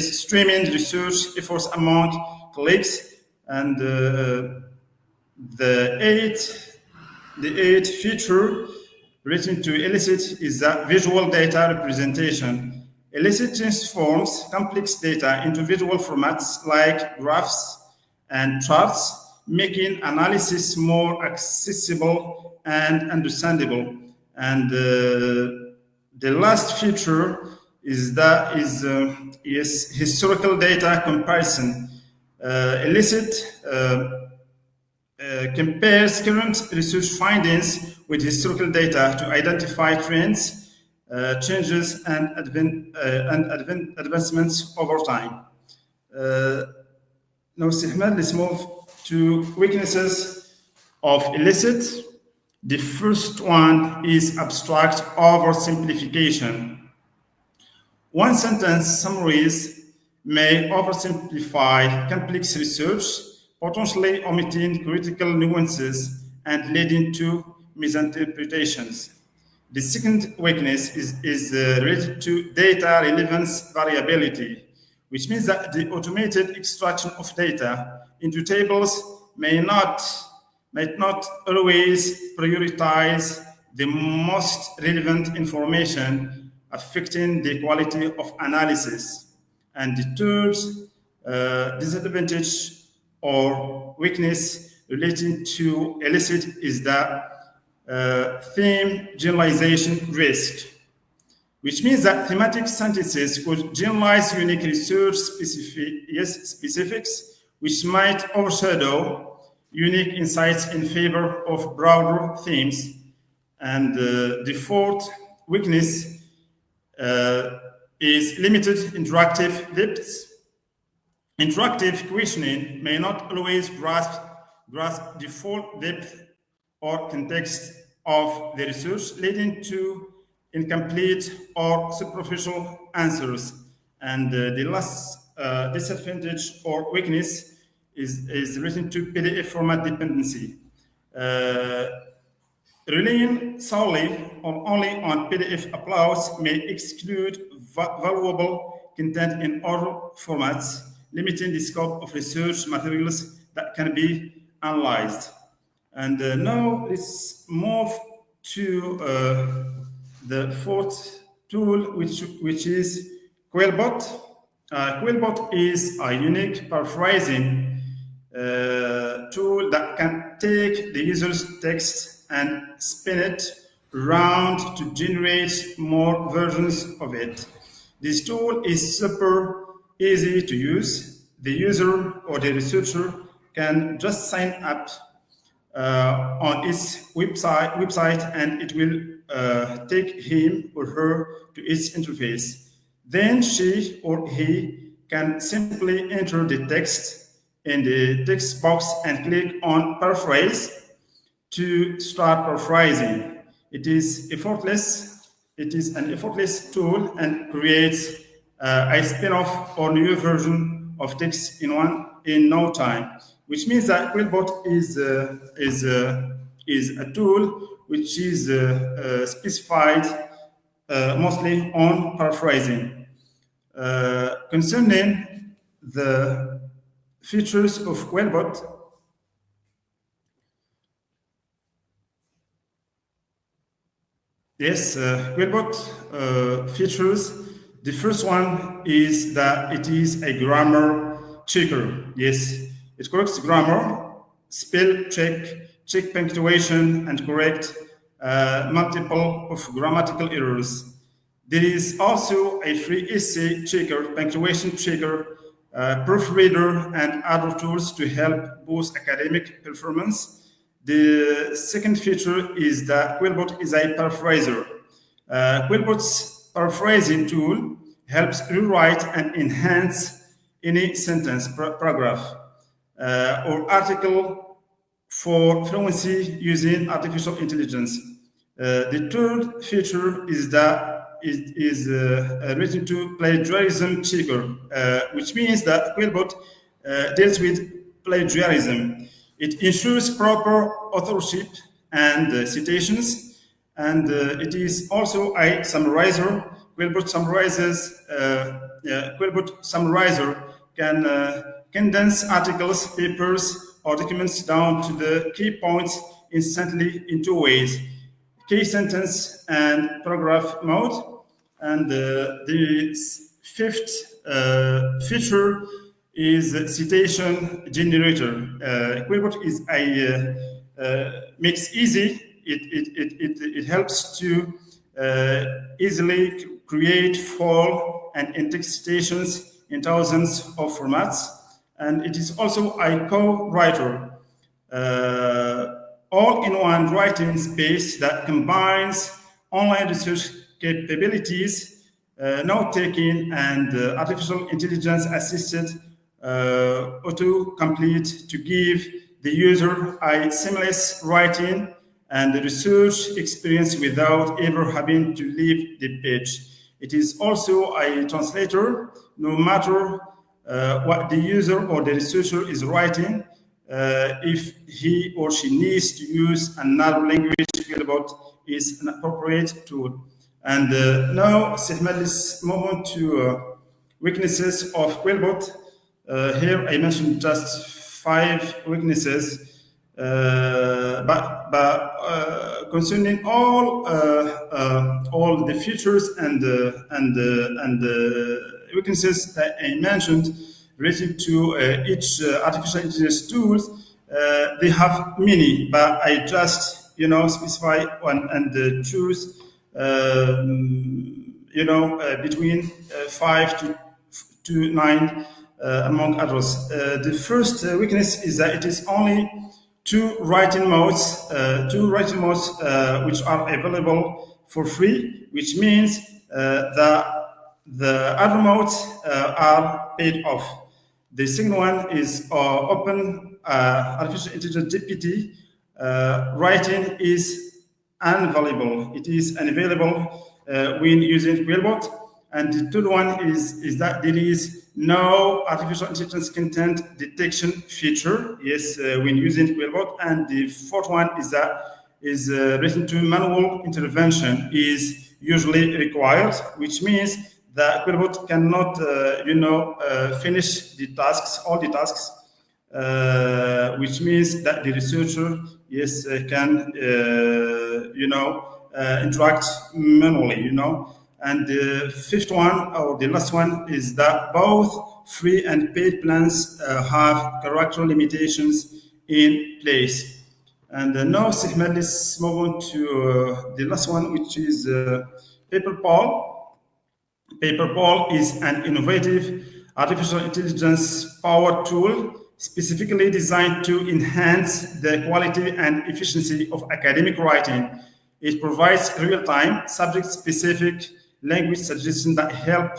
streaming research efforts among colleagues. And the eighth feature relating to Elicit is that visual data representation. Elicit transforms complex data into visual formats like graphs and charts, making analysis more accessible and understandable. And the last feature is historical data comparison. Elicit compares current research findings with historical data to identify trends, changes, and advancements over time. Now, Ahmed, let's move to weaknesses of Elicit. The first one is abstract oversimplification. One-sentence summaries may oversimplify complex research, potentially omitting critical nuances and leading to misinterpretations. The second weakness is related to data relevance variability, which means that the automated extraction of data into tables might not always prioritize the most relevant information, affecting the quality of analysis. And the third disadvantage or weakness relating to illicit is the theme generalization risk, which means that thematic sentences could generalize unique research specifics, which might overshadow unique insights in favor of broader themes. And the fourth weakness is limited interactive depth. Interactive questioning may not always grasp the full depth or context of the research, leading to incomplete or superficial answers. And the last disadvantage or weakness is related to PDF format dependency. Relying solely or only on PDF uploads may exclude valuable content in other formats, limiting the scope of research materials that can be analyzed. And now let's move to the fourth tool, which is Quillbot. Quillbot is a unique paraphrasing tool that can take the user's text and spin it around to generate more versions of it. This tool is super easy to use. The user or the researcher can just sign up on its website, and it will take him or her to its interface. Then she or he can simply enter the text in the text box and click on paraphrase to start paraphrasing. It is effortless. It is an effortless tool and creates a spin-off or new version of text in no time, which means that Quillbot is a tool which is specified mostly on paraphrasing. Concerning the features of Quillbot, yes, Quillbot features. The first one is that it is a grammar checker. Yes, it corrects grammar, spell check punctuation, and correct multiple of grammatical errors. There is also a free essay checker, punctuation checker, proofreader, and other tools to help boost academic performance. The second feature is that Quillbot is a paraphraser. Quillbot's paraphrasing tool helps rewrite and enhance any sentence, paragraph, or article for fluency using artificial intelligence. The third feature is that it is related to plagiarism checker, which means that Quillbot deals with plagiarism. It ensures proper authorship and citations, and it is also a summarizer. Quillbot summarizer can condense articles, papers, or documents down to the key points instantly in two ways: key sentence and paragraph mode. And the fifth feature is citation generator. Quillbot is makes easy. It helps to easily create full and in-text citations in thousands of formats, and it is also a co-writer, all-in-one writing space that combines online research capabilities, note-taking, and artificial intelligence-assisted autocomplete to give the user a seamless writing and research experience without ever having to leave the page. It is also a translator. No matter what the user or the researcher is writing, if he or she needs to use another language, Quillbot is an appropriate tool. And now, let's move on to weaknesses of Quillbot. Here I mentioned just 5 weaknesses. But concerning all the features and weaknesses that I mentioned related to each artificial intelligence tools, they have many, but I just specify one and choose between 5 to 9 among others. The first weakness is that it is only two writing modes which are available for free, which means that the other modes are paid off. The second one is open artificial intelligence GPT. Writing is unavailable. It is unavailable when using Quillbot. And the third one is that there is no artificial intelligence content detection feature, yes, when using Quillbot. And the fourth one is that is related to manual intervention is usually required, which means that Quillbot cannot, finish all the tasks, which means that the researcher, yes, can, interact manually, And the fifth one, or the last one, is that both free and paid plans have character limitations in place. And now, let's move on to the last one, which is PaperPal. PaperPal is an innovative artificial intelligence powered tool specifically designed to enhance the quality and efficiency of academic writing. It provides real-time, subject-specific language suggestions that help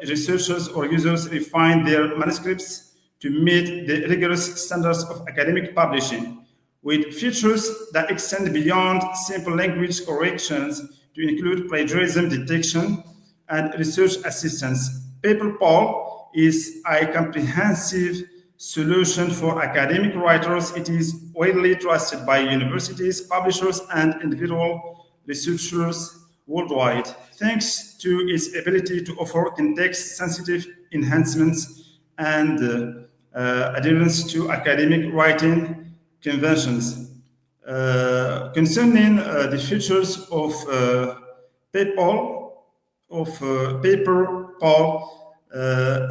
researchers or users refine their manuscripts to meet the rigorous standards of academic publishing, with features that extend beyond simple language corrections to include plagiarism detection and research assistance. PaperPal is a comprehensive solution for academic writers. It is widely trusted by universities, publishers, and individual researchers worldwide, thanks to its ability to offer context-sensitive enhancements and adherence to academic writing conventions. Concerning the features of PaperPal,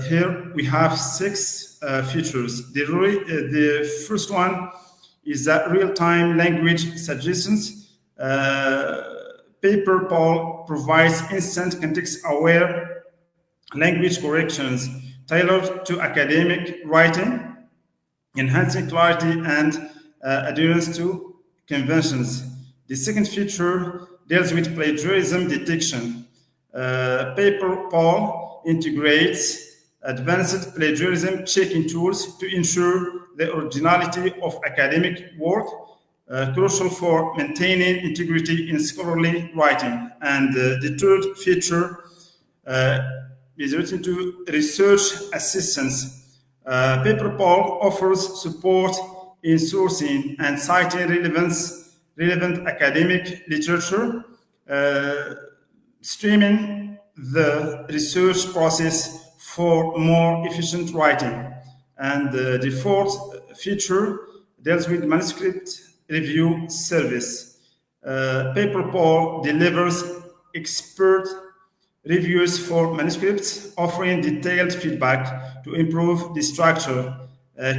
here we have 6 features. The first one is that real-time language suggestions. PaperPal provides instant context-aware language corrections tailored to academic writing, enhancing clarity and adherence to conventions. The second feature deals with plagiarism detection. PaperPal integrates advanced plagiarism checking tools to ensure the originality of academic work, crucial for maintaining integrity in scholarly writing. And the third feature is related to research assistance. PaperPal offers support in sourcing and citing relevant academic literature, streaming the research process for more efficient writing. And the fourth feature deals with manuscript review service. PaperPal delivers expert reviews for manuscripts, offering detailed feedback to improve the structure,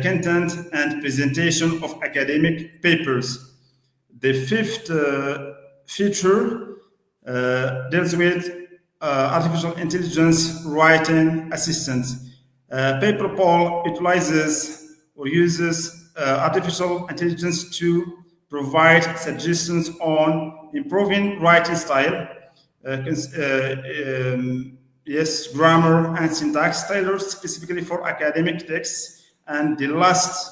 content, and presentation of academic papers. The fifth feature deals with artificial intelligence writing assistance. PaperPal utilizes or uses artificial intelligence to provide suggestions on improving writing style, grammar and syntax tailored specifically for academic texts. And the last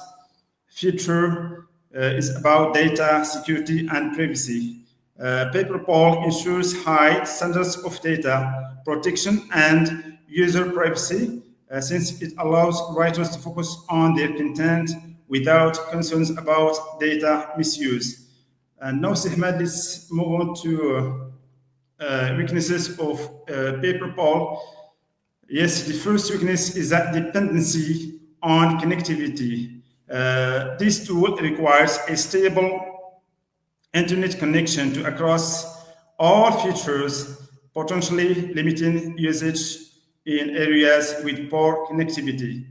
feature is about data security and privacy. PaperPal ensures high standards of data protection and user privacy, since it allows writers to focus on their content without concerns about data misuse. And now, Sehmad, let's move on to weaknesses of paper-poll. Yes, the first weakness is that dependency on connectivity. This tool requires a stable internet connection to across all features, potentially limiting usage in areas with poor connectivity.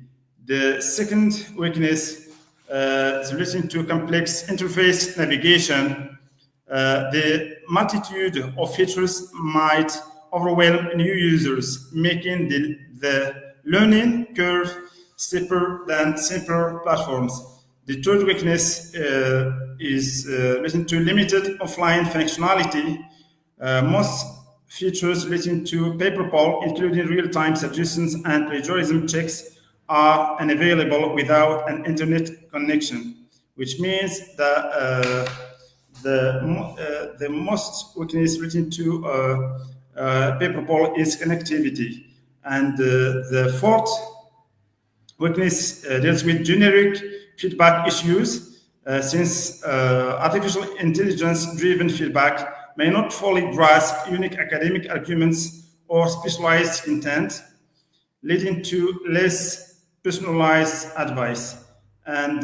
The second weakness is relating to complex interface navigation. The multitude of features might overwhelm new users, making the learning curve steeper than simpler platforms. The third weakness is relating to limited offline functionality. Most features relating to paper-poll, including real-time suggestions and plagiarism checks, are unavailable without an internet connection, which means that the most weakness relating to paper-poll is connectivity. And the fourth weakness deals with generic feedback issues, since artificial intelligence-driven feedback may not fully grasp unique academic arguments or specialized intent, leading to less personalized advice. And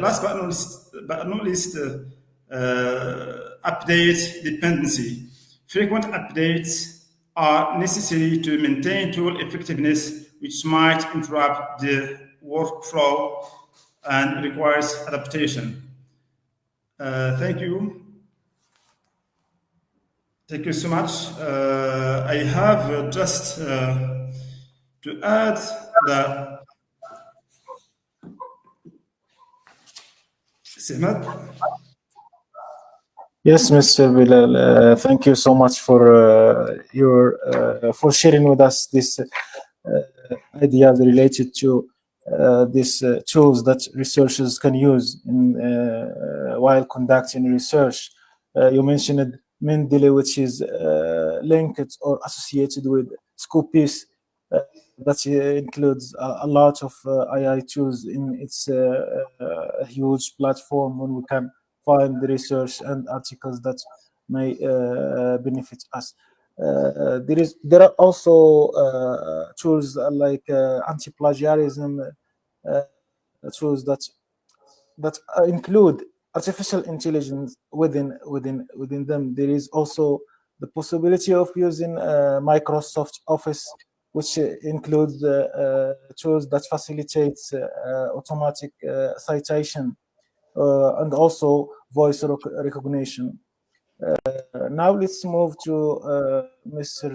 last but not least, update dependency. Frequent updates are necessary to maintain tool effectiveness, which might interrupt the workflow and requires adaptation. Thank you. Thank you so much. I have just to add that Sehmat. Yes, Mr. Bilal, thank you so much for your for sharing with us this ideas related to these tools that researchers can use while conducting research. You mentioned Mendeley, which is linked or associated with Scopus, that includes a lot of AI tools in its huge platform, when we can find the research and articles that may benefit us. There are also tools like anti-plagiarism tools that include artificial intelligence within them. There is also the possibility of using Microsoft Office, which includes tools that facilitates automatic citation and also voice recognition. Now let's move to Mr.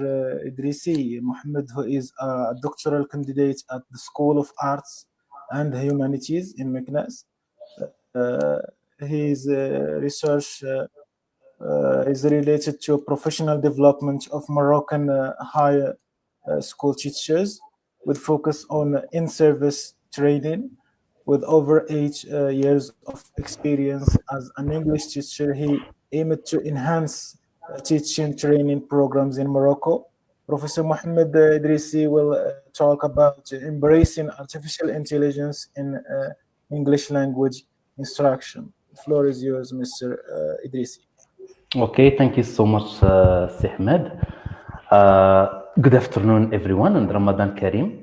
Idrisi Mohammed, who is a doctoral candidate at the School of Arts and Humanities in Meknes. His research is related to professional development of Moroccan high school teachers, with focus on in-service training. With over 8 years of experience as an English teacher, he aimed to enhance teaching training programs in Morocco. Professor Mohammed Idrisi will talk about embracing artificial intelligence in English language instruction. The floor is yours, Mr. Idrisi. Okay, thank you so much, Sehmed. Good afternoon, everyone, and Ramadan Kareem.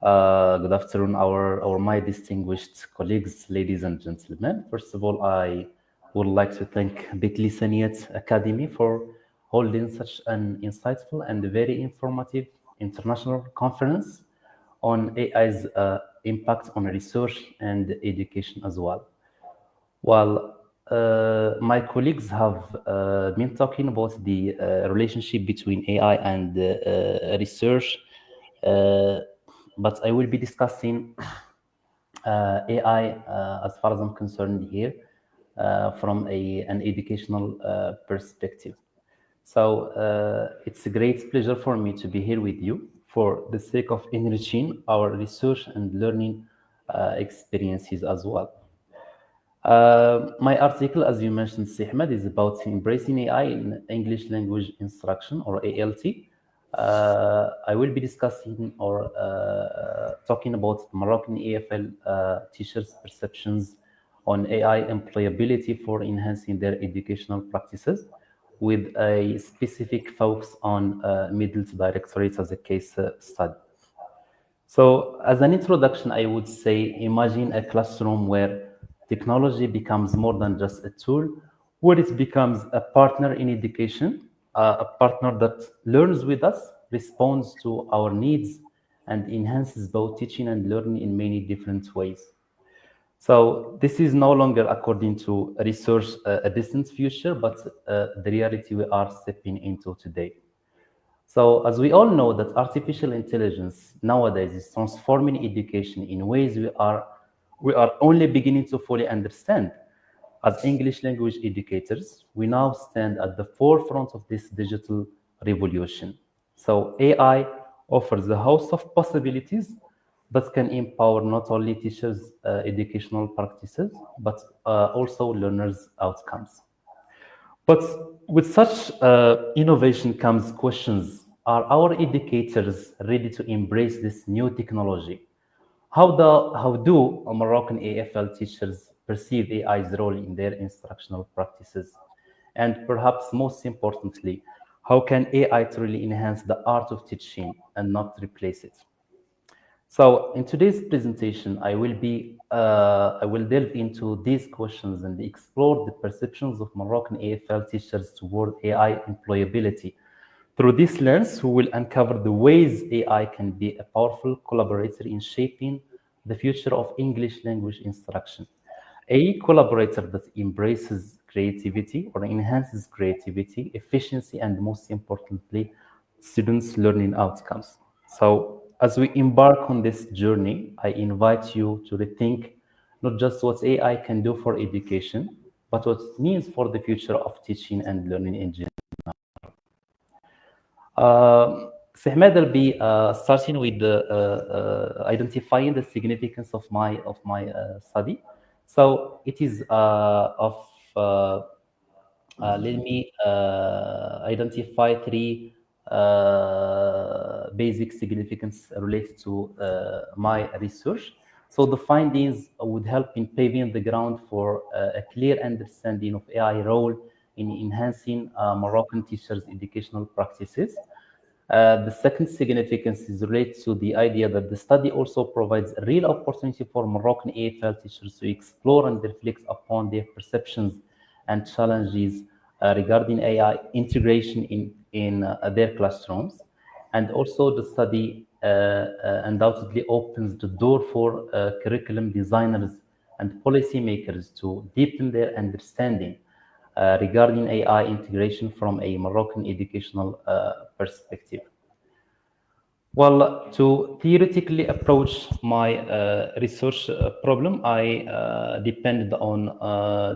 Good afternoon, our my distinguished colleagues, ladies and gentlemen. First of all, I would like to thank Bitlisaniyat Academy for holding such an insightful and very informative international conference on AI's impact on research and education as well. While my colleagues have been talking about the relationship between AI and research, but I will be discussing AI as far as I'm concerned here from an educational perspective. So it's a great pleasure for me to be here with you for the sake of enriching our research and learning experiences as well. My article, as you mentioned, Sehmed, is about embracing AI in English language instruction, or ALT. I will be discussing or talking about Moroccan EFL teachers' perceptions on AI employability for enhancing their educational practices, with a specific focus on middle to directorates as a case study. So as an introduction, I would say imagine a classroom where technology becomes more than just a tool, where it becomes a partner in education, a partner that learns with us, responds to our needs, and enhances both teaching and learning in many different ways. So this is no longer according to research a distant future, but the reality we are stepping into today. So as we all know that artificial intelligence nowadays is transforming education in ways we are only beginning to fully understand. As English language educators, we now stand at the forefront of this digital revolution. So AI offers a host of possibilities that can empower not only teachers' educational practices, but also learners' outcomes. But with such innovation comes questions. Are our educators ready to embrace this new technology? How do Moroccan AFL teachers perceive AI's role in their instructional practices? And perhaps most importantly, how can AI truly enhance the art of teaching and not replace it? So in today's presentation, I will delve into these questions and explore the perceptions of Moroccan AFL teachers toward AI employability. Through this lens, we will uncover the ways AI can be a powerful collaborator in shaping the future of English language instruction. A collaborator that embraces creativity or enhances creativity, efficiency, and most importantly, students' learning outcomes. So, as we embark on this journey, I invite you to rethink not just what AI can do for education, but what it means for the future of teaching and learning in general. Sehmed will be starting with identifying the significance of my study. So it is let me identify three basic significance related to my research. So the findings would help in paving the ground for a clear understanding of AI role in enhancing Moroccan teachers' educational practices. The second significance is related to the idea that the study also provides a real opportunity for Moroccan AFL teachers to explore and reflect upon their perceptions and challenges regarding AI integration in their classrooms. And also the study undoubtedly opens the door for curriculum designers and policymakers to deepen their understanding regarding AI integration from a Moroccan educational perspective. Well, to theoretically approach my research problem, I depended on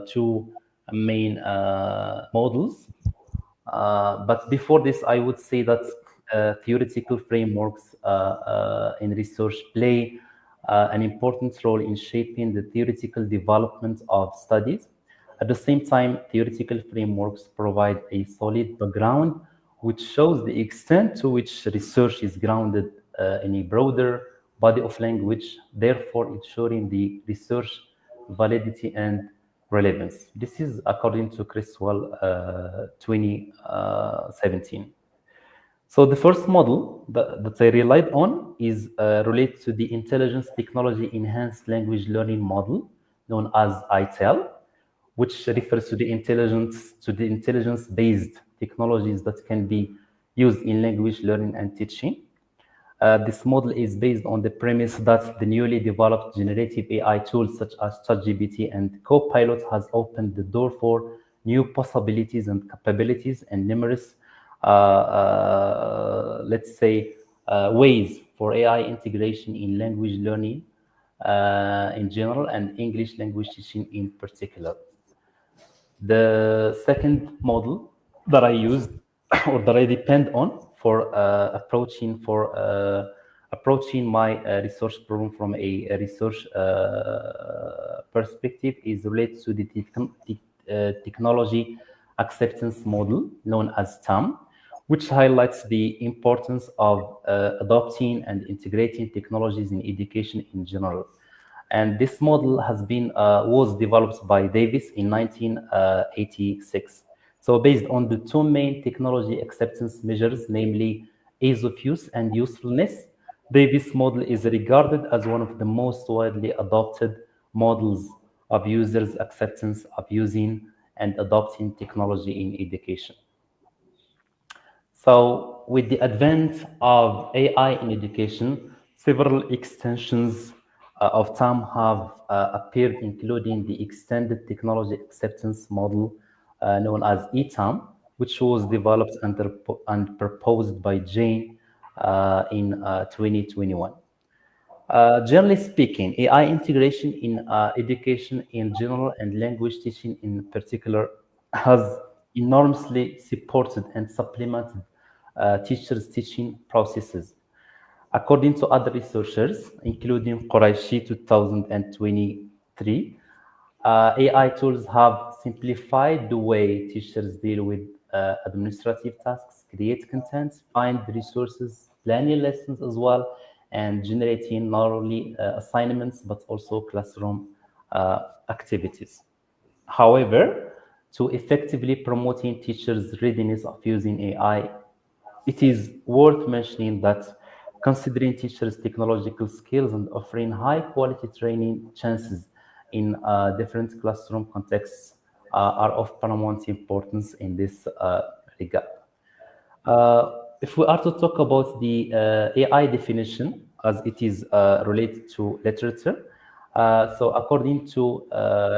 two main models. But before this, I would say that theoretical frameworks in research play an important role in shaping the theoretical development of studies. At the same time, theoretical frameworks provide a solid background which shows the extent to which research is grounded in a broader body of language, therefore ensuring the research validity and relevance. This is according to Criswell 2017. So the first model that I relied on is related to the intelligence technology enhanced language learning model known as ITEL, which refers to the intelligence-based technologies that can be used in language learning and teaching. This model is based on the premise that the newly developed generative AI tools such as ChatGPT and Copilot has opened the door for new possibilities and capabilities and numerous, let's say, ways for AI integration in language learning in general and English language teaching in particular. The second model that I used or that I depend on for approaching my research problem from a research perspective is related to the technology acceptance model known as TAM, which highlights the importance of adopting and integrating technologies in education in general. And this model was developed by Davis in 1986. So based on the two main technology acceptance measures, namely ease of use and usefulness, Davis model is regarded as one of the most widely adopted models of users' acceptance of using and adopting technology in education. So with the advent of AI in education, several extensions of TAM have appeared, including the Extended Technology Acceptance Model known as ETAM, which was developed and proposed by Jane in 2021. Generally speaking, AI integration in education in general and language teaching in particular has enormously supported and supplemented teachers' teaching processes. According to other researchers, including Quraishi 2023, AI tools have simplified the way teachers deal with administrative tasks, create content, find resources, planning lessons as well, and generating not only assignments but also classroom activities. However, to effectively promoting teachers' readiness of using AI, it is worth mentioning that considering teachers' technological skills and offering high-quality training chances in different classroom contexts are of paramount importance in this regard. If we are to talk about the AI definition as it is related to literature, so according to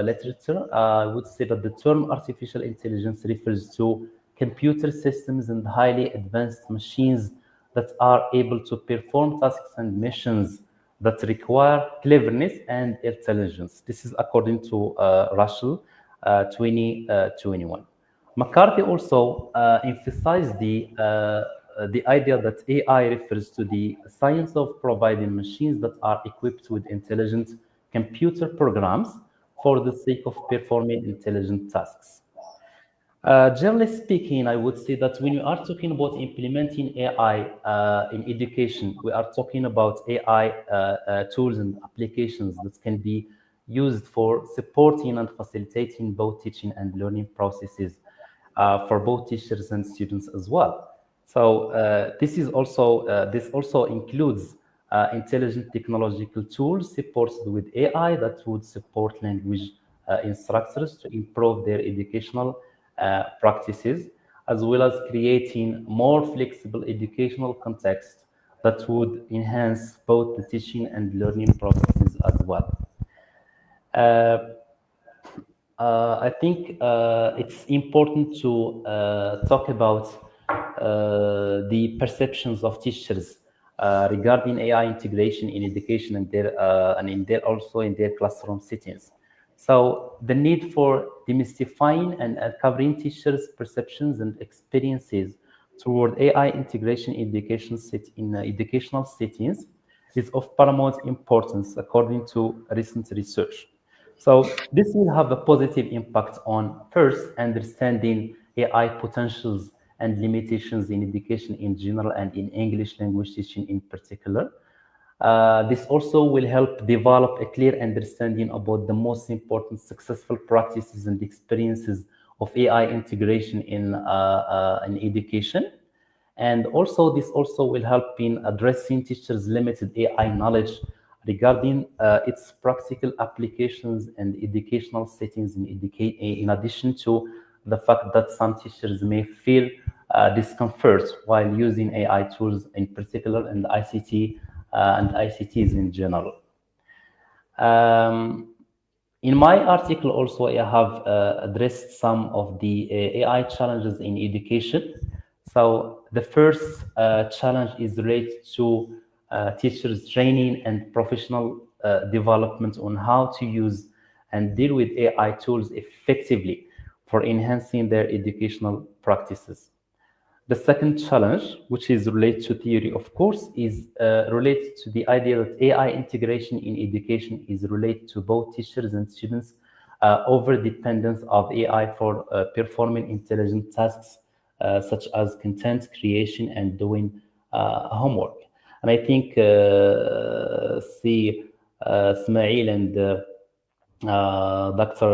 literature, I would say that the term artificial intelligence refers to computer systems and highly advanced machines that are able to perform tasks and missions that require cleverness and intelligence. This is according to Russell 2021. McCarthy also emphasized the idea that AI refers to the science of providing machines that are equipped with intelligent computer programs for the sake of performing intelligent tasks. Generally speaking, I would say that when we are talking about implementing AI in education, we are talking about AI tools and applications that can be used for supporting and facilitating both teaching and learning processes for both teachers and students as well. So this also includes intelligent technological tools supported with AI that would support language instructors to improve their educational practices, as well as creating more flexible educational context that would enhance both the teaching and learning processes as well. I think it's important to talk about the perceptions of teachers regarding AI integration in education and also in their classroom settings. So the need for demystifying and uncovering teachers' perceptions and experiences toward AI integration in educational settings is of paramount importance according to recent research. So this will have a positive impact on, first, understanding AI potentials and limitations in education in general and in English language teaching in particular. This also will help develop a clear understanding about the most important successful practices and experiences of AI integration in education. And also, this also will help in addressing teachers' limited AI knowledge regarding its practical applications and educational settings in addition to the fact that some teachers may feel discomfort while using AI tools in particular and ICT and ICTs in general. In my article also, I have addressed some of the AI challenges in education. So the first challenge is related to teachers' training and professional development on how to use and deal with AI tools effectively for enhancing their educational practices. The second challenge, which is related to theory, of course, is related to the idea that AI integration in education is related to both teachers and students over dependence of AI for performing intelligent tasks such as content creation and doing homework. And I think see Ismail and Dr.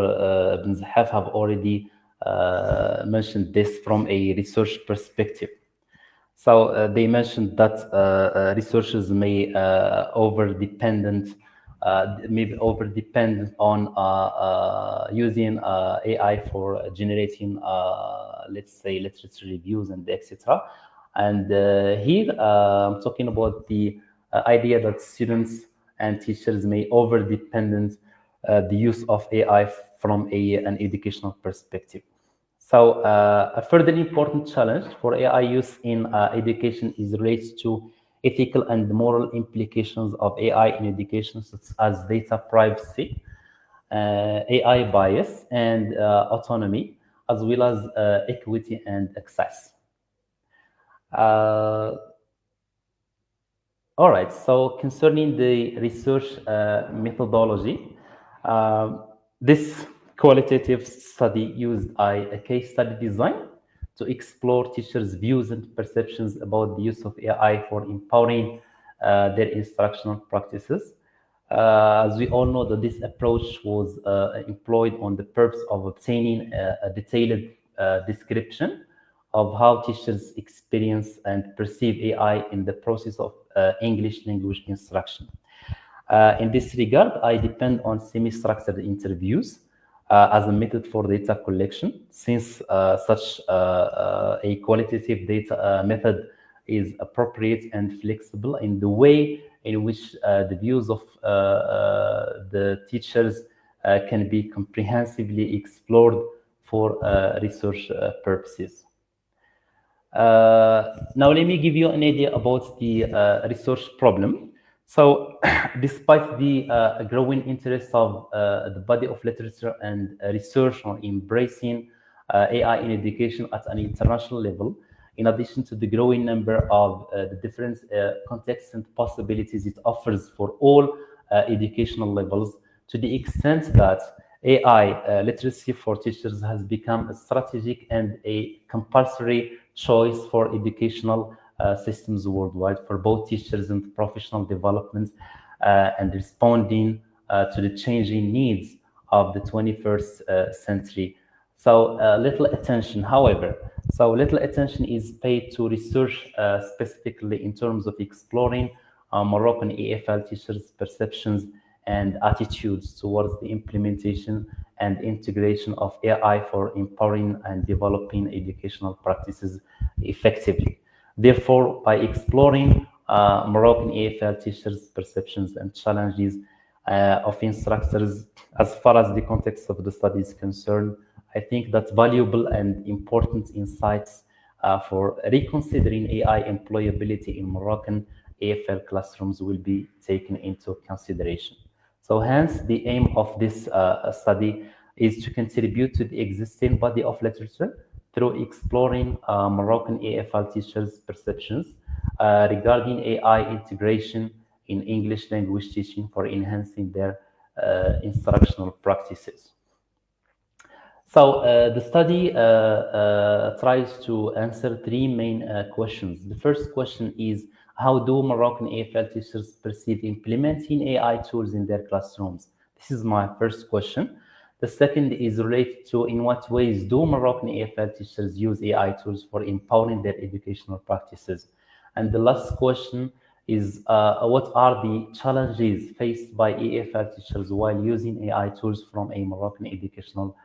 Ibn Zahaf have already mentioned this from a research perspective. So they mentioned that researchers may maybe over dependent on using AI for generating, let's say, literature reviews and etc. And here I'm talking about the idea that students and teachers may over dependent the use of AI from an educational perspective. So a further important challenge for AI use in education is related to ethical and moral implications of AI in education, such as data privacy, AI bias, and autonomy, as well as equity and access. All right, so concerning the research methodology, this qualitative study used a case study design to explore teachers' views and perceptions about the use of AI for empowering their instructional practices. As we all know, that this approach was employed on the purpose of obtaining a detailed description of how teachers experience and perceive AI in the process of English language instruction. In this regard, I depend on semi-structured interviews as a method for data collection, since such a qualitative data method is appropriate and flexible in the way in which the views of the teachers can be comprehensively explored for research purposes. Now, let me give you an idea about the research problem. So, despite the growing interest of the body of literature and research on embracing AI in education at an international level, in addition to the growing number of the different contexts and possibilities it offers for all educational levels, to the extent that AI literacy for teachers has become a strategic and a compulsory choice for educational systems worldwide for both teachers and professional development and responding to the changing needs of the 21st century. So little attention, however, is paid to research specifically in terms of exploring Moroccan EFL teachers' perceptions and attitudes towards the implementation and integration of AI for empowering and developing educational practices effectively. Therefore, by exploring Moroccan EFL teachers' perceptions and challenges of instructors as far as the context of the study is concerned, I think that valuable and important insights for reconsidering AI employability in Moroccan EFL classrooms will be taken into consideration. So hence, the aim of this study is to contribute to the existing body of literature through exploring Moroccan EFL teachers' perceptions regarding AI integration in English language teaching for enhancing their instructional practices. So the study tries to answer three main questions. The first question is, how do Moroccan EFL teachers perceive implementing AI tools in their classrooms? This is my first question. The second is related to, in what ways do Moroccan EFL teachers use AI tools for empowering their educational practices? And the last question is, what are the challenges faced by EFL teachers while using AI tools from a Moroccan educational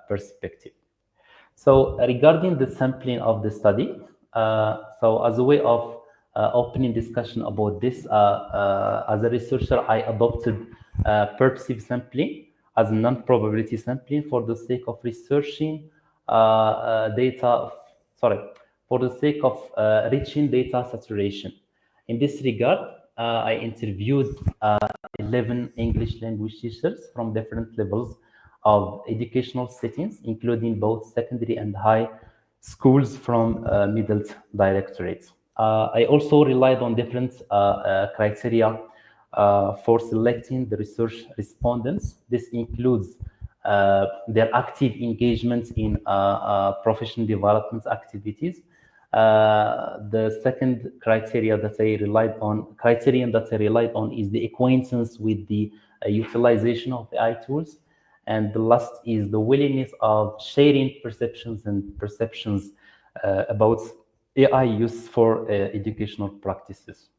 perspective? So regarding the sampling of the study, so as a way of opening discussion about this, as a researcher, I adopted purposive sampling as a non-probability sampling for the sake of researching for the sake of reaching data saturation. In this regard, I interviewed 11 English language teachers from different levels of educational settings, including both secondary and high schools from middle directorates. I also relied on different criteria for selecting the research respondents. This includes their active engagement in professional development activities. The second criterion that I relied on is the acquaintance with the utilization of AI tools. And the last is the willingness of sharing perceptions about AI use for educational practices.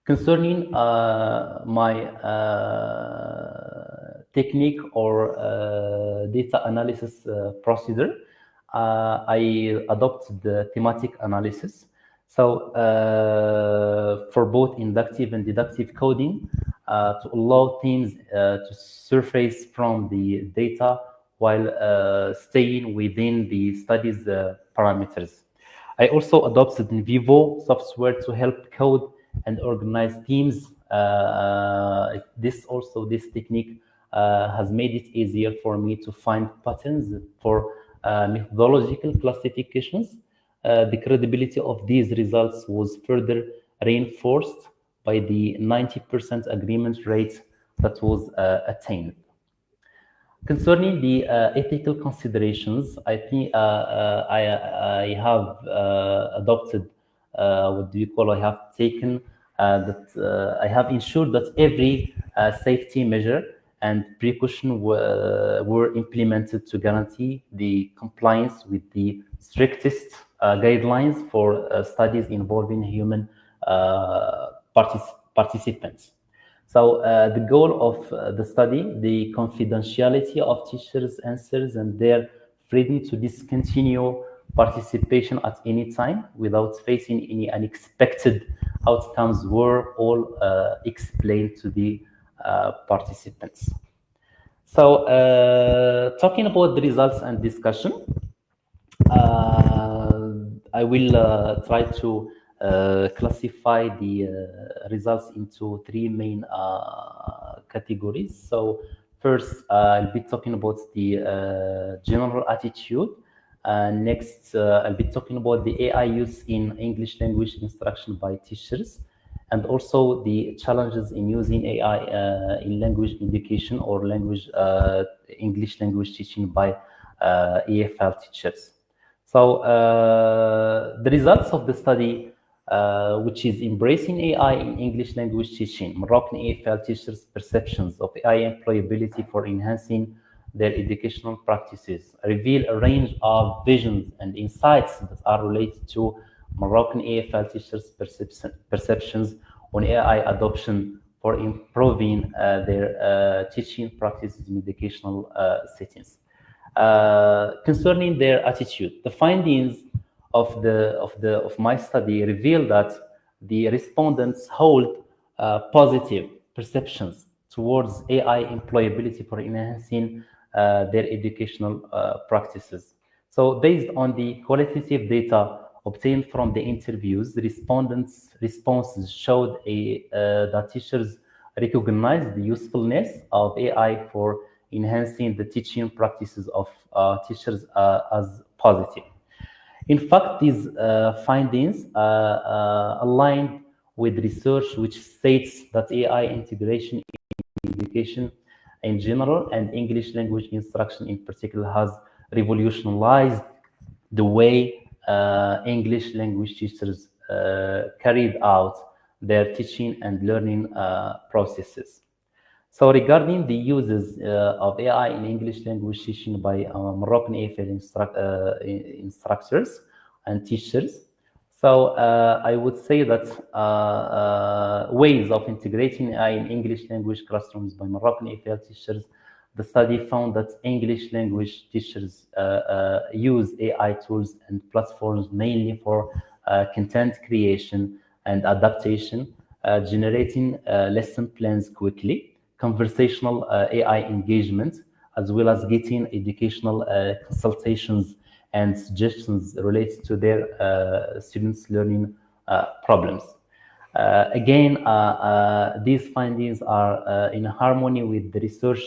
Concerning my technique or data analysis procedure, I adopted the thematic analysis. So for both inductive and deductive coding, to allow teams to surface from the data while staying within the study's parameters. I also adopted in vivo software to help code and organize teams. This technique has made it easier for me to find patterns for methodological classifications. The credibility of these results was further reinforced by the 90% agreement rate that was attained. Concerning the ethical considerations, I think I have adopted what do you call? I have taken that I have ensured that every safety measure and precaution were implemented to guarantee the compliance with the strictest guidelines for studies involving human participants. So the goal of the study, the confidentiality of teachers' answers and their freedom to discontinue participation at any time without facing any unexpected outcomes were all explained to the participants. So talking about the results and discussion, I will try to classify the results into three main categories. So first, I'll be talking about the general attitude. Next, I'll be talking about the AI use in English language instruction by teachers, and also the challenges in using AI in language education or English language teaching by EFL teachers. So the results of the study, which is embracing AI in English language teaching, Moroccan EFL teachers' perceptions of AI employability for enhancing their educational practices, reveal a range of visions and insights that are related to Moroccan EFL teachers' perceptions on AI adoption for improving their teaching practices in educational settings. Concerning their attitude, the findings of my study reveal that the respondents hold positive perceptions towards AI employability for enhancing their educational practices. So based on the qualitative data obtained from the interviews, the respondents' responses showed that teachers recognize the usefulness of AI for enhancing the teaching practices of teachers as positive. In fact, these findings align with research which states that AI integration in education in general and English language instruction in particular has revolutionized the way English language teachers carried out their teaching and learning processes. So regarding the uses of AI in English language teaching by Moroccan EFL instructors and teachers, so I would say that ways of integrating AI in English language classrooms by Moroccan EFL teachers, the study found that English language teachers use AI tools and platforms mainly for content creation and adaptation, generating lesson plans quickly, conversational AI engagement, as well as getting educational consultations and suggestions related to their students' learning problems. Again, these findings are in harmony with the research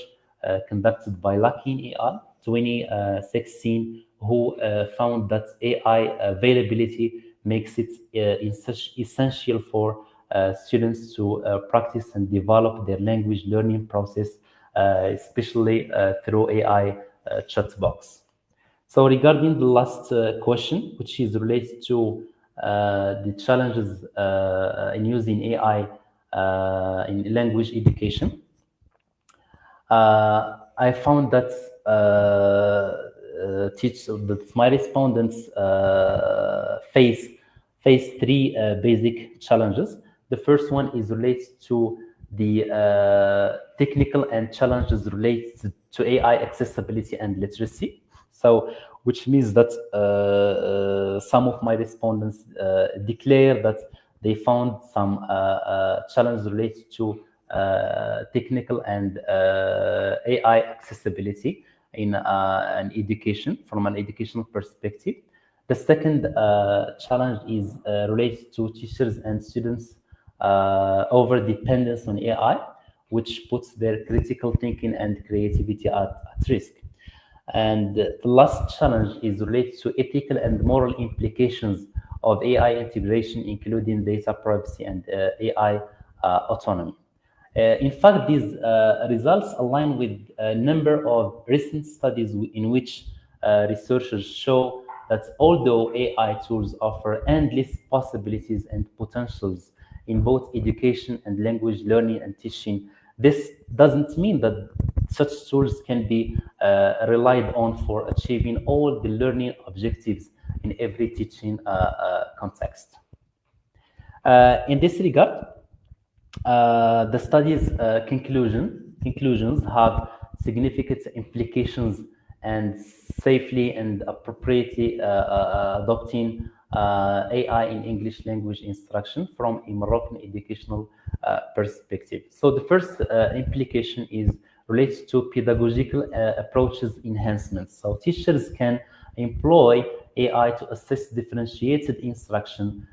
conducted by Lakin et al. 2016, who found that AI availability makes it essential for students to practice and develop their language learning process especially through AI chat box. So regarding the last question, which is related to the challenges in using AI in language education, I found that that my respondents face three basic challenges. The first one is related to the technical and challenges related to AI accessibility and literacy. So, which means that some of my respondents declare that they found some challenges related to technical and AI accessibility in an education, from an educational perspective. The second challenge is related to teachers and students' over dependence on AI, which puts their critical thinking and creativity at risk. And the last challenge is related to ethical and moral implications of AI integration, including data privacy and AI autonomy. In fact, these results align with a number of recent studies in which researchers show that although AI tools offer endless possibilities and potentials in both education and language learning and teaching, this doesn't mean that such tools can be relied on for achieving all the learning objectives in every teaching context. In this regard, the study's conclusions have significant implications and safely and appropriately adopting AI in English language instruction from a Moroccan educational perspective. So the first implication is related to pedagogical approaches enhancements. So teachers can employ AI to assist differentiated instruction,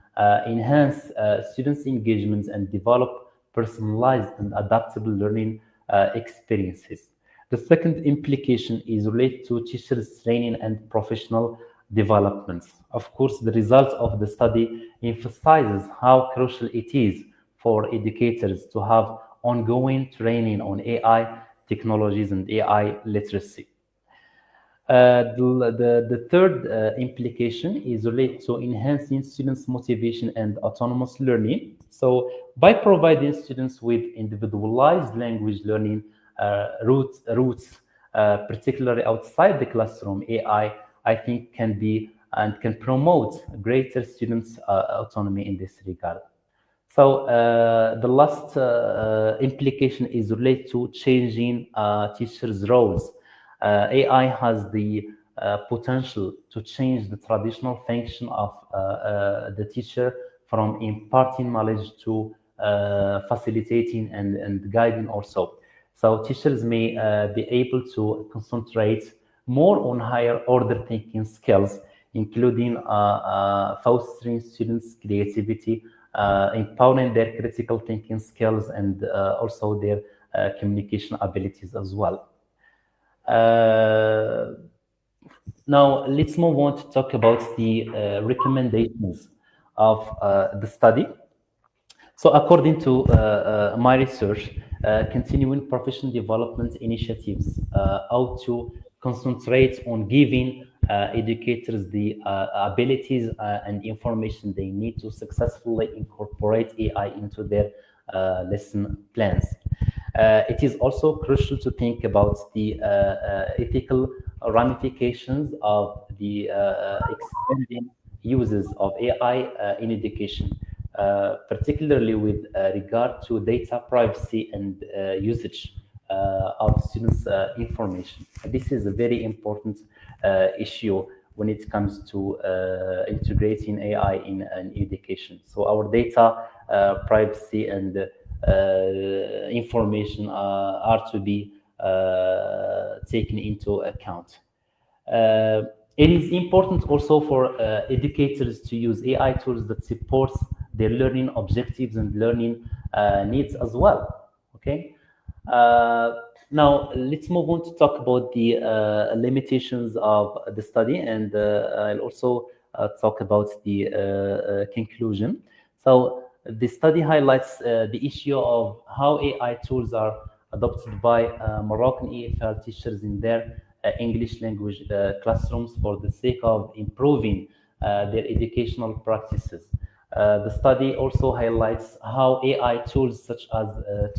enhance students' engagement, and develop personalized and adaptable learning experiences. The second implication is related to teachers' training and professional development. Of course, the results of the study emphasizes how crucial it is for educators to have ongoing training on AI technologies and AI literacy. The third implication is related to enhancing students' motivation and autonomous learning. So, by providing students with individualized language learning routes, particularly outside the classroom, AI, I think, can be and can promote greater students' autonomy in this regard. So the last implication is related to changing teachers' roles. AI has the potential to change the traditional function of the teacher from imparting knowledge to facilitating and guiding also. So teachers may be able to concentrate more on higher order thinking skills, including fostering students' creativity, empowering their critical thinking skills, and also their communication abilities as well. Now, let's move on to talk about the recommendations of the study. So according to my research, continuing professional development initiatives ought to concentrate on giving educators the abilities and information they need to successfully incorporate AI into their lesson plans. It is also crucial to think about the ethical ramifications of the expanding uses of AI in education, particularly with regard to data privacy and usage of students' information. This is a very important issue when it comes to integrating AI in education. So our data privacy and information are to be taken into account. It is important also for educators to use AI tools that support their learning objectives and learning needs as well. Okay. Now let's move on to talk about the limitations of the study, and I'll also talk about the conclusion. So the study highlights the issue of how AI tools are adopted by Moroccan EFL teachers in their English language classrooms for the sake of improving their educational practices. The study also highlights how AI tools such as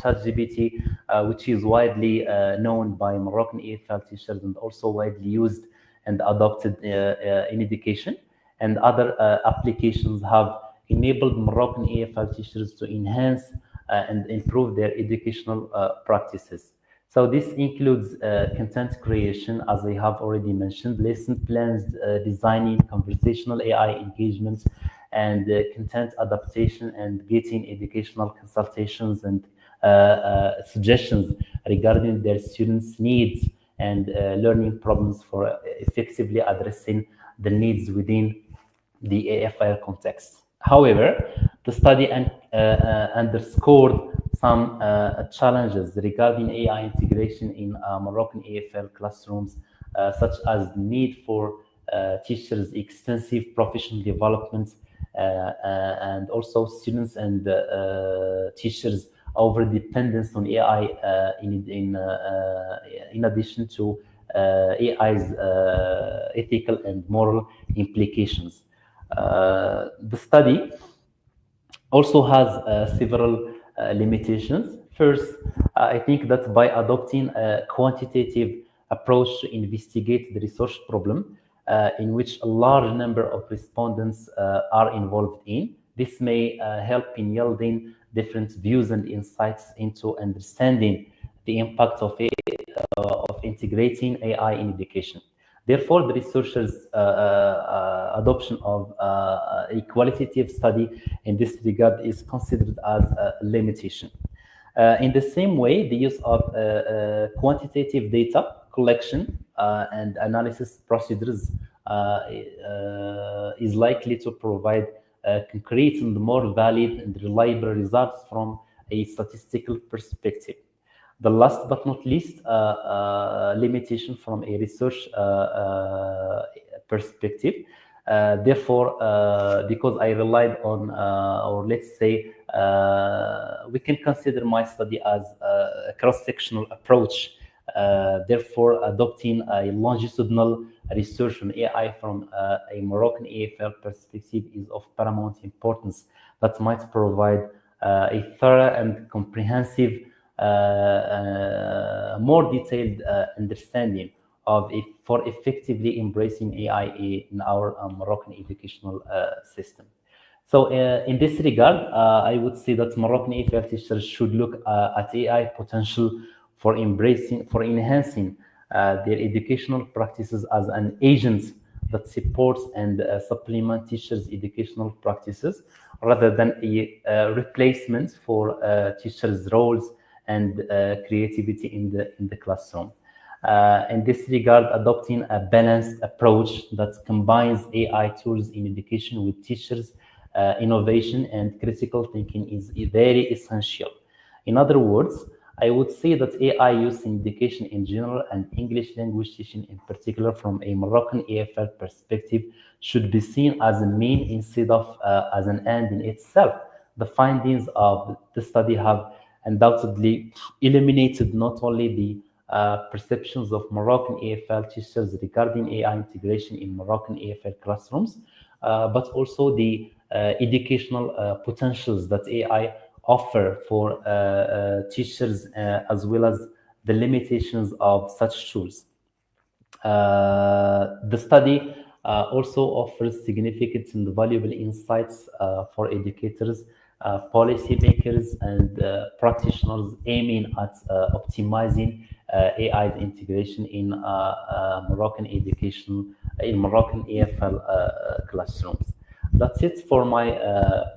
ChatGPT, which is widely known by Moroccan EFL teachers and also widely used and adopted in education, and other applications have enabled Moroccan EFL teachers to enhance and improve their educational practices. So this includes content creation, as I have already mentioned, lesson plans, designing conversational AI engagements, and content adaptation, and getting educational consultations and suggestions regarding their students' needs and learning problems for effectively addressing the needs within the AFIL context. However, the study underscored some challenges regarding AI integration in Moroccan AFL classrooms, such as the need for teachers' extensive professional development, and also students and teachers' over dependence on AI in addition to AI's ethical and moral implications. The study also has several limitations. First, I think that by adopting a quantitative approach to investigate the research problem, in which a large number of respondents are involved in, this may help in yielding different views and insights into understanding the impact of integrating AI in education. Therefore, the researchers' adoption of a qualitative study in this regard is considered as a limitation. In the same way, the use of quantitative data collection and analysis procedures is likely to provide concrete and more valid and reliable results from a statistical perspective. The last but not least limitation from a research perspective. Therefore, because I relied on, or let's say, we can consider my study as a cross-sectional approach. Therefore, adopting a longitudinal research on AI from a Moroccan AFL perspective is of paramount importance that might provide a thorough and comprehensive more detailed understanding of it for effectively embracing AI in our Moroccan educational system. So in this regard, I would say that Moroccan AFL teachers should look at AI potential for enhancing their educational practices as an agent that supports and supplement teachers' educational practices rather than a replacement for teachers' roles and creativity in the classroom. In this regard, adopting a balanced approach that combines AI tools in education with teachers' innovation and critical thinking is very essential. In other words, I would say that AI use in education in general and English language teaching in particular from a Moroccan AFL perspective should be seen as a mean instead of as an end in itself. The findings of the study have undoubtedly eliminated not only the perceptions of Moroccan AFL teachers regarding AI integration in Moroccan AFL classrooms, but also the educational potentials that AI offer for teachers, as well as the limitations of such tools. The study also offers significant and valuable insights for educators, policymakers, and practitioners aiming at optimizing AI's integration in Moroccan education, in Moroccan AFL classrooms. That's it for my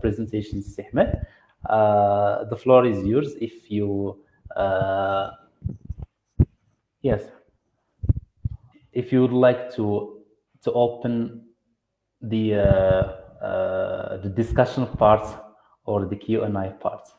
presentation, Sehmet. The floor is yours if you, yes, if you would like to open the discussion part or the Q&A part.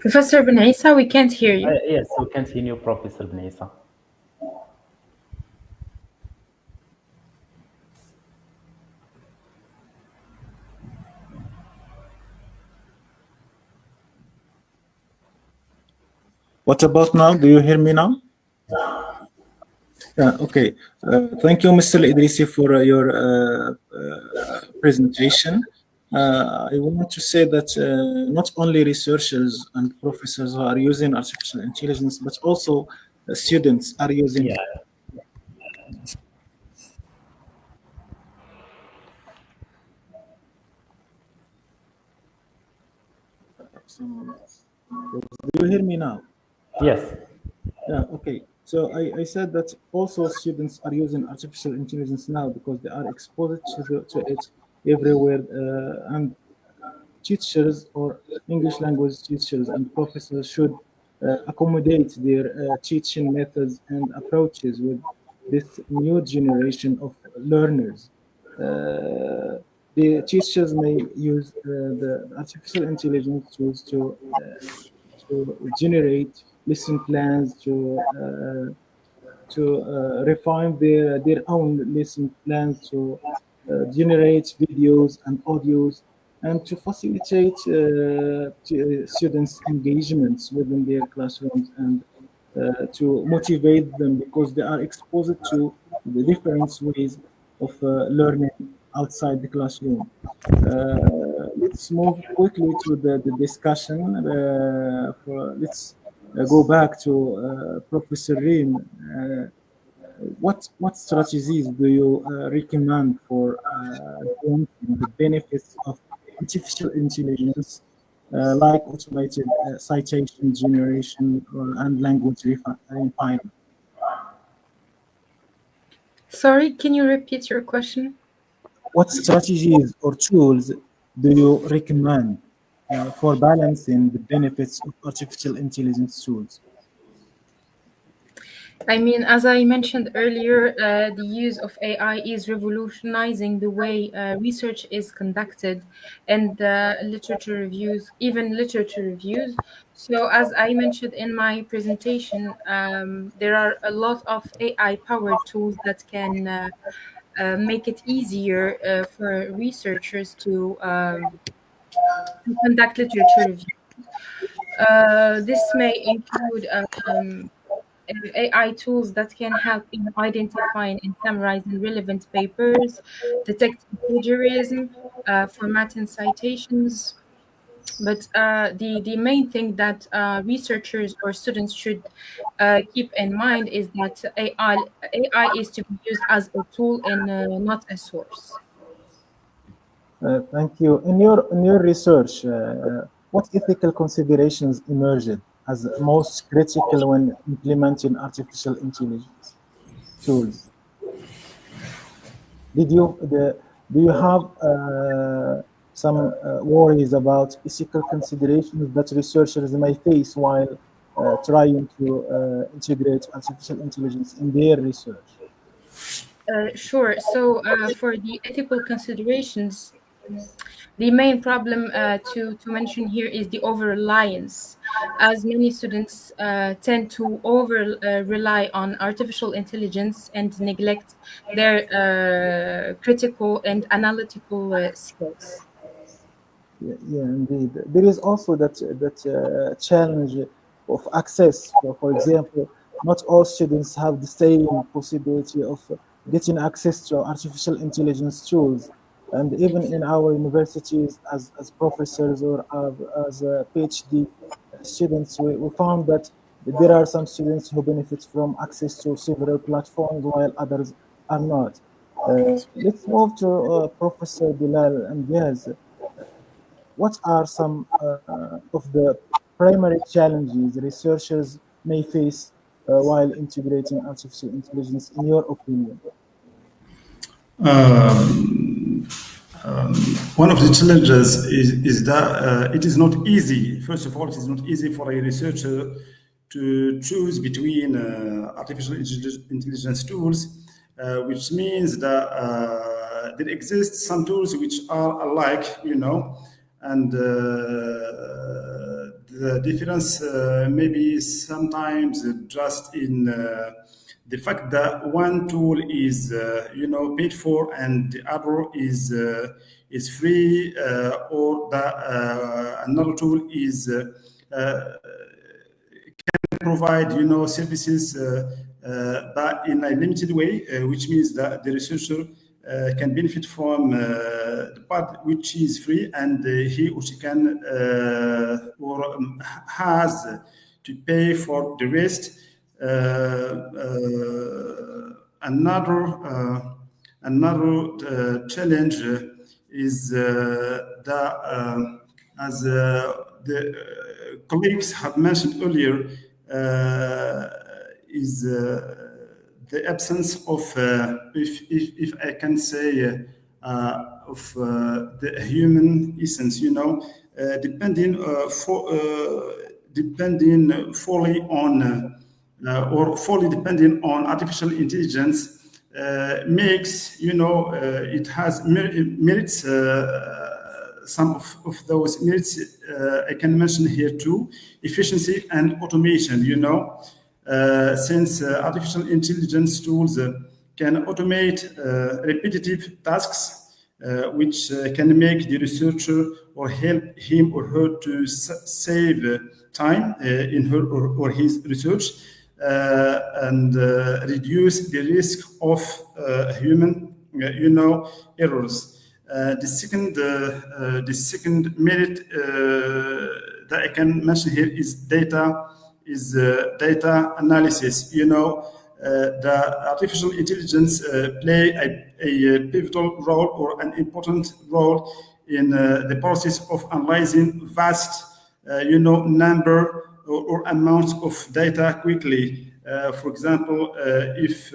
Professor Ben Isa, we can't hear you. Yes, we continue, Professor Ben Isa. What about now? Do you hear me now? Yeah, okay. Thank you, Mr. Idrisi, for your presentation. I want to say that not only researchers and professors are using artificial intelligence, but also students are using. Yeah. Do you hear me now? Yes. Yeah, okay. So I said that also students are using artificial intelligence now because they are exposed to it everywhere, and teachers or English language teachers and professors should accommodate their teaching methods and approaches with this new generation of learners. The teachers may use the artificial intelligence tools to generate lesson plans, to refine their own lesson plans, to generate videos and audios, and to facilitate students' engagements within their classrooms, and to motivate them because they are exposed to the different ways of learning outside the classroom. Let's move quickly to the discussion. Let's go back to Professor Reem. What strategies do you recommend for advancing the benefits of artificial intelligence, like automated citation generation and language refinement? Sorry, can you repeat your question? What strategies or tools do you recommend for balancing the benefits of artificial intelligence tools? I mean, as I mentioned earlier, the use of AI is revolutionizing the way research is conducted and literature reviews, even literature reviews. So, as I mentioned in my presentation, there are a lot of AI powered tools that can make it easier for researchers to conduct literature review. This may include AI tools that can help in identifying and summarizing relevant papers, detecting plagiarism, formatting citations. But the main thing that researchers or students should keep in mind is that AI is to be used as a tool and not a source. Thank you. In your research, what ethical considerations emerged as most critical when implementing artificial intelligence tools? Do you have some worries about ethical considerations that researchers may face while trying to integrate artificial intelligence in their research? Sure. So, for the ethical considerations, the main problem to mention here is the over reliance, as many students tend to over rely on artificial intelligence and neglect their critical and analytical skills. Yeah, indeed. There is also that challenge of access. For example, not all students have the same possibility of getting access to artificial intelligence tools. And even in our universities, as professors or as PhD students, we found that there are some students who benefit from access to several platforms while others are not. Let's move to Professor Bilal and Yaz. What are some of the primary challenges researchers may face while integrating artificial intelligence, in your opinion? Um, One of the challenges is that it is not easy. First of all, it is not easy for a researcher to choose between artificial intelligence tools, which means that there exist some tools which are alike, and the difference maybe sometimes just in the fact that one tool is paid for and the other is free, or that another tool is can provide services but in a limited way, which means that the researcher can benefit from the part which is free, and he or she can or has to pay for the rest. Another challenge is that as the colleagues have mentioned earlier, is the absence of, if I can say, of the human essence, depending fully on or fully depending on artificial intelligence makes, it has merits. Some of those merits I can mention here too: efficiency and automation. Since artificial intelligence tools can automate repetitive tasks, which can make the researcher or help him or her to save time in her or his research, and reduce the risk of human, errors. The second merit that I can mention here is data analysis. The artificial intelligence play a pivotal role or an important role in the process of analyzing vast, number or amounts of data quickly. For example, if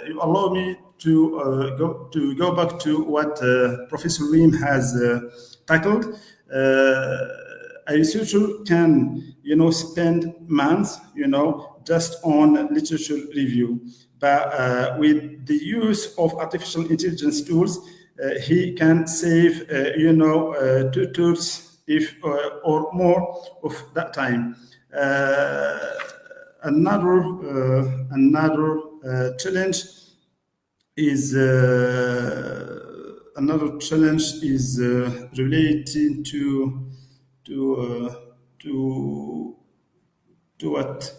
you allow me to go back to what Professor Lim has tackled, a researcher can, spend months, just on literature review. But with the use of artificial intelligence tools, he can save, 2/3 if or more of that time. Another challenge is relating to what?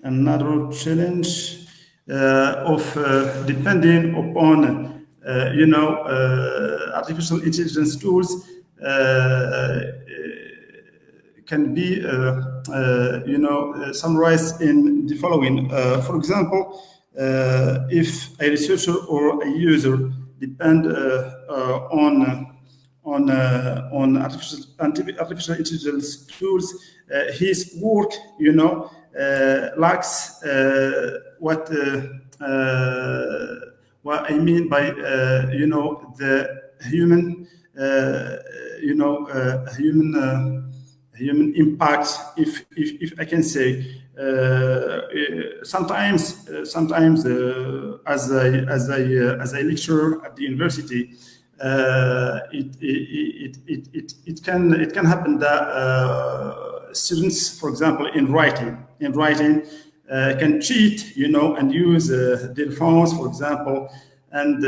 Another challenge of depending upon artificial intelligence tools can be summarized in the following. For example, if a researcher or a user depend on artificial intelligence tools, his work, lacks what I mean by the human human impact, if I can say. Sometimes as a lecturer at the university, it can happen that students, for example, in writing can cheat, and use their phones, for example, and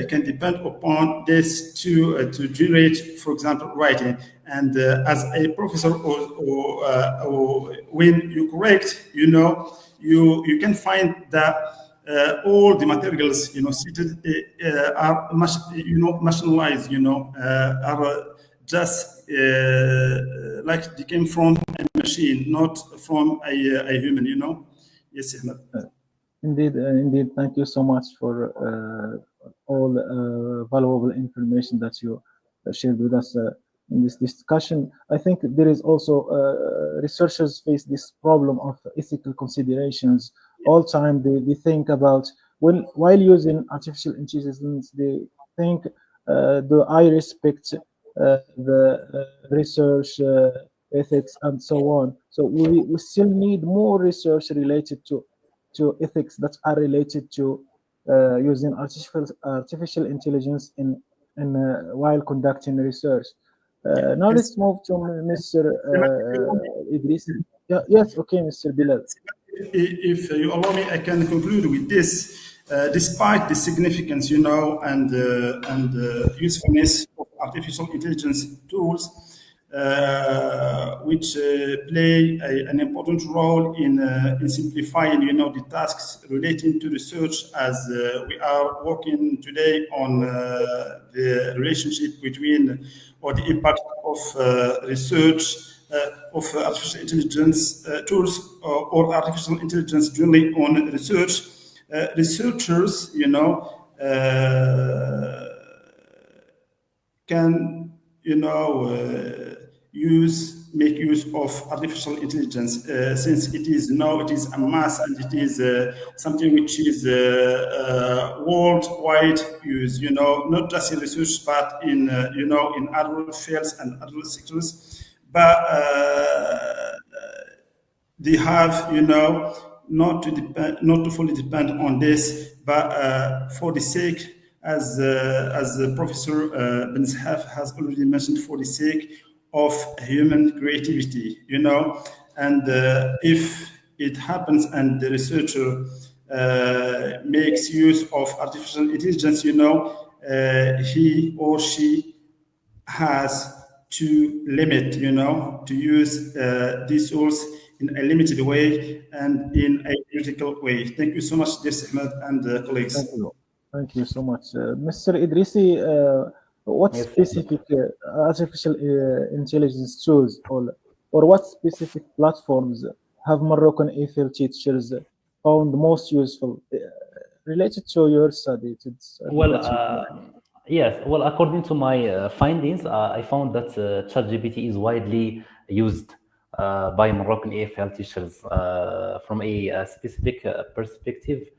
can depend upon this to generate, for example, writing. And as a professor, or when you correct, you can find that all the materials, cited are nationalized, are just like they came from a machine, not from a human, Yes, Ahmed. Indeed. Thank you so much for all valuable information that you shared with us in this discussion. I think there is also researchers face this problem of ethical considerations. All time they think about while using artificial intelligence, they think, do I respect the research ethics and so on. So we still need more research related to ethics that are related to using artificial intelligence in while conducting research. Now let's move to Mr. Idris. Yeah, yes, okay, Mr. Bilal. If you allow me, I can conclude with this. Despite the significance, and usefulness of artificial intelligence tools, which play an important role in simplifying, the tasks relating to research, as we are working today on the relationship between or the impact of research of artificial intelligence tools or artificial intelligence generally on research. Researchers, can make use of artificial intelligence, since it is a mass, and it is something which is worldwide use, not just in research but in in other fields and other sectors. But they have, not to fully depend on this, but for the sake, as Professor Ben Zahaf has already mentioned, for the sake of human creativity, and if it happens and the researcher makes use of artificial intelligence, he or she has to limit, to use these tools in a limited way and in a critical way. Thank you so much, dear Ahmed and colleagues. Thank you so much. Mr. Idrisi, what Yes. specific artificial intelligence tools or what specific platforms have Moroccan EFL teachers found most useful related to your study? Well, yes. Well, according to my findings, I found that ChatGPT is widely used by Moroccan AFL teachers from a specific perspective.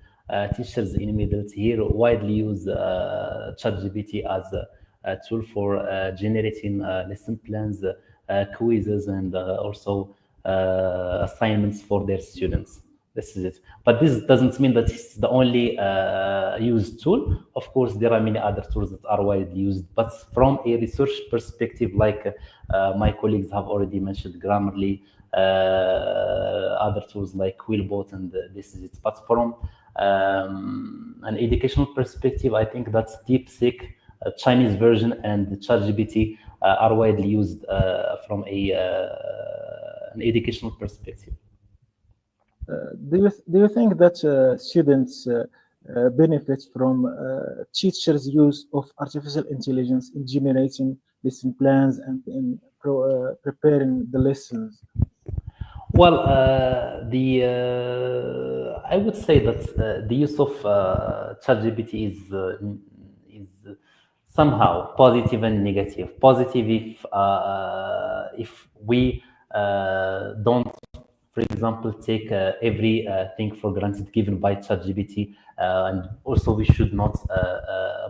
Teachers in middle tier widely use ChatGPT as a tool for generating lesson plans, quizzes, and also assignments for their students. This is it. But this doesn't mean that it's the only used tool. Of course, there are many other tools that are widely used. But from a research perspective, like my colleagues have already mentioned, Grammarly, other tools like Quillbot, and this is it. But from an educational perspective, I think that DeepSeek, Chinese version, and ChatGPT are widely used from an educational perspective. Do you think that students benefit from teachers' use of artificial intelligence in generating lesson plans and in preparing the lessons? Well, I would say that the use of ChatGPT is somehow positive and negative. Positive if we don't, for example, take everything for granted given by ChatGPT, and also we should not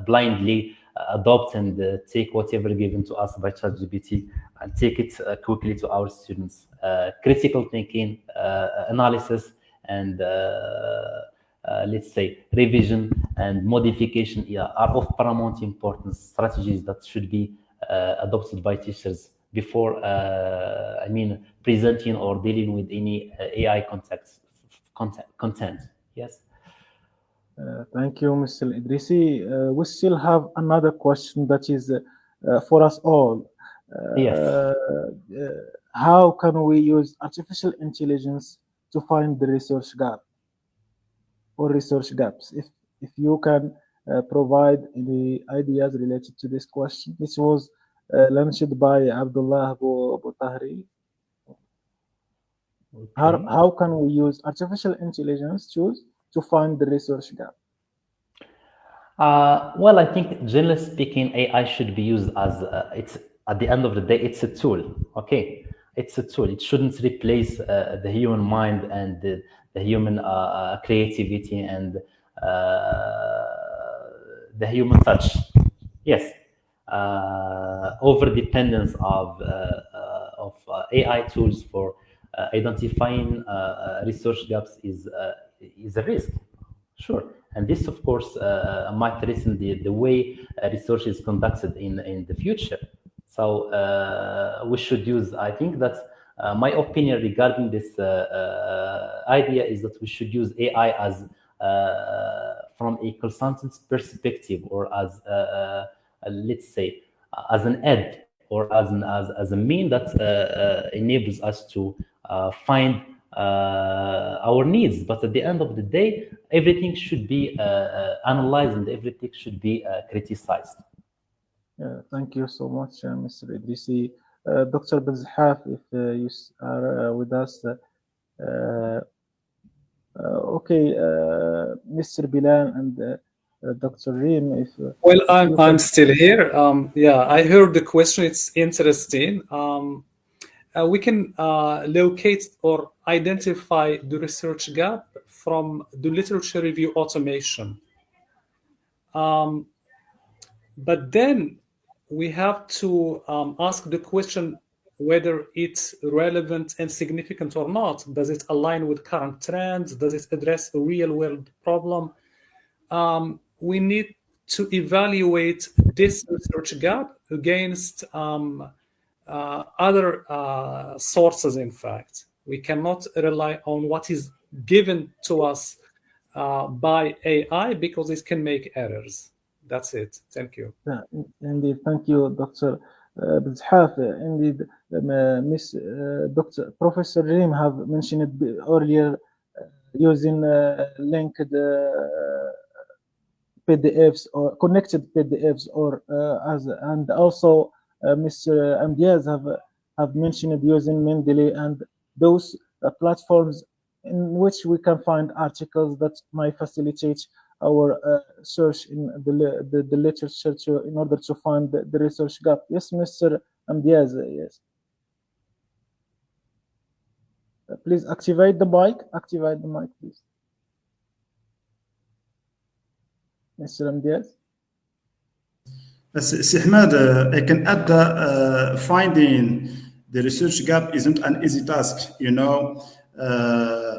blindly adopt and take whatever given to us by ChatGPT and take it quickly to our students. Critical thinking, analysis, and let's say revision and modification are of paramount importance, strategies that should be adopted by teachers before presenting or dealing with any AI content. Yes. Thank you, Mr. Idrisi. We still have another question that is for us all. Yes. How can we use artificial intelligence to find the research gap or research gaps? If you can provide any ideas related to this question. This was launched by Abdullah Abu Tahri. Okay. How can we use artificial intelligence tools to find the research gap? Well, I think generally speaking, AI should be used as it's at the end of the day, it's a tool. Okay, it's a tool. It shouldn't replace the human mind and the human creativity and the human touch. Yes, over dependence of AI tools for identifying research gaps is a risk. Sure. And this, of course, might threaten the way research is conducted in the future. So we should use, I think that my opinion regarding this idea is that we should use AI as from a consultant's perspective, or as let's say as an aid, or as a mean that enables us to find our needs. But at the end of the day, everything should be analyzed and everything should be criticized. Thank you so much, Mr. Idrisi. Dr. Bezhaf, if you are with us. Okay, Mr. Bilal and Dr. Reem, if Well, you I'm can. still here. Yeah, I heard the question. It's interesting. We can locate or identify the research gap from the literature review automation. But then we have to ask the question whether it's relevant and significant or not. Does it align with current trends? Does it address a real-world problem? We need to evaluate this research gap against other sources. In fact, we cannot rely on what is given to us by AI, because it can make errors. That's it. Thank you. Indeed, thank you, Dr. Bezhaf. Indeed, Miss Dr. Professor Reem have mentioned it earlier, using linked PDFs or connected PDFs, or and also Mr. Amdiaz have mentioned using Mendeley and those platforms in which we can find articles that might facilitate our search in the literature in order to find the research gap. Yes, Mr. Amdiaz, yes. Please activate the mic. Activate the mic, please. Mr. Amdiaz. Ahmed, I can add that finding the research gap isn't an easy task.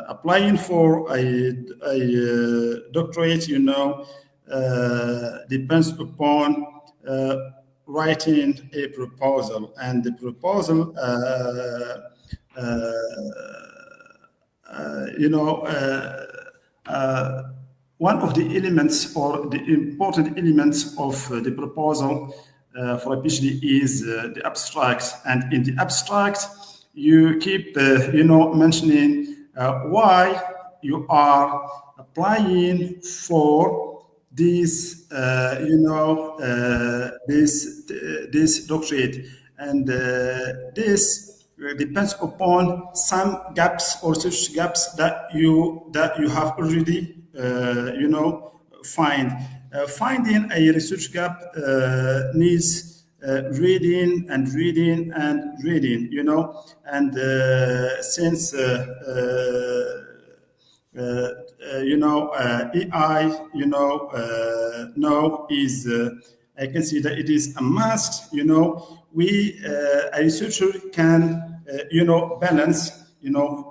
Applying for a doctorate, depends upon writing a proposal, and the proposal, one of the elements or the important elements of the proposal for a PhD is the abstract. And in the abstract, you keep, mentioning why you are applying for this, this doctorate. And this depends upon some gaps or such gaps that you have already finding a research gap needs reading and reading and reading, and since AI, now is I can see that it is a must. We a researcher can balance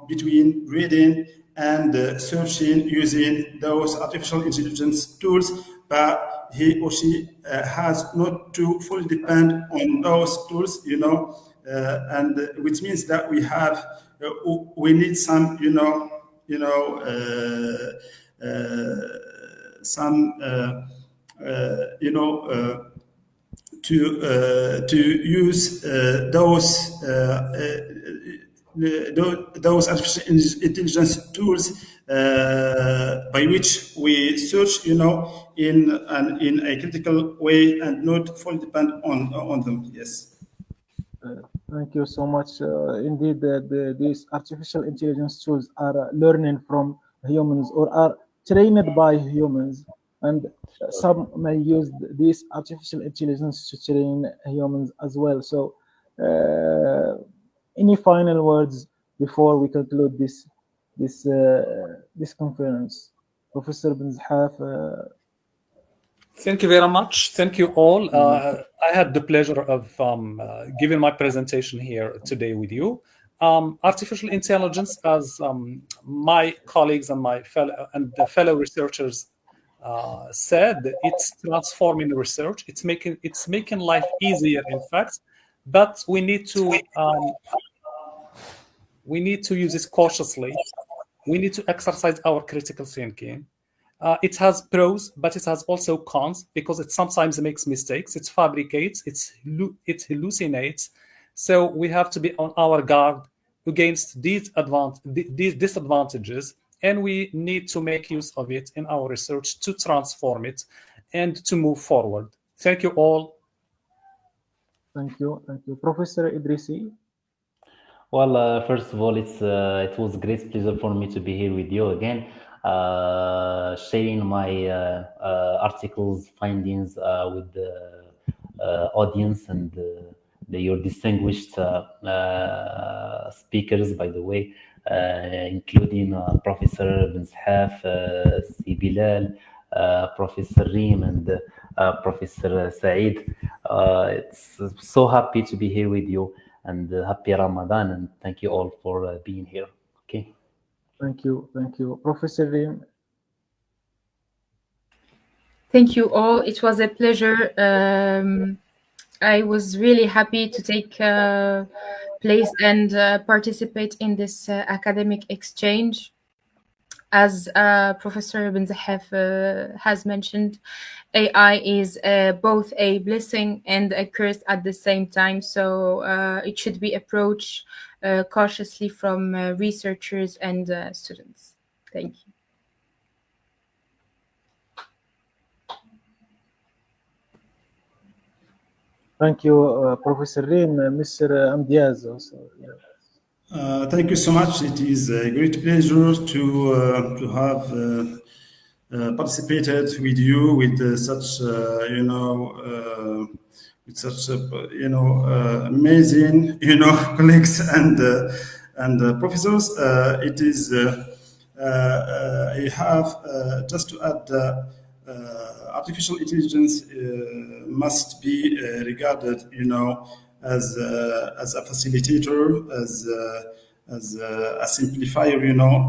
between reading and searching using those artificial intelligence tools, but he or she has not to fully depend on those tools, and which means that we need some, to use those artificial intelligence tools by which we search, in a critical way, and not fully depend on them. Yes. Thank you so much. Indeed, these artificial intelligence tools are learning from humans or are trained by humans, and some may use these artificial intelligence to train humans as well. So, any final words before we conclude this conference, Professor Benzhaf? Thank you very much. Thank you all. I had the pleasure of giving my presentation here today with you. Artificial intelligence, as my colleagues and the fellow researchers said, it's transforming research. It's making life easier, in fact, but we need to use it cautiously. We need to exercise our critical thinking. It has pros, but it has also cons, because it sometimes makes mistakes. It fabricates, it hallucinates. So we have to be on our guard against these disadvantages, and we need to make use of it in our research to transform it and to move forward. Thank you all. Thank you. Professor Idrisi? Well, first of all, it was a great pleasure for me to be here with you again, sharing my articles, findings with the audience and your distinguished speakers, by the way, including Professor Ben Sahaf, Si Bilal, Professor Reem, and Professor Saeed. It's so happy to be here with you, and happy Ramadan, and thank you all for being here. Okay. Thank you. Professor Reem? Thank you all. It was a pleasure. I was really happy to take place and participate in this academic exchange. As Professor Ben Zahaf has mentioned, AI is both a blessing and a curse at the same time. So it should be approached cautiously from researchers and students. Thank you. Thank you, Professor Reem. Mr. Amdiaz also. Yeah. Thank you so much. It is a great pleasure to have participated with you with such with such amazing colleagues and professors. It is I have just to add. Artificial intelligence must be regarded, as a facilitator, as a simplifier,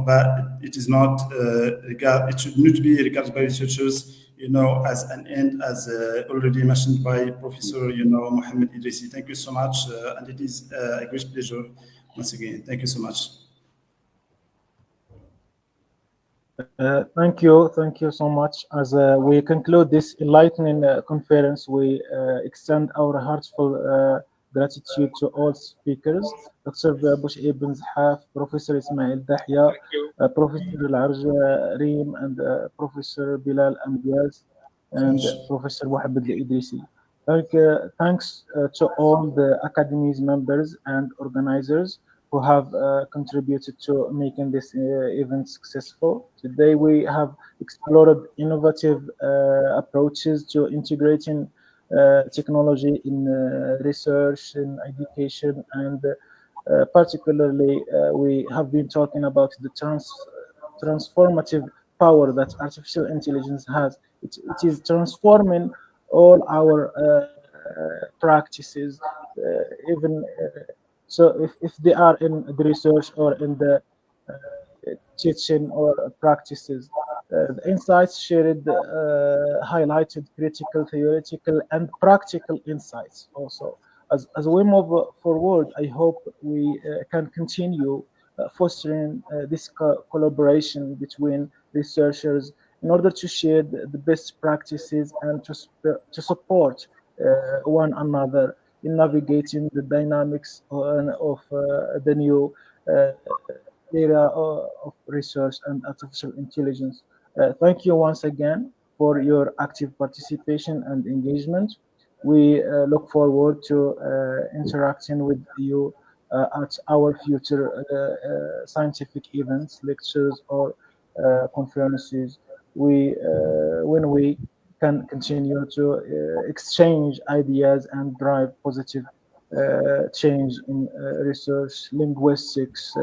but it is not it should not be regarded by researchers, as an end, as already mentioned by Professor, Mohammed Idrisi. Thank you so much, and it is a great pleasure once again. Thank you so much. Thank you so much. As we conclude this enlightening conference, we extend our heartfelt gratitude to all speakers: Dr. Bush Ibn Zahaf, Professor Ismail Dahya, Professor Al-Arj Reem, and Professor Bilal Amdiaz, and Professor Mohammed Idrisi. Thanks to all the Academy's members and organizers who have contributed to making this event successful. Today we have explored innovative approaches to integrating technology in research, in education, and particularly we have been talking about the transformative power that artificial intelligence has. It is transforming all our practices, even so if they are in the research or in the teaching or practices. The insights shared highlighted critical, theoretical, and practical insights also. As we move forward, I hope we can continue fostering this collaboration between researchers in order to share the best practices and to support one another in navigating the dynamics of the new era of research and artificial intelligence. Thank you once again for your active participation and engagement. We look forward to interacting with you at our future scientific events, lectures, or conferences. When we can continue to exchange ideas and drive positive change in research, linguistics,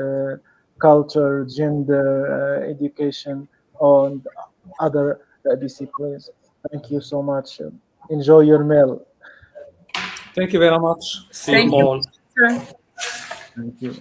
culture, gender, education, and other disciplines. Thank you so much. Enjoy your meal. Thank you very much. See you all. Sure. Thank you.